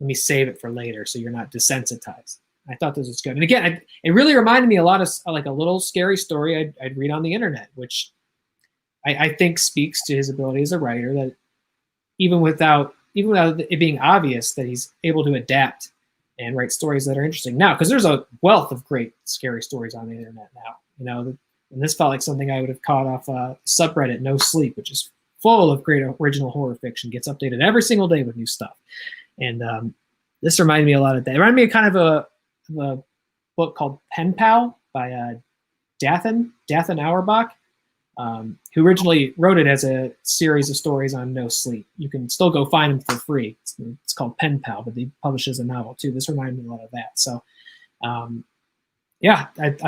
Speaker 1: let me save it for later so you're not desensitized. I thought this was good. And again, it really reminded me a lot of like a little scary story I'd read on the internet, which I think speaks to his ability as a writer, that even without it being obvious that he's able to adapt and write stories that are interesting now, because there's a wealth of great scary stories on the internet now, and this felt like something I would have caught off subreddit No Sleep, which is full of great original horror fiction, gets updated every single day with new stuff. And this reminded me a lot of that. It reminded me of kind of a book called Pen Pal by Dathan Auerbach, who originally wrote it as a series of stories on No Sleep. You can still go find them for free. It's called Pen Pal, but he publishes a novel too. This reminded me a lot of that. So, I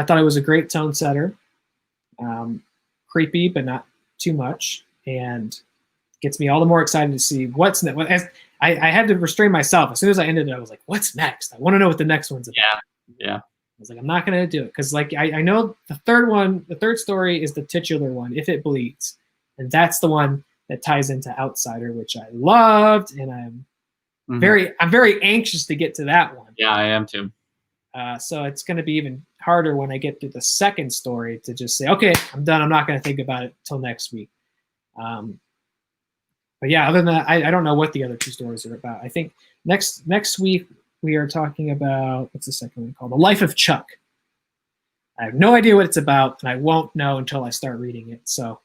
Speaker 1: thought it was a great tone setter. Creepy, but not too much, and gets me all the more excited to see what's next. I had to restrain myself. As soon as I ended it, I was like, what's next? I want to know what the next one's about.
Speaker 2: Yeah.
Speaker 1: I was like, I'm not going to do it. Because I know the third story is the titular one, If It Bleeds. And that's the one that ties into Outsider, which I loved. And I'm very anxious to get to that one.
Speaker 2: Yeah, I am too.
Speaker 1: So it's going to be even harder when I get to the second story to just say, okay, I'm done. I'm not going to think about it till next week. But yeah, other than that, I don't know what the other 2 stories are about. I think next week we are talking about, what's the second one called? The Life of Chuck. I have no idea what it's about, and I won't know until I start reading it. So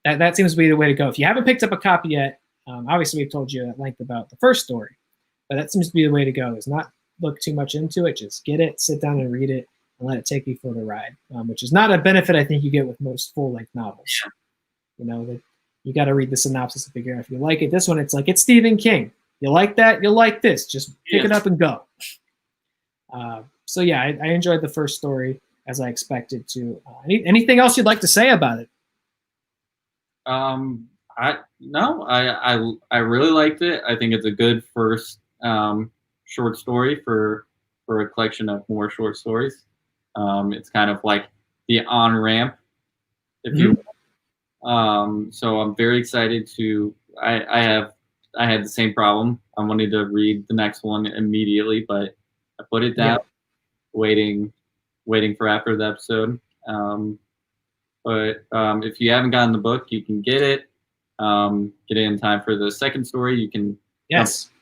Speaker 1: that seems to be the way to go. If you haven't picked up a copy yet, obviously we've told you at length about the first story, but that seems to be the way to go, is not look too much into it. Just get it, sit down and read it, and let it take you for the ride, which is not a benefit I think you get with most full-length novels. You got to read the synopsis to figure out if you like it. This one, it's like, it's Stephen King. You like that? You'll like this. Just pick it up and go. So yeah, I enjoyed the first story as I expected to. Anything else you'd like to say about it?
Speaker 2: I really liked it. I think it's a good first short story for a collection of more short stories. It's kind of like the on-ramp, if you will. So I'm very excited to. I had the same problem. I wanted to read the next one immediately, but I put it down, waiting for after the episode. But if you haven't gotten the book, you can get it. Get it in time for the second story. You can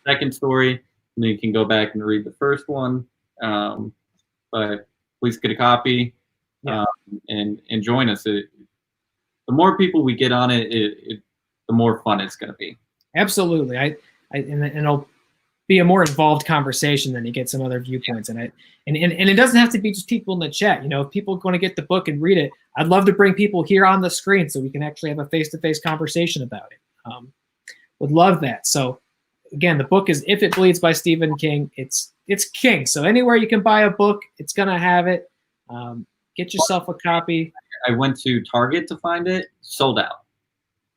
Speaker 2: second story, and then you can go back and read the first one. But please get a copy and join us. The more people we get on it, the more fun it's going to be.
Speaker 1: Absolutely. And be a more involved conversation than you get some other viewpoints. And it doesn't have to be just people in the chat. You know, if people want to get the book and read it, I'd love to bring people here on the screen so we can actually have a face-to-face conversation about it. Would love that. So again, the book is If It Bleeds by Stephen King. It's king. So anywhere you can buy a book, it's gonna have it. Get yourself a copy.
Speaker 2: I went to Target to find it, sold out.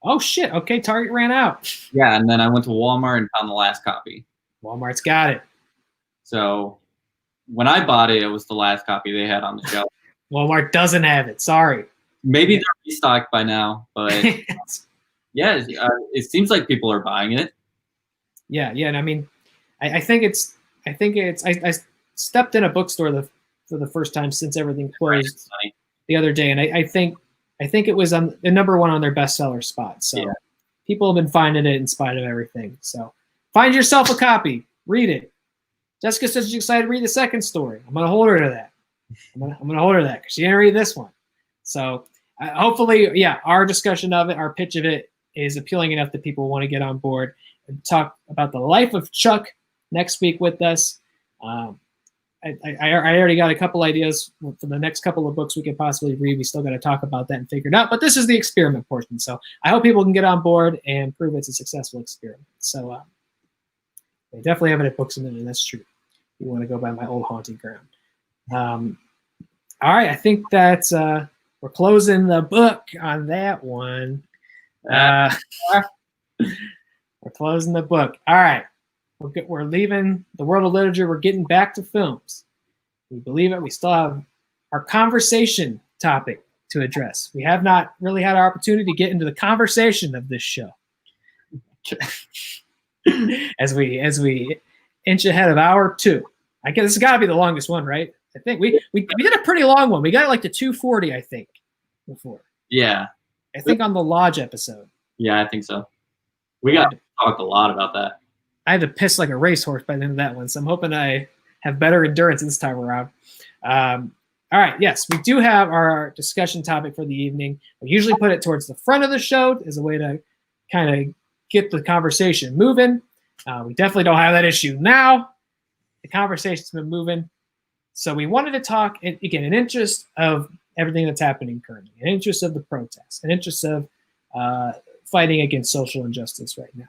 Speaker 1: Oh shit! Okay, Target ran out.
Speaker 2: Yeah, and then I went to Walmart and found the last copy.
Speaker 1: Walmart's got it.
Speaker 2: So when I bought it, it was the last copy they had on the shelf.
Speaker 1: Walmart doesn't have it. Sorry.
Speaker 2: Maybe they're restocked by now, but yeah, it seems like people are buying it.
Speaker 1: Yeah, and I mean, I think it's. I stepped in a bookstore for the first time since everything closed the other day, and I think it was on the number one on their bestseller spot. So
Speaker 2: yeah.
Speaker 1: People have been finding it in spite of everything. So find yourself a copy, read it. Jessica says she's excited to read the second story. I'm gonna hold her to that. I'm gonna hold her to that because she didn't read this one. So hopefully, yeah, our discussion of it, our pitch of it, is appealing enough that people want to get on board and talk about the life of Chuck next week with us. I already got a couple ideas for the next couple of books we could possibly read. We still got to talk about that and figure it out. But this is the experiment portion. So I hope people can get on board and prove it's a successful experiment. So they definitely have it at Books a Minute, and that's true. You want to go by my old haunting ground. All right, I think that's we're closing the book on that one. We're closing the book. All right. We're leaving the world of literature. We're getting back to films. We believe it. We still have our conversation topic to address. We have not really had our opportunity to get into the conversation of this show. as we inch ahead of hour 2. I guess this has got to be the longest one, right? I think we did a pretty long one. We got like to 2:40, I think, before.
Speaker 2: Yeah.
Speaker 1: I think on the Lodge episode.
Speaker 2: Yeah, I think so. We got talked a lot about that.
Speaker 1: I had to piss like a racehorse by the end of that one, so I'm hoping I have better endurance this time around. All right, yes, we do have our discussion topic for the evening. We usually put it towards the front of the show as a way to kind of get the conversation moving. We definitely don't have that issue now. The conversation's been moving. So we wanted to talk, again, in interest of everything that's happening currently, in interest of the protests, in interest of fighting against social injustice right now.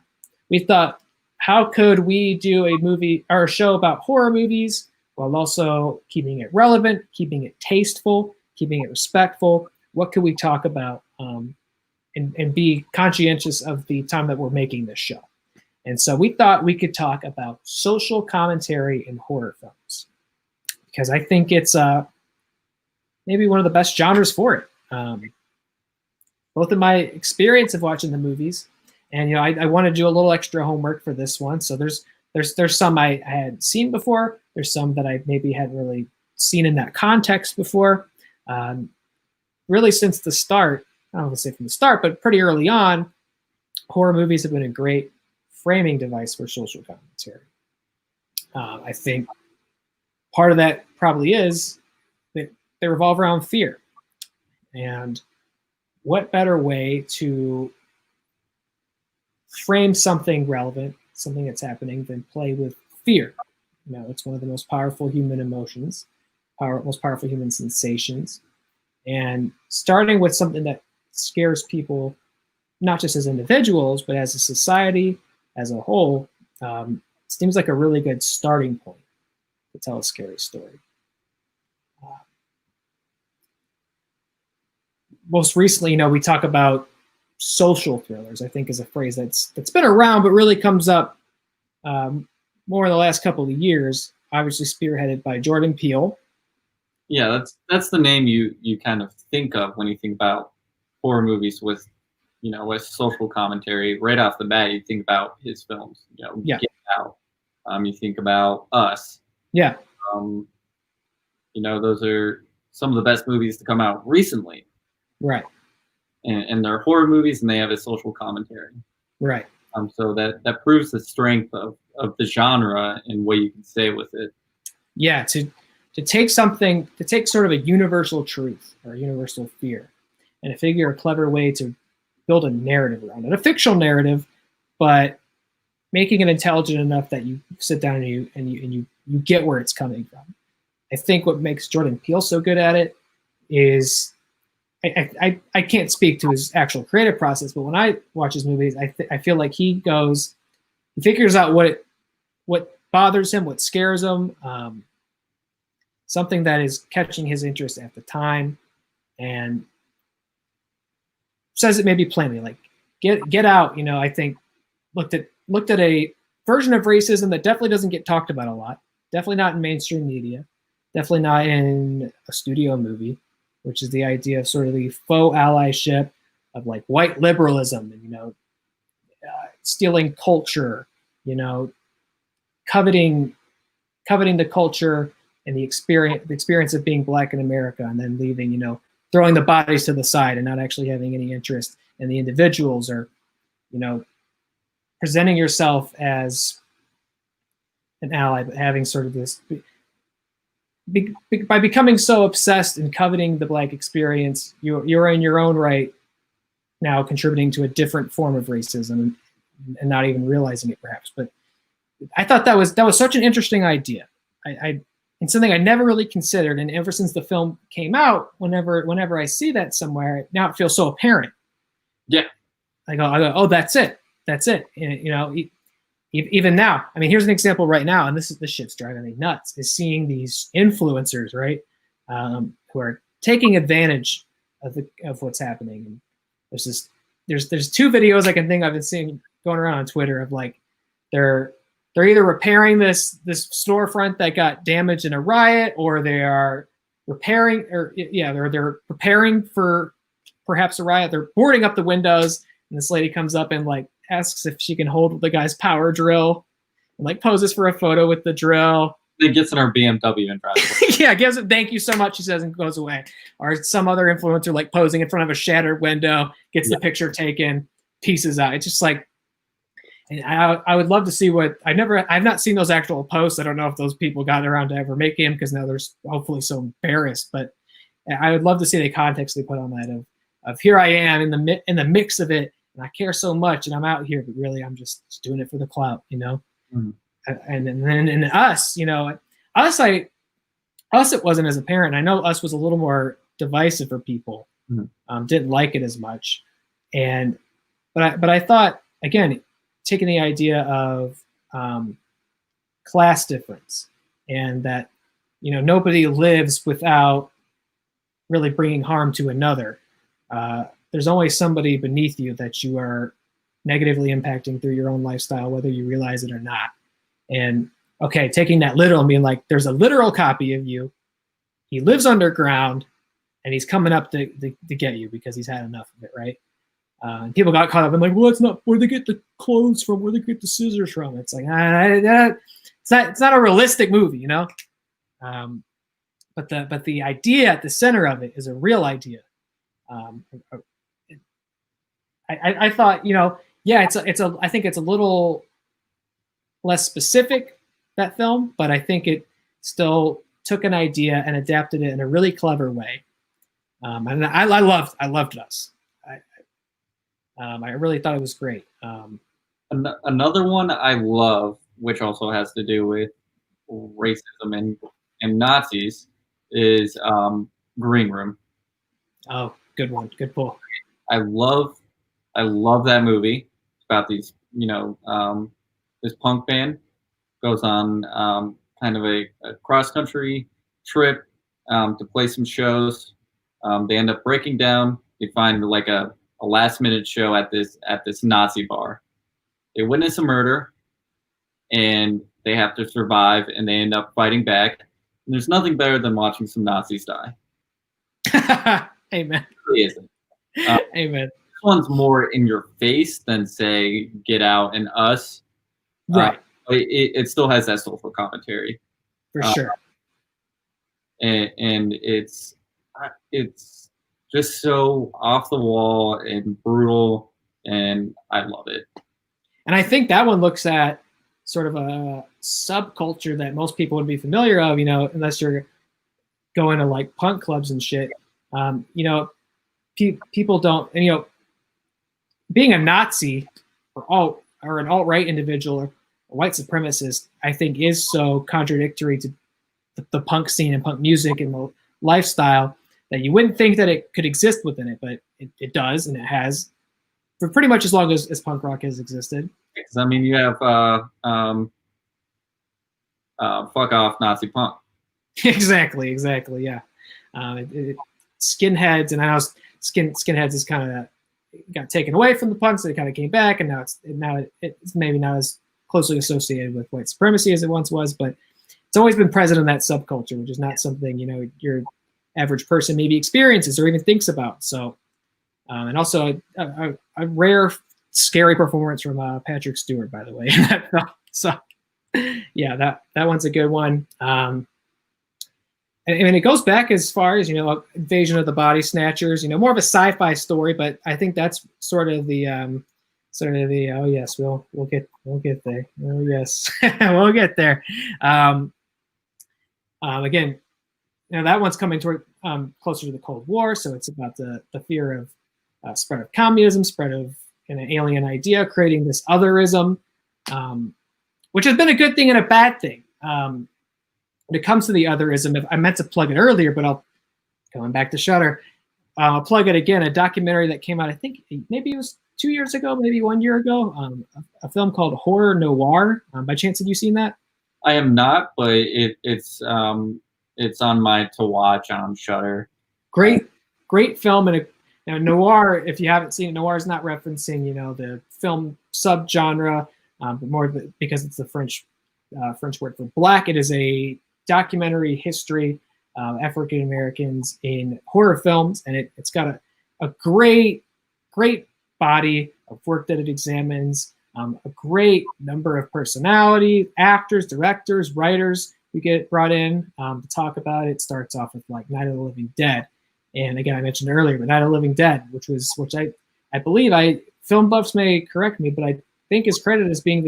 Speaker 1: We thought, how could we do a movie or a show about horror movies while also keeping it relevant, keeping it tasteful, keeping it respectful? What could we talk about and be conscientious of the time that we're making this show? And so we thought we could talk about social commentary in horror films, because I think it's maybe one of the best genres for it. Both in my experience of watching the movies, and I want to do a little extra homework for this one. So there's some I had seen before. There's some that I maybe hadn't really seen in that context before. Really, since the start, I don't want to say from the start, but pretty early on, horror movies have been a great framing device for social commentary. I think part of that probably is that they revolve around fear. And what better way to frame something relevant, something that's happening, than play with fear? It's one of the most powerful human emotions, most powerful human sensations. And starting with something that scares people, not just as individuals, but as a society, as a whole, seems like a really good starting point to tell a scary story. Most recently, we talk about social thrillers, I think is a phrase that's been around, but really comes up more in the last couple of years, obviously spearheaded by Jordan Peele.
Speaker 2: Yeah, that's the name you kind of think of when you think about horror movies with social commentary. Right off the bat, you think about his films.
Speaker 1: Yeah.
Speaker 2: Get Out. You think about Us.
Speaker 1: Yeah.
Speaker 2: Those are some of the best movies to come out recently.
Speaker 1: Right.
Speaker 2: And they're horror movies, and they have a social commentary.
Speaker 1: Right.
Speaker 2: So that proves the strength of the genre and what you can say with it.
Speaker 1: Yeah, to take something, to take sort of a universal truth or a universal fear, and to figure a clever way to build a narrative around it, a fictional narrative, but making it intelligent enough that you sit down and you get where it's coming from. I think what makes Jordan Peele so good at it is I can't speak to his actual creative process, but when I watch his movies, I feel like he figures out what bothers him, what scares him, something that is catching his interest at the time, and says it maybe plainly, like Get Out. I think looked at a version of racism that definitely doesn't get talked about a lot. Definitely not in mainstream media. Definitely not in a studio movie, which is the idea of sort of the faux allyship of like white liberalism and stealing culture, coveting the culture and the experience of being black in America, and then leaving, throwing the bodies to the side and not actually having any interest in the individuals, or presenting yourself as an ally, but having sort of this by becoming so obsessed and coveting the black experience, you're in your own right now contributing to a different form of racism and not even realizing it, perhaps. But I thought that was such an interesting idea. And something I never really considered, and ever since the film came out, whenever I see that somewhere, now it feels so apparent.
Speaker 2: Yeah,
Speaker 1: I go, oh, that's it. And, even now, I mean, here's an example right now, and this shit's driving me nuts, is seeing these influencers, right, who are taking advantage of what's happening. And there's two videos I can think I've been seeing going around on Twitter of like they're either repairing this storefront that got damaged in a riot, or they are repairing, or they're preparing for perhaps a riot. They're boarding up the windows, and this lady comes up and like asks if she can hold the guy's power drill, and like poses for a photo with the drill.
Speaker 2: It gets in her BMW and drives away.
Speaker 1: Yeah, gives it, thank you so much, she says, and goes away. Or some other influencer like posing in front of a shattered window, gets the picture taken, pieces out. It's just like, and I would love to see I've not seen those actual posts. I don't know if those people got around to ever making them, because now they're hopefully so embarrassed. But I would love to see the context they put on that of here I am in the mix of it, and I care so much, and I'm out here, but really I'm just doing it for the clout, Mm-hmm. And then us, us it wasn't as apparent. I know us was a little more divisive for people. Mm-hmm. Didn't like it as much, but I thought, again, taking the idea of class difference, and that nobody lives without really bringing harm to another. There's always somebody beneath you that you are negatively impacting through your own lifestyle, whether you realize it or not. And okay, taking that literal and being like, there's a literal copy of you. He lives underground, and he's coming up to get you because he's had enough of it, right? And people got caught up in like, well, it's not where they get the clothes from, where they get the scissors from. It's like, it's not a realistic movie, But the idea at the center of it is a real idea. I thought, I think it's a little less specific, that film, but I think it still took an idea and adapted it in a really clever way. And I loved Us. I really thought it was great.
Speaker 2: Another one I love, which also has to do with racism and Nazis, is Green Room.
Speaker 1: Oh, good one. Good pull.
Speaker 2: I love that movie. It's about these, this punk band goes on kind of a cross-country trip to play some shows. They end up breaking down. They find like a last-minute show at this Nazi bar. They witness a murder, and they have to survive, and they end up fighting back. And there's nothing better than watching some Nazis die.
Speaker 1: Amen.
Speaker 2: It really isn't.
Speaker 1: Amen.
Speaker 2: This one's more in your face than, say, Get Out and Us.
Speaker 1: Right.
Speaker 2: It still has that soulful commentary.
Speaker 1: For sure.
Speaker 2: And it's just so off the wall and brutal, and I love it.
Speaker 1: And I think that one looks at sort of a subculture that most people would be familiar of, unless you're going to like punk clubs and shit. People don't, being a Nazi, or or an alt-right individual or a white supremacist, I think is so contradictory to the punk scene and punk music and the lifestyle that you wouldn't think that it could exist within it, but it does, and it has for pretty much as long as punk rock has existed.
Speaker 2: Because I mean, you have fuck off Nazi punk.
Speaker 1: exactly, yeah. Skinheads, and I know skinheads is kind of got taken away from the punks, so it kind of came back, and now it's maybe not as closely associated with white supremacy as it once was, but it's always been present in that subculture, which is not something your average person maybe experiences or even thinks about. So, and also a rare scary performance from Patrick Stewart, by the way, in that film. So, yeah, that one's a good one. And it goes back as far as Invasion of the Body Snatchers. More of a sci-fi story, but I think that's sort of the oh yes, we'll get there. Oh yes, we'll get there. Again, that one's coming toward closer to the Cold War, so it's about the fear of spread of communism, spread of an alien idea, creating this otherism, which has been a good thing and a bad thing. When it comes to the otherism, if I meant to plug it earlier, but going back to Shudder, I'll plug it again. A documentary that came out, I think maybe it was 2 years ago, maybe 1 year ago. A film called Horror Noir. By chance, have you seen that?
Speaker 2: I am not, but it's on my to watch on Shudder.
Speaker 1: Great film, and noir. If you haven't seen it, noir is not referencing the film subgenre, but more because it's the French word for black. It is a documentary history of African Americans in horror films, and it's got a great body of work that it examines. A great number of personality, actors, directors, writers who get brought in to talk about it. It starts off with like Night of the Living Dead. And again, I mentioned earlier, but Night of the Living Dead, which I believe film buffs may correct me, but I think is credited as being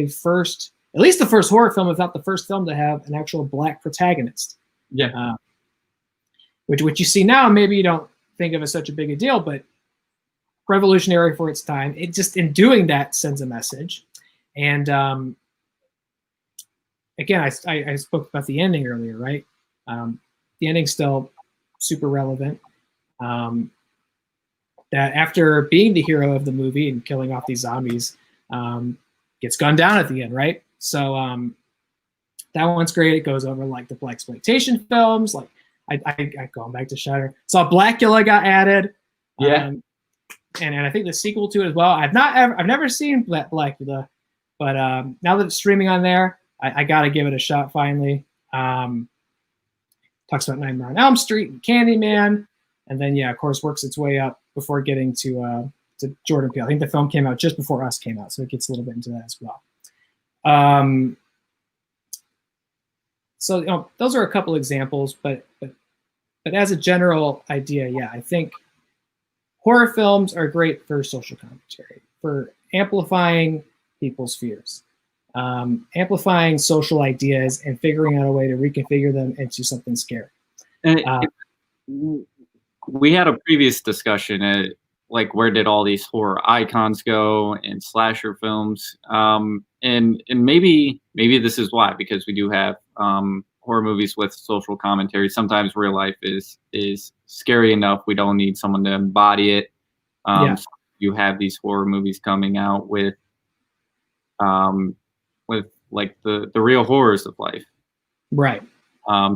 Speaker 1: at least the first horror film, if not the first film to have an actual black protagonist.
Speaker 2: Yeah.
Speaker 1: Which you see now, maybe you don't think of as such a big a deal, but revolutionary for its time. It just, in doing that, sends a message. And again, I spoke about the ending earlier, right? The ending's still super relevant. That after being the hero of the movie and killing off these zombies, gets gunned down at the end, right? So that one's great. It goes over like the blaxploitation films. Like I going back to Shudder. Saw Blackula got added.
Speaker 2: Yeah.
Speaker 1: And I think the sequel to it as well. I've never seen Blackula, but now that it's streaming on there, I got to give it a shot finally. Talks about Nightmare on Elm Street and Candyman, and then of course works its way up before getting to Jordan Peele. I think the film came out just before Us came out, so it gets a little bit into that as well. So those are a couple examples, but as a general idea, I think horror films are great for social commentary, for amplifying people's fears, amplifying social ideas, and figuring out a way to reconfigure them into something scary.
Speaker 2: And we had a previous discussion like where did all these horror icons go in slasher films, and maybe this is why, because we do have horror movies with social commentary. Sometimes real life is scary enough. We don't need someone to embody it. So you have these horror movies coming out with like the real horrors of life,
Speaker 1: right?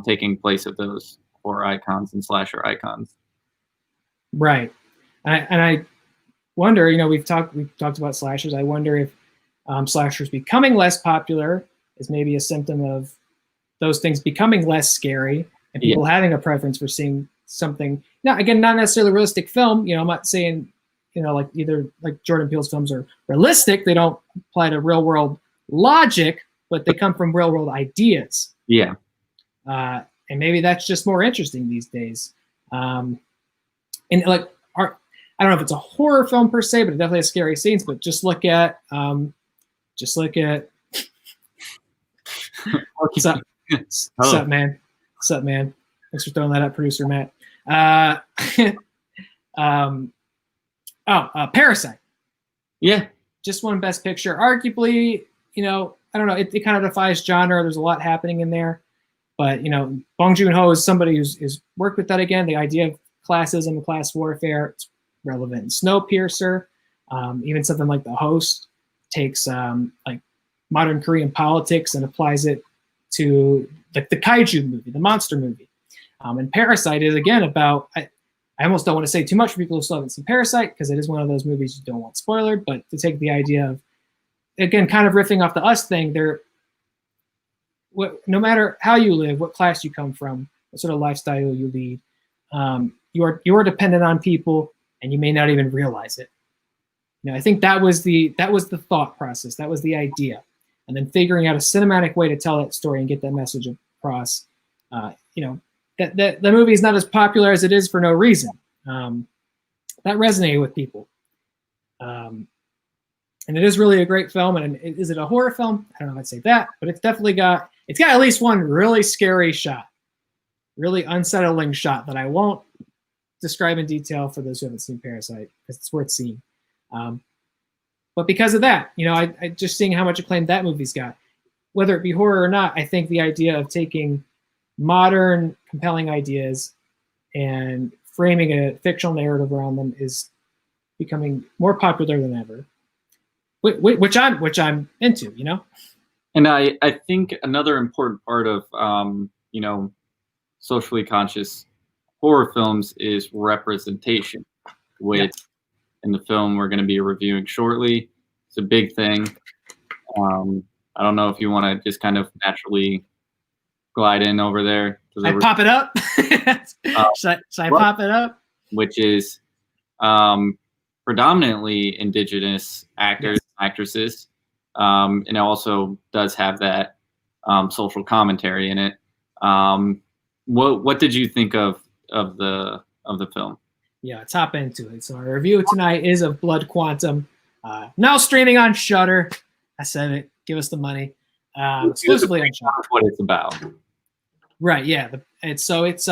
Speaker 2: Taking place of those horror icons and slasher icons,
Speaker 1: right? And I wonder, we've talked about slashers. I wonder if slashers becoming less popular is maybe a symptom of those things becoming less scary and people having a preference for seeing something. Now, again, not necessarily a realistic film. I'm not saying, like either like Jordan Peele's films are realistic. They don't apply to real world logic, but they come from real world ideas.
Speaker 2: Yeah.
Speaker 1: And maybe that's just more interesting these days. And like, I don't know if it's a horror film per se, but it definitely has scary scenes. But just look at what's up? What's up, man? What's up, man? Thanks for throwing that up, producer Matt. Parasite.
Speaker 2: Yeah.
Speaker 1: just won Best Picture. Arguably, I don't know. It kind of defies genre. There's a lot happening in there. But, Bong Joon-ho is somebody who's worked with that again. The idea of classism and class warfare, it's relevant in Snowpiercer. Even something like The Host takes like modern Korean politics and applies it to the kaiju movie, the monster movie. And Parasite is, again, about, I almost don't want to say too much for people who still haven't seen Parasite, because it is one of those movies you don't want spoiled, but to take the idea of, again, kind of riffing off the Us thing, no matter how you live, what class you come from, what sort of lifestyle you lead, you are dependent on people, and you may not even realize it. I think that was the thought process, that was the idea, and then figuring out a cinematic way to tell that story and get that message across. That the movie is not as popular as it is for no reason. That resonated with people. And it is really a great film. And is it a horror film? I don't know if I'd say that, but it's definitely got at least one really scary shot, really unsettling shot that I won't describe in detail for those who haven't seen Parasite, because it's worth seeing. But because of that, I just seeing how much acclaim that movie's got, whether it be horror or not, I think the idea of taking modern, compelling ideas and framing a fictional narrative around them is becoming more popular than ever. Which I'm into,
Speaker 2: And I think another important part of socially conscious horror films is representation, which in the film we're going to be reviewing shortly, it's a big thing. I don't know if you want to just kind of naturally glide in over there.
Speaker 1: I pop it up. Should I pop it up?
Speaker 2: Which is predominantly indigenous actors, actresses, and it also does have that social commentary in it. What did you think of the film?
Speaker 1: Yeah, let's hop into it. So our review tonight is of Blood Quantum, now streaming on Shudder. I said it. Give us the money. Exclusively on Shudder.
Speaker 2: What it's about.
Speaker 1: Right. Yeah. So it is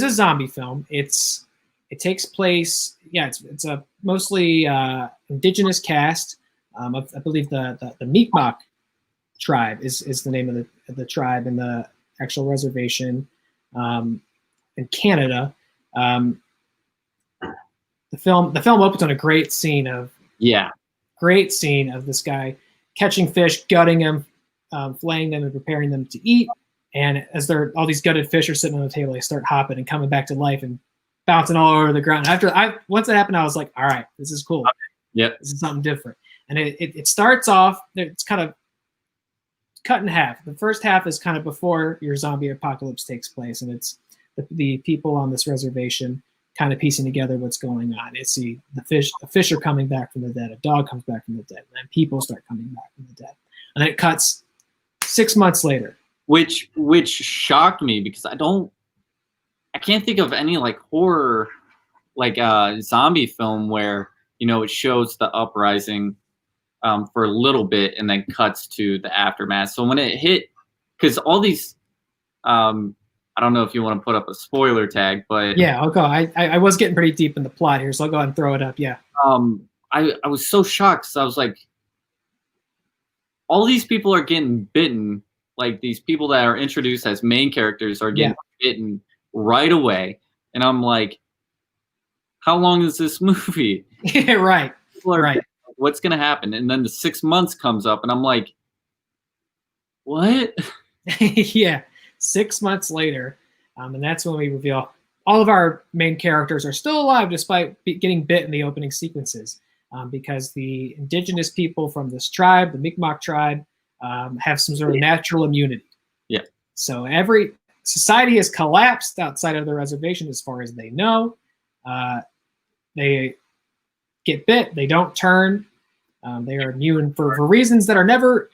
Speaker 1: a zombie film. It takes place. Yeah. It's a mostly indigenous cast. I believe the Mi'kmaq tribe is the name of the tribe in the actual reservation in Canada. The film opens on a great scene of this guy catching fish, gutting them, flaying them, and preparing them to eat. And as all these gutted fish are sitting on the table, they start hopping and coming back to life and bouncing all over the ground. Once it happened, I was like, all right, this is cool.
Speaker 2: Yep.
Speaker 1: This is something different. And it starts off, it's kind of cut in half. The first half is kind of before your zombie apocalypse takes place, and it's the people on this reservation kind of piecing together what's going on. It's the fish are coming back from the dead, a dog comes back from the dead, and then people start coming back from the dead. And then it cuts 6 months later.
Speaker 2: Which shocked me, because I can't think of any like horror, like zombie film where, it shows the uprising for a little bit and then cuts to the aftermath. So when it hit, because all these, I don't know if you want to put up a spoiler tag, but
Speaker 1: yeah, I'll go. I was getting pretty deep in the plot here, so I'll go ahead and throw it up. Yeah.
Speaker 2: I was so shocked, because I was like, all these people are getting bitten. Like, these people that are introduced as main characters are getting bitten right away, and I'm like, how long is this movie?
Speaker 1: Yeah, right. Right.
Speaker 2: What's gonna happen? And then the 6 months comes up, and I'm like, what?
Speaker 1: Yeah. 6 months later, and that's when we reveal all of our main characters are still alive despite getting bit in the opening sequences, because the indigenous people from this tribe, the Mi'kmaq tribe, have some sort of natural immunity.
Speaker 2: Yeah.
Speaker 1: So every society has collapsed outside of the reservation as far as they know. They get bit, they don't turn. They are immune for reasons that are never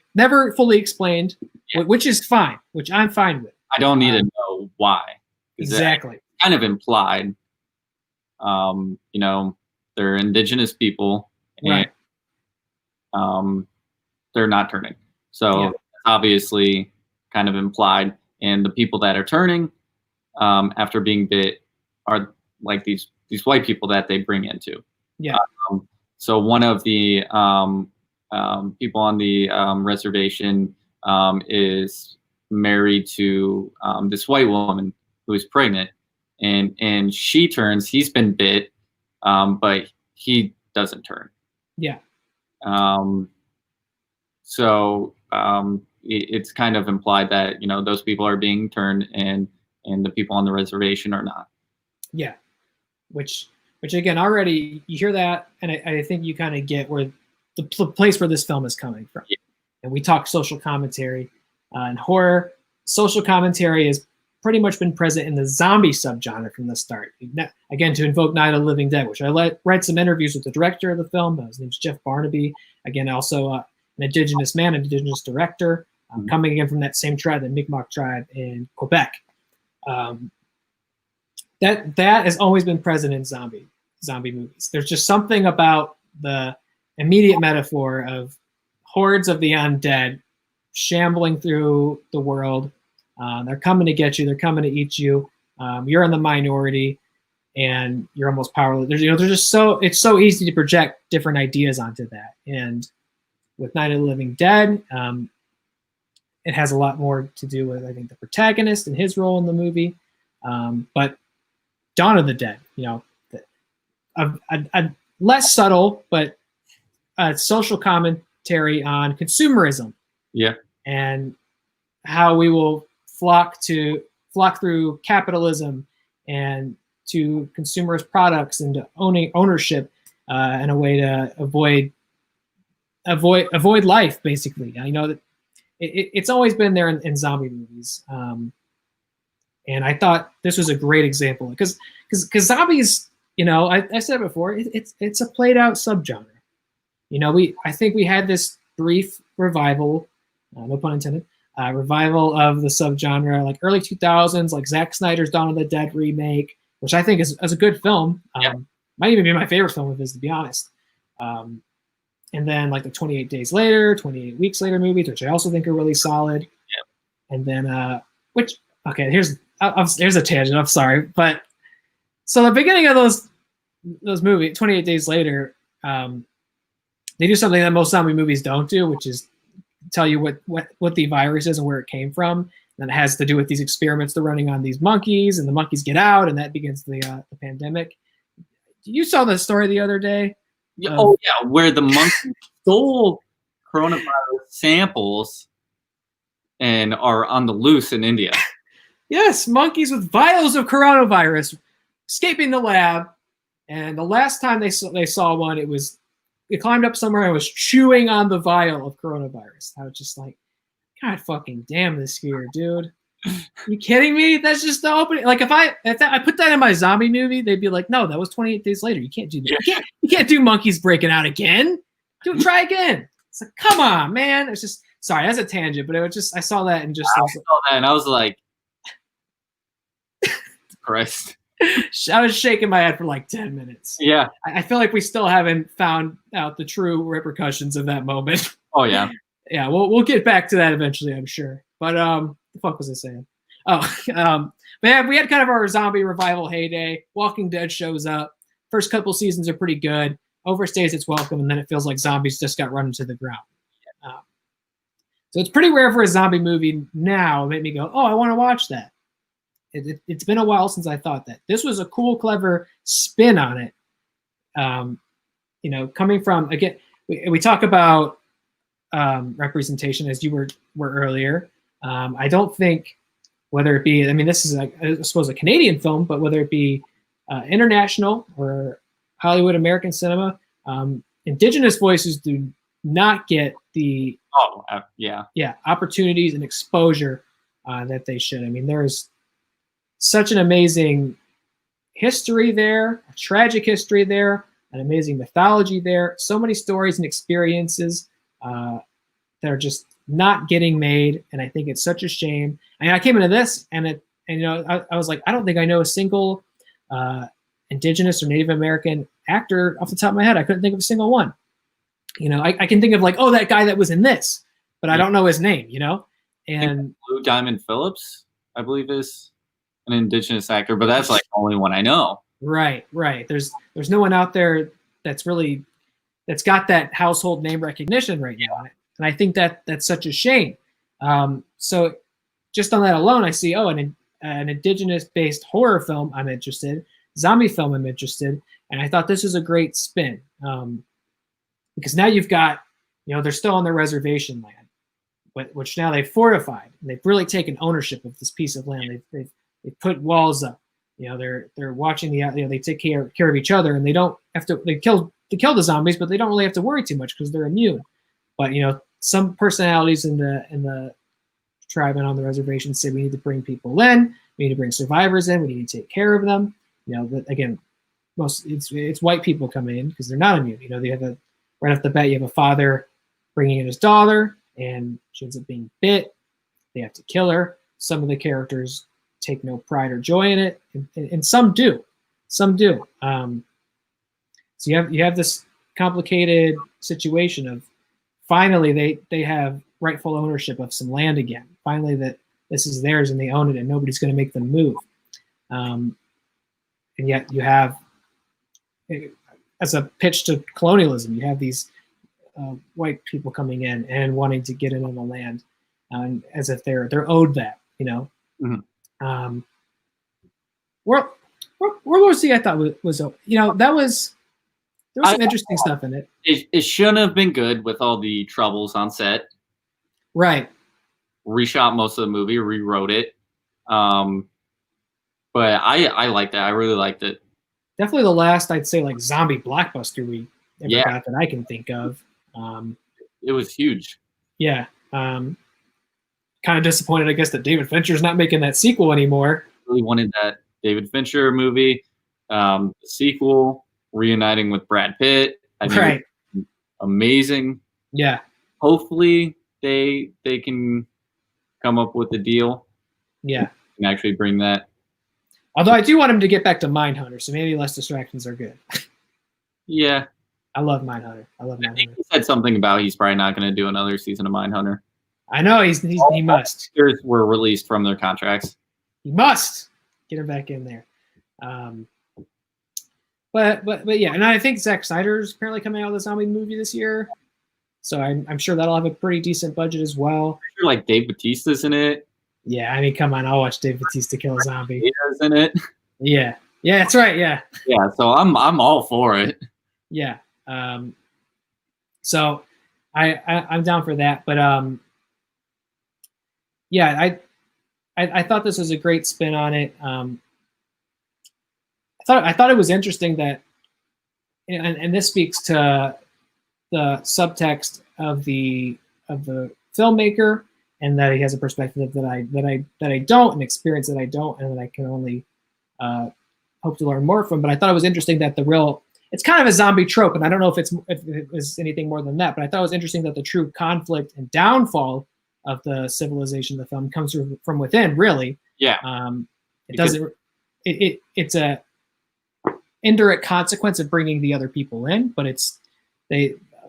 Speaker 1: fully explained, which is fine, which I'm fine with.
Speaker 2: I don't need to know why.
Speaker 1: Exactly.
Speaker 2: It's kind of implied. They're indigenous people, and
Speaker 1: right.
Speaker 2: They're not turning. So obviously kind of implied. And the people that are turning after being bit are like these white people that they bring into.
Speaker 1: Yeah.
Speaker 2: So one of the people on the reservation is married to this white woman who is pregnant, and he's been bit, but he doesn't turn.
Speaker 1: Yeah.
Speaker 2: So it's kind of implied that, you know, those people are being turned and the people on the reservation are not.
Speaker 1: Yeah. Which again, already you hear that, and I think you kind of get where the place where this film is coming from.
Speaker 2: Yeah.
Speaker 1: And we talk social commentary and horror. Social commentary has pretty much been present in the zombie subgenre from the start. Again, to invoke Night of the Living Dead, which I read some interviews with the director of the film. His name's Jeff Barnaby. Again, also an indigenous man, an indigenous director, coming again from that same tribe, the Mi'kmaq tribe in Quebec. That has always been present in zombie movies. There's just something about the immediate metaphor of hordes of the undead shambling through the world. They're coming to get you. They're coming to eat you. You're in the minority, and you're almost powerless. It's so easy to project different ideas onto that. And with Night of the Living Dead, it has a lot more to do with, I think, the protagonist and his role in the movie. But Dawn of the Dead, you know, a less subtle but social commentary on consumerism.
Speaker 2: Yeah.
Speaker 1: And how we will flock through capitalism and to consumerist products and to ownership in a way to avoid life, basically. I know that it's always been there in zombie movies. And I thought this was a great example because zombies, you know, I said it before, it's a played out subgenre. You know, I think we had this brief revival, no pun intended, revival of the subgenre, like early 2000s, like Zack Snyder's Dawn of the Dead remake, which I think is a good film. Might even be my favorite film of his, to be honest. And then like the 28 Days Later, 28 Weeks Later movies, which I also think are really solid.
Speaker 2: Yeah.
Speaker 1: And then, here's a tangent. I'm sorry, but so the beginning of those movies, 28 Days Later, they do something that most zombie movies don't do, which is tell you what the virus is and where it came from. And it has to do with these experiments they're running on these monkeys, and the monkeys get out, and that begins the pandemic. You saw the story the other day.
Speaker 2: Where the monkeys stole coronavirus samples and are on the loose in India.
Speaker 1: Yes, monkeys with vials of coronavirus escaping the lab, and the last time they saw one, it climbed up somewhere and was chewing on the vial of coronavirus. I was just like, God fucking damn this here, dude. You kidding me? That's just the opening. Like if I put that in my zombie movie, they'd be like, no, that was 28 Days Later. You can't do that. You can't do monkeys breaking out again. Try again. It's like, come on, man. It's just, sorry, that's a tangent, but it was just, I saw that and just,
Speaker 2: I saw that and I was like, Christ.
Speaker 1: I was shaking my head for like 10 minutes.
Speaker 2: Yeah.
Speaker 1: I feel like we still haven't found out the true repercussions of that moment.
Speaker 2: Oh yeah.
Speaker 1: Yeah, we'll get back to that eventually, I'm sure. But the fuck was I saying? But yeah, we had kind of our zombie revival heyday. Walking Dead shows up. First couple seasons are pretty good. Overstays its welcome, and then it feels like zombies just got run into the ground. So it's pretty rare for a zombie movie now to make me go, oh, I want to watch that. It's been a while since I thought that. This was a cool, clever spin on it. You know, coming from, again, we talk about representation as you were earlier. I don't think whether it be, I mean, this is, I suppose, a Canadian film, but whether it be international or Hollywood American cinema, indigenous voices do not get the opportunities and exposure that they should. I mean, there's such an amazing history there, a tragic history there, an amazing mythology there, so many stories and experiences that are just not getting made, and I think it's such a shame. I mean, I came into this, and you know, I was like, I don't think I know a single indigenous or Native American actor off the top of my head. I couldn't think of a single one. You know, I can think of like, oh, that guy that was in this, but I don't know his name. You know, and
Speaker 2: Blue Diamond Phillips, I believe, is an indigenous actor, but that's like the only one I know.
Speaker 1: Right. There's no one out there that's really that's got that household name recognition right now, and I think that that's such a shame. So just on that alone, I see an indigenous based horror film I'm interested, zombie film I'm interested, and I thought this was a great spin because now you've got, they're still on their reservation land, which now they've fortified. And they've really taken ownership of this piece of land. They've put walls up. They're watching they take care of each other, and they don't have to. They kill the zombies, but they don't really have to worry too much because they're immune. But some personalities in the tribe and on the reservation say we need to bring people in, we need to bring survivors in, we need to take care of them. Again, it's white people coming in because they're not immune. They have right off the bat, you have a father bringing in his daughter, and she ends up being bit. They have to kill her. Some of the characters take no pride or joy in it, and some do. So you have this complicated situation of finally they have rightful ownership of some land again. Finally, that this is theirs and they own it, and nobody's going to make them move. And yet you have, as a pitch to colonialism, you have these white people coming in and wanting to get in on the land, as if they're owed that.
Speaker 2: Mm-hmm.
Speaker 1: World War Z, I thought was there was some interesting stuff in it.
Speaker 2: It shouldn't have been good with all the troubles on set.
Speaker 1: Right.
Speaker 2: Reshot most of the movie, rewrote it. But I liked it. I really liked it.
Speaker 1: Definitely the last, I'd say, like zombie blockbuster we ever got that I can think of.
Speaker 2: It was huge.
Speaker 1: Yeah. Kind of disappointed, I guess, that David Fincher's not making that sequel anymore.
Speaker 2: Really wanted that David Fincher movie, the sequel, reuniting with Brad Pitt. I think
Speaker 1: right.
Speaker 2: Amazing.
Speaker 1: Yeah.
Speaker 2: Hopefully they can come up with a deal.
Speaker 1: Yeah.
Speaker 2: And actually bring that.
Speaker 1: Although I do want him to get back to Mindhunter, so maybe less distractions are good.
Speaker 2: Yeah.
Speaker 1: I love Mindhunter.
Speaker 2: I think he said something about he's probably not going to do another season of Mindhunter.
Speaker 1: I know he must.
Speaker 2: Actors were released from their contracts.
Speaker 1: He must get him back in there. But yeah, and I think Zack Snyder's apparently coming out with a zombie movie this year, so I'm sure that'll have a pretty decent budget as well.
Speaker 2: I'm sure like Dave Bautista's in it.
Speaker 1: Yeah, I mean, come on, I'll watch Dave Bautista kill a zombie.
Speaker 2: He's in it.
Speaker 1: Yeah, that's right. Yeah.
Speaker 2: Yeah, so I'm all for it.
Speaker 1: Yeah. So I'm down for that, but yeah, I thought this was a great spin on it. I thought it was interesting that, and this speaks to the subtext of the filmmaker, and that he has a perspective that I don't, an experience that I don't, and that I can only hope to learn more from. But I thought it was interesting that it's kind of a zombie trope, and I don't know if it was anything more than that, but I thought it was interesting that the true conflict and downfall of the civilization of the film comes from within, really.
Speaker 2: Yeah.
Speaker 1: It's a indirect consequence of bringing the other people in, but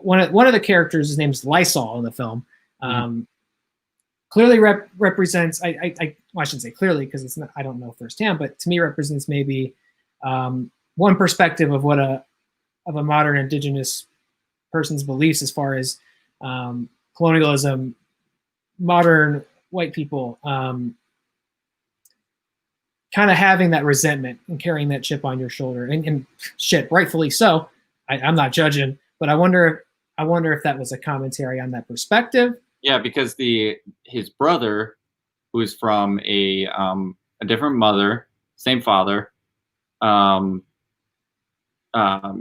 Speaker 1: one of the characters, his name's Lysol in the film, clearly represents, I shouldn't say clearly because it's not, I don't know firsthand, but to me represents maybe one perspective of what a modern indigenous person's beliefs as far as colonialism, modern white people kind of having that resentment and carrying that chip on your shoulder, and shit, rightfully so. I'm not judging, but I wonder if that was a commentary on that perspective. Yeah,
Speaker 2: because his brother, who's from a different mother, same father,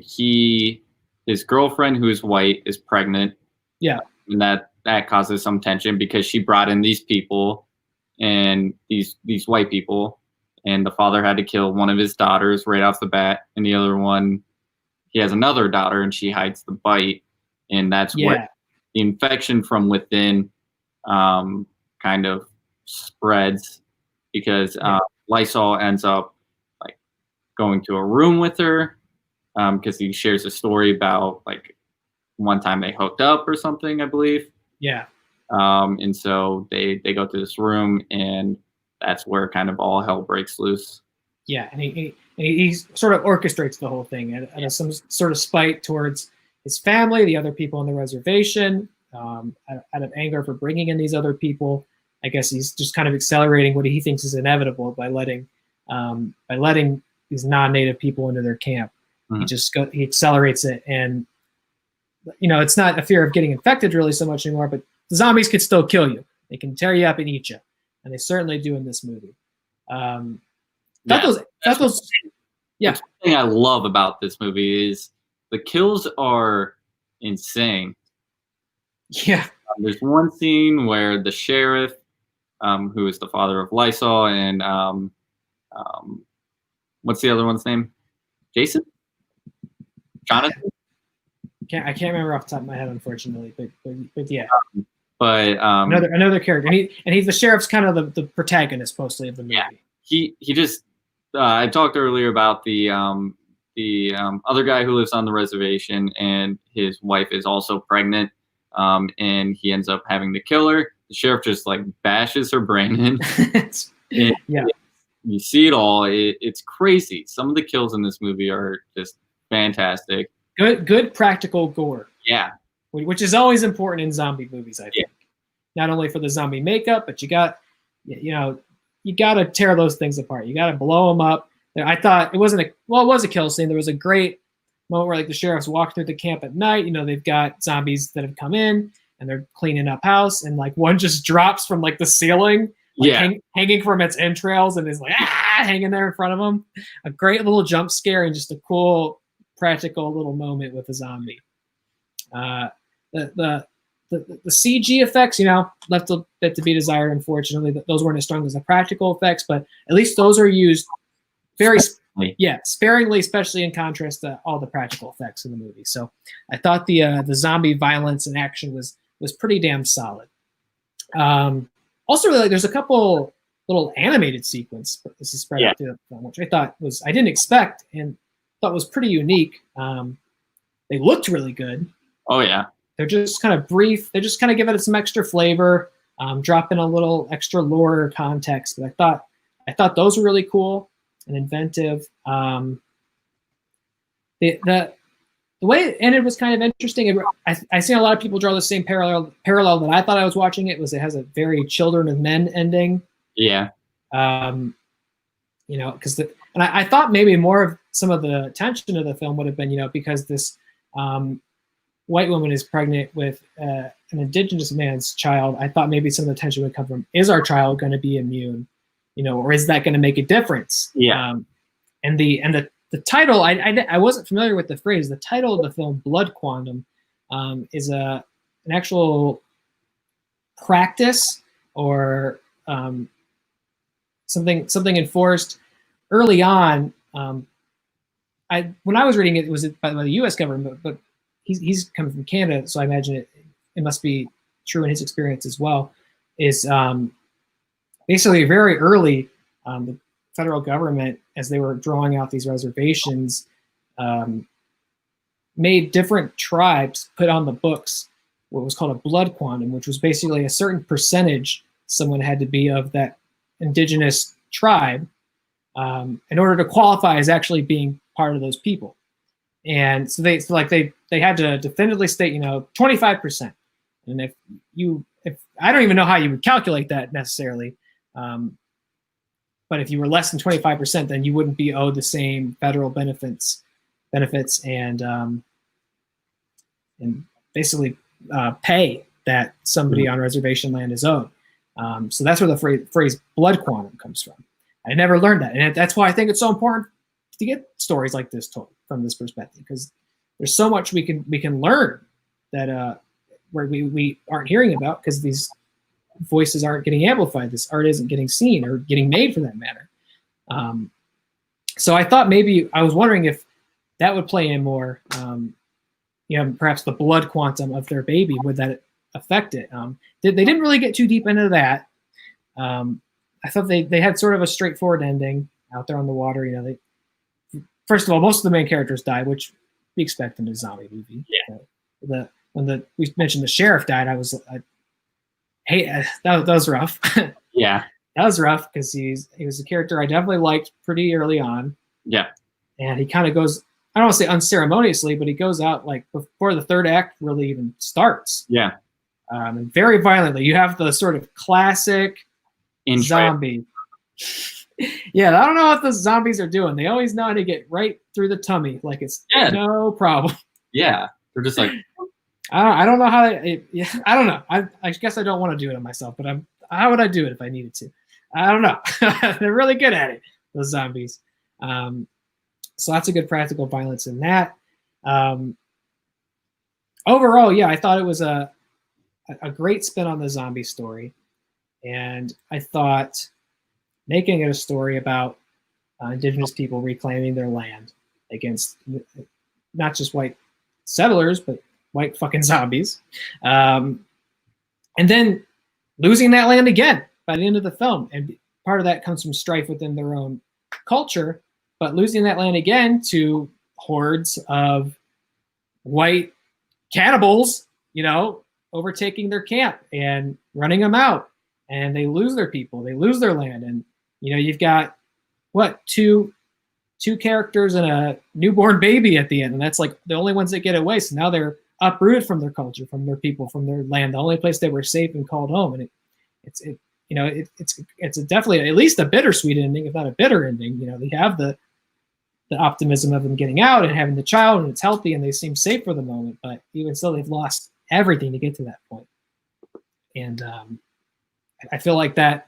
Speaker 2: his girlfriend, who is white, is pregnant.
Speaker 1: Yeah,
Speaker 2: and that causes some tension because she brought in these people, and these white people. And the father had to kill one of his daughters right off the bat, and the other one, he has another daughter, and she hides the bite, and that's what the infection from within kind of spreads, because Lysol ends up like going to a room with her because he shares a story about like one time they hooked up or something, I believe.
Speaker 1: Yeah.
Speaker 2: And so they go to this room, and that's where kind of all hell breaks loose.
Speaker 1: Yeah, and he sort of orchestrates the whole thing at some sort of spite towards his family, the other people on the reservation, out of anger for bringing in these other people. I guess he's just kind of accelerating what he thinks is inevitable by letting these non-native people into their camp. He accelerates it, and it's not a fear of getting infected really so much anymore, but the zombies could still kill you. They can tear you up and eat you, and they certainly do in this movie.
Speaker 2: The thing I love about this movie is the kills are insane.
Speaker 1: Yeah.
Speaker 2: There's one scene where the sheriff, who is the father of Lysol, and what's the other one's name? Jason? Jonathan?
Speaker 1: I can't remember off the top of my head, unfortunately, but yeah.
Speaker 2: But
Speaker 1: another character, and he's the sheriff's kind of the protagonist mostly of the movie.
Speaker 2: Yeah, he just. I talked earlier about the other guy who lives on the reservation, and his wife is also pregnant, and he ends up having to kill her. The sheriff just like bashes her brain in. You see it all. It's crazy. Some of the kills in this movie are just fantastic.
Speaker 1: Good practical gore.
Speaker 2: Yeah.
Speaker 1: Which is always important in zombie movies, I think. Yeah. Not only for the zombie makeup, but you got to tear those things apart. You got to blow them up. I thought it was a kill scene. There was a great moment where like the sheriffs walk through the camp at night. They've got zombies that have come in and they're cleaning up house, and like one just drops from like the ceiling, hanging from its entrails, and is like hanging there in front of them. A great little jump scare and just a cool practical little moment with a zombie. The CG effects, left a bit to be desired. Unfortunately, those weren't as strong as the practical effects, but at least those are used very sparingly, especially in contrast to all the practical effects in the movie. So I thought the zombie violence and action was pretty damn solid. Also, really, there's a couple little animated sequence. This is spread out through the film, which I didn't expect and thought was pretty unique. They looked really good.
Speaker 2: Oh yeah.
Speaker 1: They're just kind of brief. They just kind of give it some extra flavor, drop in a little extra lore or context. But I thought those were really cool and inventive. The way it ended was kind of interesting. I seen a lot of people draw the same parallel that I thought I was watching. It has a very Children of Men ending.
Speaker 2: Yeah.
Speaker 1: And I thought maybe more of some of the tension of the film would have been, because this white woman is pregnant with an indigenous man's child. I thought maybe some of the tension would come from, is our child going to be immune, or is that going to make a difference?
Speaker 2: Yeah.
Speaker 1: And the title, I wasn't familiar with the phrase. The title of the film, Blood Quantum, is an actual practice or something enforced early on. When I was reading it, it was by the U.S. government, but he's coming from Canada, so I imagine it must be true in his experience as well. Is basically very early, the federal government, as they were drawing out these reservations, made different tribes put on the books what was called a blood quantum, which was basically a certain percentage someone had to be of that indigenous tribe in order to qualify as actually being part of those people. And so they had to definitively state, 25%. And if I don't even know how you would calculate that necessarily, but if you were less than 25%, then you wouldn't be owed the same federal benefits and basically pay that somebody on reservation land is owed. So that's where the phrase blood quantum comes from. I never learned that. And that's why I think it's so important to get stories like this told from this perspective, because there's so much we can learn that where we aren't hearing about, because these voices aren't getting amplified. This art isn't getting seen or getting made for that matter. So I thought maybe, I was wondering if that would play in more, perhaps the blood quantum of their baby, would that affect it? They didn't really get too deep into that. I thought they had sort of a straightforward ending out there on the water. First of all, most of the main characters died, which we expect in a zombie movie.
Speaker 2: Yeah.
Speaker 1: When we mentioned the sheriff died, that was rough.
Speaker 2: Yeah.
Speaker 1: That was rough because he was a character I definitely liked pretty early on.
Speaker 2: Yeah.
Speaker 1: And he kind of goes, don't want to say unceremoniously, but he goes out like before the third act really even starts.
Speaker 2: Yeah.
Speaker 1: And very violently. You have the sort of classic zombie. Yeah, I don't know what the zombies are doing. They always know how to get right through the tummy, like it's no problem.
Speaker 2: Yeah, they're just like.
Speaker 1: I don't know how. I don't know. I guess I don't want to do it on myself, but how would I do it if I needed to? I don't know. They're really good at it, those zombies. So lots of good practical violence in that. Overall, yeah, I thought it was a great spin on the zombie story, and I thought making it a story about indigenous people reclaiming their land against not just white settlers, but white fucking zombies. And then losing that land again by the end of the film. And part of that comes from strife within their own culture, but losing that land again to hordes of white cannibals, overtaking their camp and running them out. And they lose their people, they lose their land. And, you've got two characters and a newborn baby at the end. And that's like the only ones that get away. So now they're uprooted from their culture, from their people, from their land, the only place they were safe and called home. And it's definitely at least a bittersweet ending, if not a bitter ending. They have the optimism of them getting out and having the child, and it's healthy, and they seem safe for the moment. But even still, they've lost everything to get to that point. And I feel like that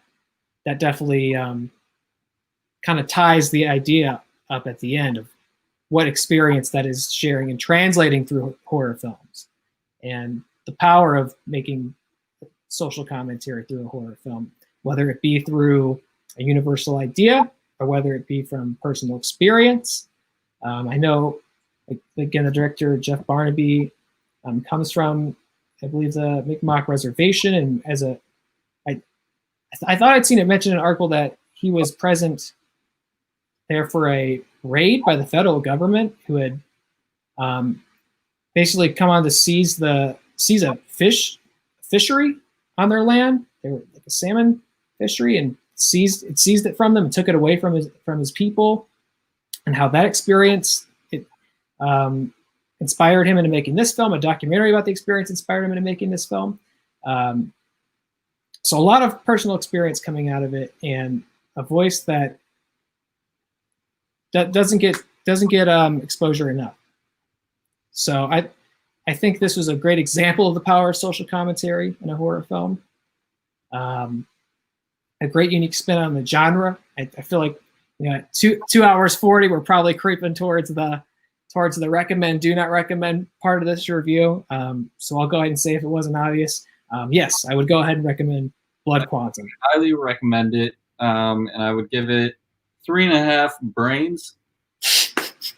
Speaker 1: definitely kind of ties the idea up at the end of what experience that is sharing and translating through horror films, and the power of making social commentary through a horror film, whether it be through a universal idea or whether it be from personal experience. I know, again, the director, Jeff Barnaby, comes from, I believe, the Mi'kmaq Reservation. And I thought I'd seen it mentioned in an article that he was present there for a raid by the federal government, who had basically come on to seize a fishery on their land. They were like a salmon fishery, and seized it from them and took it away from his people. And how that experience inspired him into making this film. A documentary about the experience inspired him into making this film. So a lot of personal experience coming out of it, and a voice that doesn't get exposure enough. So I think this was a great example of the power of social commentary in a horror film. A great unique spin on the genre. I feel like, at 2 hours 40, we're probably creeping towards the recommend, do not recommend part of this review. So I'll go ahead and say, if it wasn't obvious, yes, I would go ahead and recommend Blood Quantum.
Speaker 2: I highly recommend it, and I would give it 3.5 brains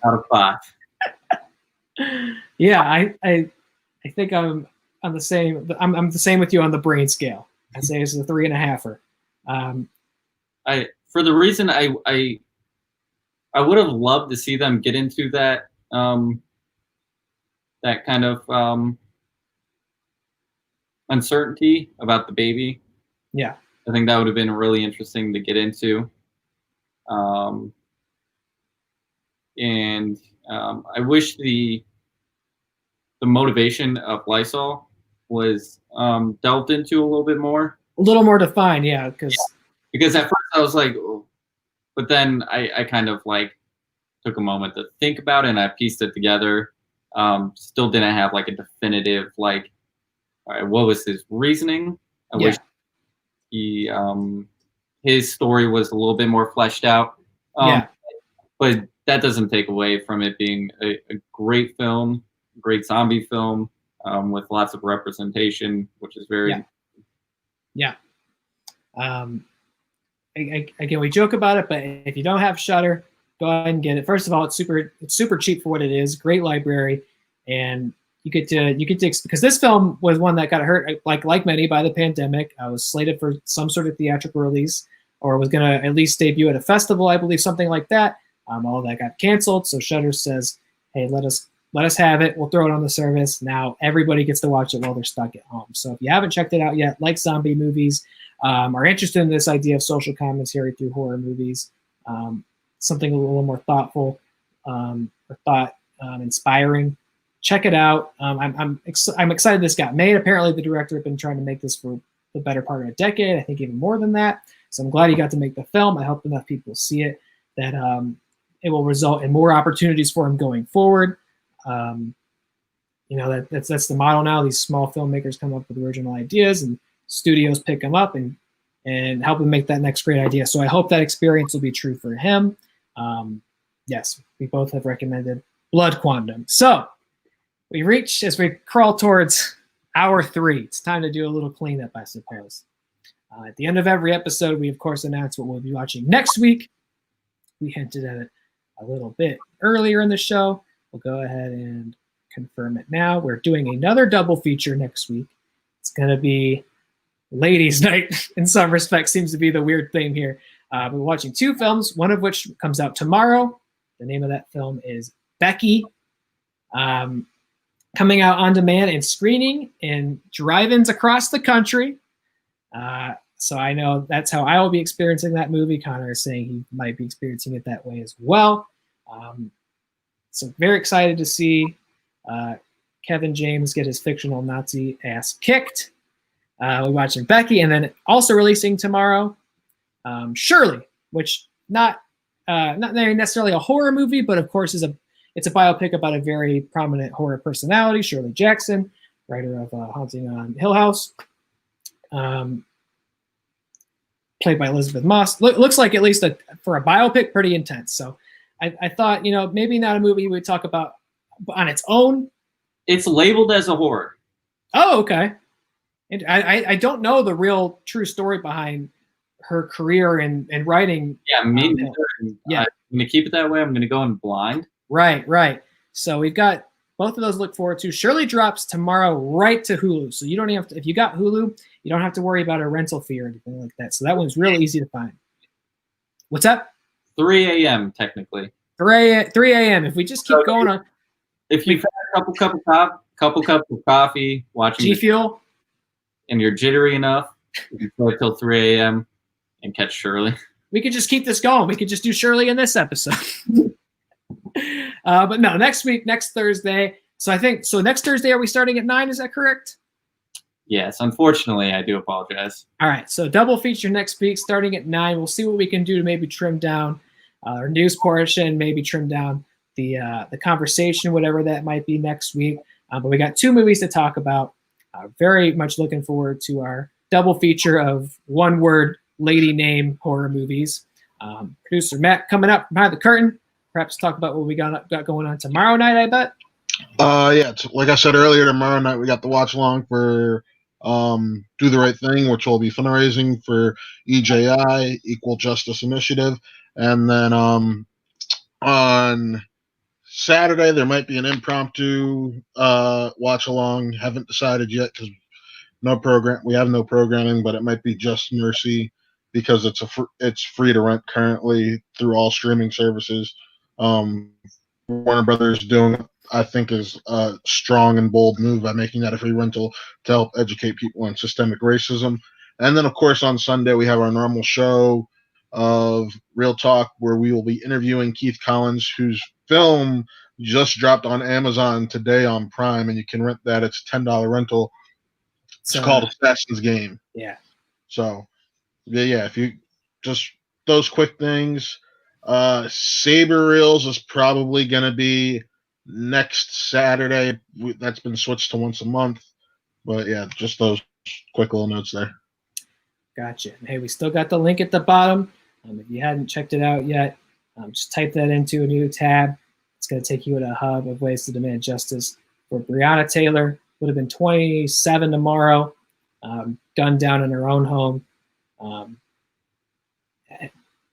Speaker 2: out of 5.
Speaker 1: Yeah, I think I'm the same. I'm the same with you on the brain scale. I'd say it's a 3.5-er.
Speaker 2: For the reason I would have loved to see them get into that that kind of uncertainty about the baby.
Speaker 1: Yeah,
Speaker 2: I think that would have been really interesting to get into. And I wish the motivation of Lysol was delved into a little bit more.
Speaker 1: A little more defined, yeah.
Speaker 2: Because at first I was like, oh. But then I kind of like took a moment to think about it, and I pieced it together. Still didn't have like a definitive, like, all right, what was his reasoning? I wish his story was a little bit more fleshed out. But that doesn't take away from it being a great film, great zombie film, with lots of representation, which is very...
Speaker 1: Yeah. Again, we joke about it, but if you don't have Shudder, go ahead and get it. First of all, it's super cheap for what it is. Great library, and you get to because this film was one that got hurt, like many, by the pandemic. I was slated for some sort of theatrical release, or was going to at least debut at a festival, I believe, something like that. All that got canceled, so Shudder says, "Hey, let us have it. We'll throw it on the service." Now everybody gets to watch it while they're stuck at home. So if you haven't checked it out yet, like zombie movies, are interested in this idea of social commentary through horror movies, something a little more thoughtful, or thought inspiring. Check it out. I'm excited this got made. Apparently, the director had been trying to make this for the better part of a decade. I think even more than that. So I'm glad he got to make the film. I hope enough people see it that it will result in more opportunities for him going forward. That's the model now. These small filmmakers come up with original ideas, and studios pick them up and help him make that next great idea. So I hope that experience will be true for him. Yes, we both have recommended Blood Quantum. So we reach, as we crawl towards hour 3, it's time to do a little cleanup, I suppose. At the end of every episode, we, of course, announce what we'll be watching next week. We hinted at it a little bit earlier in the show. We'll go ahead and confirm it now. We're doing another double feature next week. It's going to be Ladies' Night in some respects, seems to be the weird thing here. We're watching 2 films, one of which comes out tomorrow. The name of that film is Becky. Coming out on demand and screening in drive-ins across the country. So I know that's how I will be experiencing that movie. Connor is saying he might be experiencing it that way as well. So very excited to see Kevin James get his fictional Nazi ass kicked. We're watching Becky, and then also releasing tomorrow, Shirley, which not necessarily a horror movie, but of course it's a biopic about a very prominent horror personality, Shirley Jackson, writer of Haunting on Hill House, played by Elizabeth Moss. Looks like, at least for a biopic, pretty intense. So I thought, maybe not a movie we would talk about on its own.
Speaker 2: It's labeled as a horror.
Speaker 1: Oh, okay. And I don't know the real true story behind her career in writing.
Speaker 2: Yeah, me neither. Yeah. I'm going to keep it that way. I'm going to go in blind.
Speaker 1: Right. So we've got both of those to look forward to. Shirley drops tomorrow right to Hulu. So you don't have to, if you got Hulu, you don't have to worry about a rental fee or anything like that. So that one's really easy to find. What's up?
Speaker 2: 3 a.m. technically.
Speaker 1: 3 a.m. If we just keep going on.
Speaker 2: If you've had a couple cups of coffee, watching
Speaker 1: G Fuel,
Speaker 2: and you're jittery enough, you can go till 3 a.m. and catch Shirley.
Speaker 1: We could just keep this going. We could just do Shirley in this episode. But no, next Thursday. So next Thursday, are we starting at 9? Is that correct?
Speaker 2: Yes, unfortunately, I do apologize.
Speaker 1: All right, so double feature next week, starting at 9. We'll see what we can do to maybe trim down our news portion, maybe trim down the conversation, whatever that might be next week. But we got 2 movies to talk about. Very much looking forward to our double feature of one-word lady name horror movies. Producer Matt coming up behind the curtain. Perhaps talk about what we got going on tomorrow night, I bet.
Speaker 3: Like I said earlier, tomorrow night we got the watch along for Do the Right Thing, which will be fundraising for EJI, Equal Justice Initiative. And then on Saturday there might be an impromptu watch along. Haven't decided yet because we have no programming, but it might be Just Mercy because it's free to rent currently through all streaming services. Warner Brothers doing, I think, is a strong and bold move by making that a free rental to help educate people on systemic racism. And then, of course, on Sunday we have our normal show of Real Talk, where we will be interviewing Keith Collins, whose film just dropped on Amazon today on Prime, and you can rent that. It's a $10 rental. It's called Assassin's Game.
Speaker 1: Yeah.
Speaker 3: So, yeah, if you just those quick things. Saber Reels is probably going to be next Saturday. That's been switched to once a month. But, yeah, just those quick little notes there.
Speaker 1: Gotcha. Hey, we still got the link at the bottom. If you hadn't checked it out yet, just type that into a new tab. It's going to take you to a hub of ways to demand justice for Brianna Taylor. Would have been 27 tomorrow, gunned down in her own home.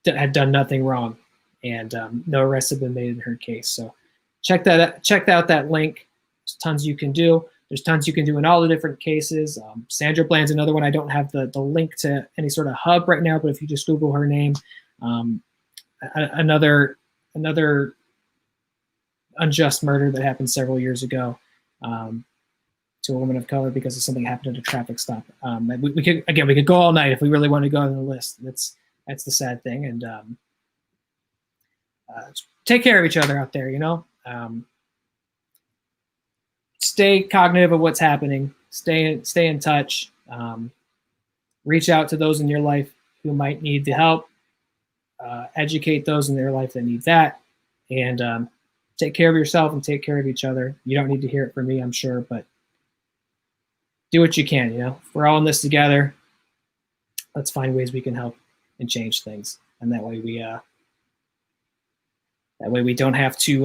Speaker 1: Had done nothing wrong, and no arrests have been made in her case. So check out that link. There's tons you can do. There's tons you can do in all the different cases. Sandra Bland's another one. I don't have the link to any sort of hub right now, but if you just Google her name, another unjust murder that happened several years ago to a woman of color because of something happened at a traffic stop. We could go all night if we really want to go on the list. That's the sad thing. And take care of each other out there, stay cognitive of what's happening. Stay in touch. Reach out to those in your life who might need the help. Educate those in their life that need that, and take care of yourself and take care of each other. You don't need to hear it from me, I'm sure, but do what you can. If we're all in this together, let's find ways we can help and change things, and that way we don't have to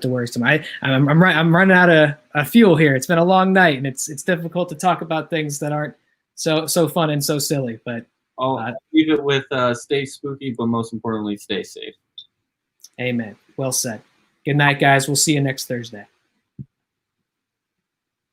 Speaker 1: worry so much. I'm running out of fuel here. It's been a long night, and it's difficult to talk about things that aren't so fun and so silly. But
Speaker 2: I'll leave it with stay spooky, but most importantly, stay safe.
Speaker 1: Amen. Well said. Good night, guys. We'll see you next Thursday.